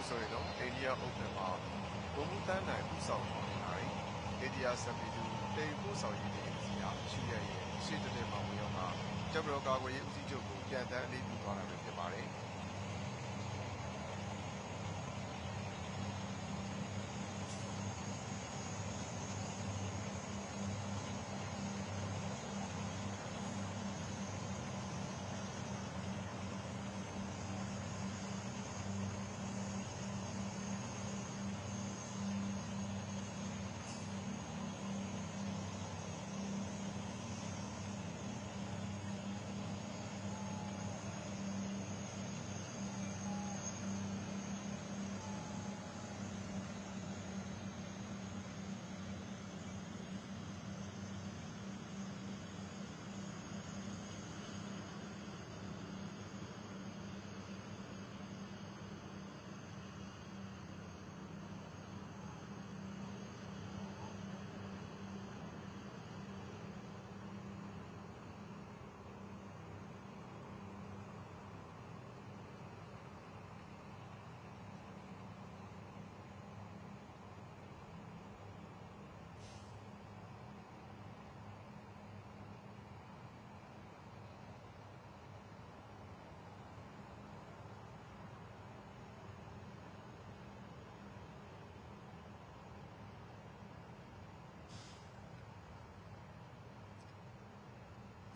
ဆိုရင်တော့အိန္ဒိယအုပ်ဖွဲ့မှာဘုံမူတန်းနိုင်ဥဆောင်ပေါင်းနေလာတဲ့အိန္ဒိယစပီတူတေယူပို့ဆောင်ရေးနေစီဟာရှူရဲရဲ့ရှေ့တဲ့မှာဝင်ရောက်တာတက်မတော်ကာကွယ်ရေးဦးစီးချုပ်ကိုပြန်တန်းအလေးပြုသွားတာပဲဖြစ်ပါတယ်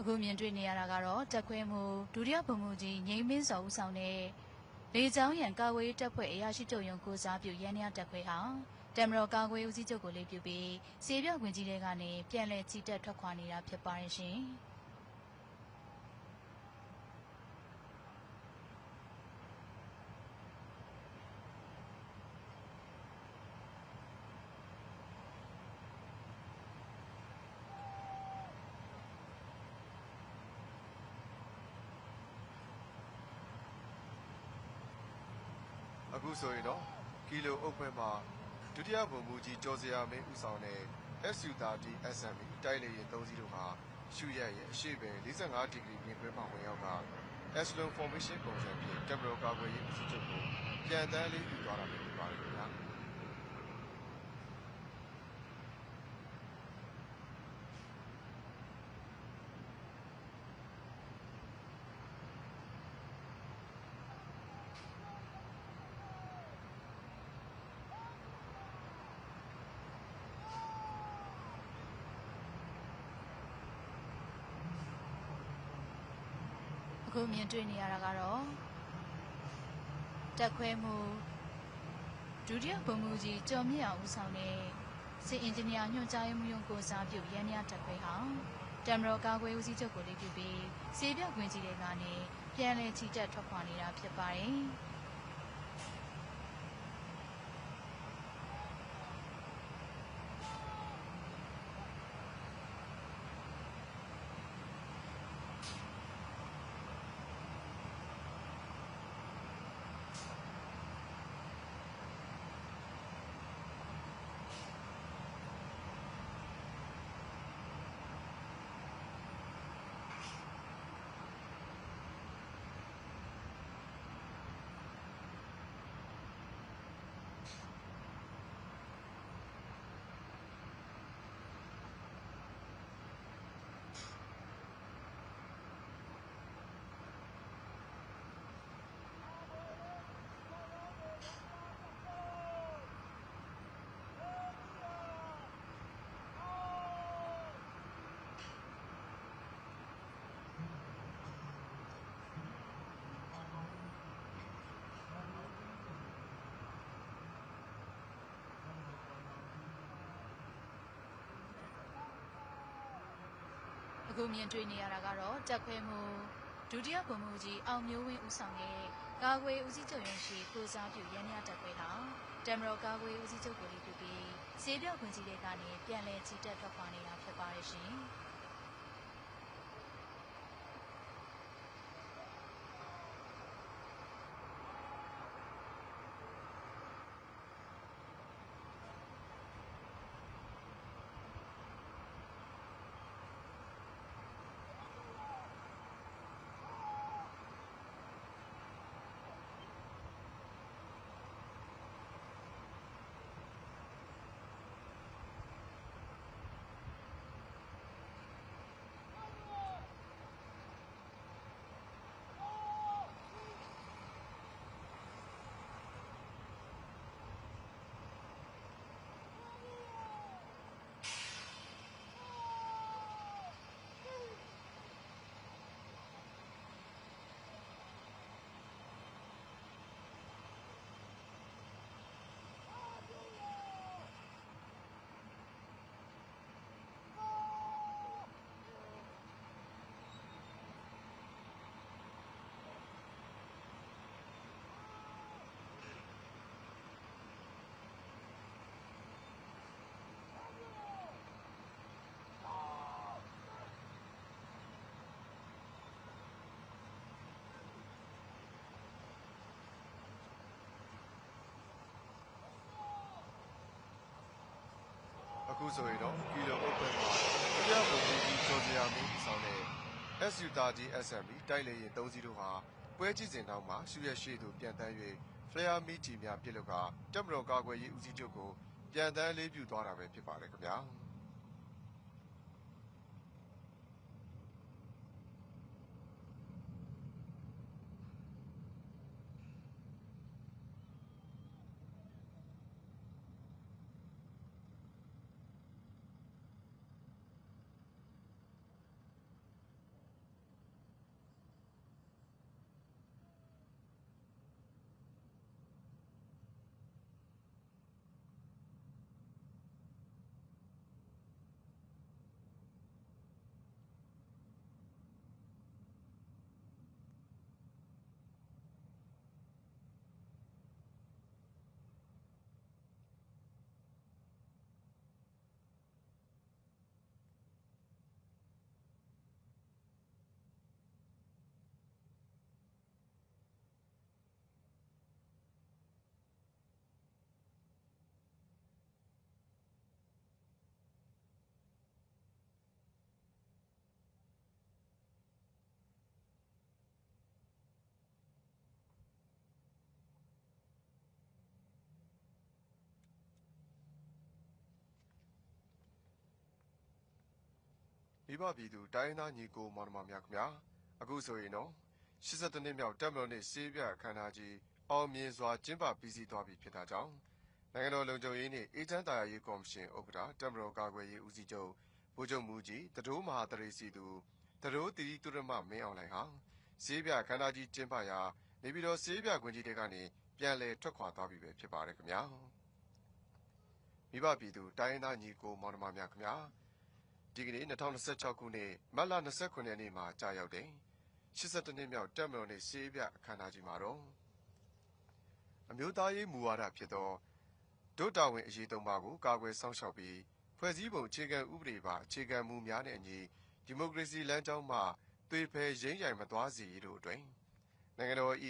အခုမြင်တွေ့နေရတာကတော့တက်ခွဲမှုဒုတိယဘုံမူကြီးငိမ့်မင်းစောဦးဆောင်တဲ့ လေကြောင်းရန်ကာကွယ်ရေးတပ်ဖွဲ့အရာရှိချုပ်ရုံကိုစားပြုရန်ရတပ်ခွဲဟာတမတော်ကာကွယ်ဦးစီးချုပ်ကိုလေးပြုပြီးစေပြခွင်ကြီးတွေကနေပြန်လည်ချီတက်ထွက်ခွာနေတာဖြစ်ပါရဲ့ရှင်အခုဆိုရင်တော့ကီလိုအုပ်ခွဲမှာဒုတိယဗိုလ်မှူးကြီးကျော်စရာမင်းဦးဆောင်တဲ့ SU-30 SME တိုက်လေယာဉ်3စီးတို့ဟာရှုရက်ရဲ့အရှိပဲ45ဒီဂရီမြင်ကွင်းမှာဝင်ရောက်က Echelon Formation ပုံစံဖြင့်တမတော်ကာကွယ်ရေးဦးစီးချုပ်ကိုပြန်တန်းလေးယူသွားတာဖြစ်ပါတယ်ခင်ဗျာအခုမြင်တွေ့နေရတာကတော့တက်ခွဲမှုဒုတိယဗိုလ်မှူးကြီးကျော်မြင့်အောင်ဦးဆောင်တဲ့စစ်အင်ဂျင်နီယာညွှန်ကြားရေးမှူးရုံးကိုစားပြုရန်ရတက်ခွဲဟာတမတော်ကာကွယ်ဦးစီးချုပ်ကိုလေးပြုပြီးစေပြခွင်ကြီးတွေကနေပြန်လည်ချီတက်ထွက်ခွာနေတာဖြစ်ပါတယ်အခုမြင်တွေ့နေရတာကတော့တက်ခွဲမှုဒုတိယဗိုလ်မှူးကြီးအောင်မျိုးဝင်းဦးဆောင်တဲ့ကာကွယ်ဦးစီးချုပ်ရုံးရှိကိုစားပြုရန်ရတက်ခွဲဟာတမတော်ကာကွယ်ဦးစီးချုပ်ကိုလေးပြုပြီးစေပြခွင်ကြီးတွေကနေပြန်လည်ချီတက်ထွက်ခွာနေတာဖြစ်ပါရဲ့ရှင်အခုဆိုရင်တော့ကီလိုအုပ်ခွဲမှာဒုတိယဗိုလ်မှူးကြီးကျော်စရာမင်းဦးဆောင်တဲ့ SU-30 SME တိုက်လေယာဉ်3စီးတို့ဟာပွဲကြည့်စဉ်တောင်မှရှုရက်ရှိသူပြန်တန်း၍ Flare မီးကြီးများပြစ်လို့ကတပ်မတော်ကာကွယ်ရေးဦးစီးချုပ်ကိုပြန်တန်းလေးပြုသွားတာပဲဖြစ်ပါတယ်ခင်ဗျာ မိဘပြည်သူတိုင်းသားညီကိုမောင်နှမများခင်ဗျာအခုဆိုရင်တော့82နှစ်မြောက်တပ်မတော်နှင့်စေးပြအခမ်းအနားကြီးအောင်မြင်စွာကျင်းပပြီးစီးသွားပြီဖြစ်တာကြောင့်နိုင်ငံတော်လုံခြုံရေးနှင့်အေဂျင့်တာယာရေးကော်မရှင်ဥက္ကဋ္ဌတပ်မတော်ကာကွယ်ရေးဦးစီးချုပ်ဗိုလ်ချုပ်မူကြီးတတိုးမဟာတရေစီသူတတိုးတီတီတုရမမင်းအောင်လှိုင်ဟာစေးပြအခမ်းအနားကြီးကျင်းပရာနေပြည်တော်စေးပြကွင်းကြီးတဲကနေပြန်လည်ထွက်ခွာသွားပြီပဲဖြစ်ပါတယ်ခင်ဗျာမိဘပြည်သူတိုင်းသားညီကိုမောင်နှမများခင်ဗျာဒီကနေ့2026ခုနှစ်မတ်လ29ရက်နေ့မှာကြာရောက်တဲ့82နှစ်မြောက်တပ်မတော်နှင့်စေးပြအခမ်းအနားကြီးမှာတော့အမျိုးသားရေးမူဝါဒဖြစ်သောဒုတာဝန်အရေးသုံးပါးကိုကာကွယ်စောင့်ရှောက်ပြီးဖွဲ့စည်းပုံအခြေခံဥပဒေပါအခြေခံမူများနဲ့အညီဒီမိုကရေစီလမ်းကြောင်းမှသွေဖယ်ရင်းရိုင်မသွားစေရတို့အတွင်နိုင်ငံတော်၏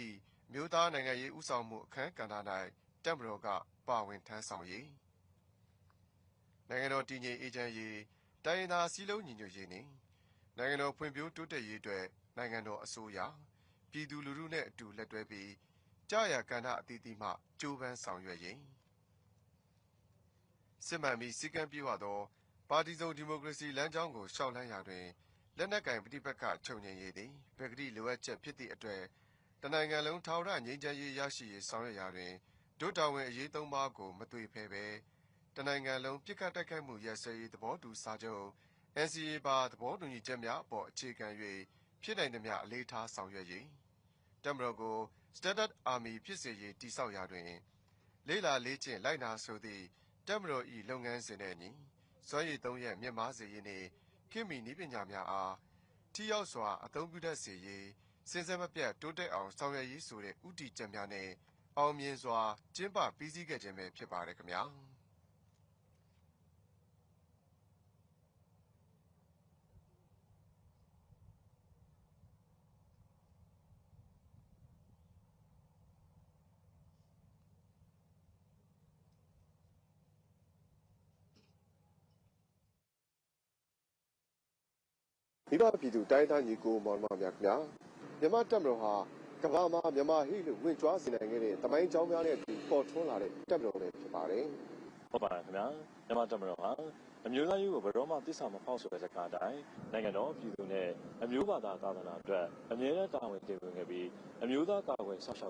မြို့သားနိုင်ငံရေးဥဆောင်မှုအခမ်းကဏ္ဍ၌တပ်မတော်ကပါဝင်ထမ်းဆောင်ရေးနိုင်ငံတော်တည်ငြိမ်အေးချမ်းရေးတိုင်းရင်းသားစည်းလုံးညီညွတ်ရေးနှင့်နိုင်ငံတော်ဖွံ့ဖြိုးတိုးတက်ရေးအတွက်နိုင်ငံတော်အစိုးရပြည်သူလူထုနှင့်အတူလက်တွဲပြီးကြာရကဏ္ဍအသီးသီးမှကြိုးပမ်းဆောင်ရွက်ရေးစစ်မှန်ပြီးစည်းကမ်းပြည့်ဝသောပါတီစုံဒီမိုကရေစီလမ်းကြောင်းကိုရှောက်လန်းရာတွင်လက်နက်ကင်ပဋိပက္ခချုပ်ငြိမ်းရေးသည်ဗက္ကတိလိုအပ်ချက်ဖြစ်သည့်အတွက်တနိုင်ငံလုံးထာဝရငြိမ်းချမ်းရေးရရှိရေးဆောင်ရွက်ရာတွင်ဒုတာဝန်အရေးသုံးပါးကိုမသွေဖယ်ဘဲတနိုင်ငံလုံးပြစ်ခတ်တိုက်ခိုက်မှုရပ်စဲရေးသဘောတူစာချုပ် NCA ပါသဘောတူညီချက်များအပေါ်အခြေခံ၍ဖြစ်နိုင်သမျှအလေးထားဆောင်ရွက်ရေးတပ်မတော်ကို Standard Army ဖြစ်စေရေးတည်ဆောက်ရာတွင်လေးလာလေးကျင့်လိုက်နာဆိုသည့်တပ်မတော်၏လုပ်ငန်းစဉ်နဲ့အညီစွမ်းရည်သုံးရက်မြင့်မားစေရေးနှင့်ခေတ်မီနည်းပညာများအားထိရောက်စွာအသုံးပြုတတ်စေရေးစဉ်ဆက်မပြတ်တိုးတက်အောင်ဆောင်ရွက်ရေးဆိုတဲ့ဥတီချက်များနဲ့အောင်မြင်စွာကျင်းပပြီးစီးခဲ့ခြင်းပဲဖြစ်ပါတယ်ခင်ဗျာမိဘပြည်သူတိုင်းသားညီကိုမောင်နှမများခင်ဗျာမြန်မာတပ်မတော်ဟာကမ္ဘာမှာမြန်မာဟိလို့ဝင်ကြွားစေနိုင်ခဲ့တဲ့တမိုင်းကြောင်းများနဲ့အတူပေါ်ထွန်းလာတဲ့တပ်မတော်လည်းဖြစ်ပါတယ်ဟုတ်ပါတယ်ခင်ဗျာမြန်မာတပ်မတော်ဟာအမျိုးသားရေးကိုဘယ်တော့မှသိစာမဖောက်ဆိုတဲ့စကားအတိုင်းနိုင်ငံတော်ပြည်သူနဲ့အမျိုးဘာသာသာသနာအတွက်အမြဲတမ်းတာဝန်တင်ဝင်ခဲ့ပြီးအမျိုးသားကာကွယ်ဆောက်ရှောက်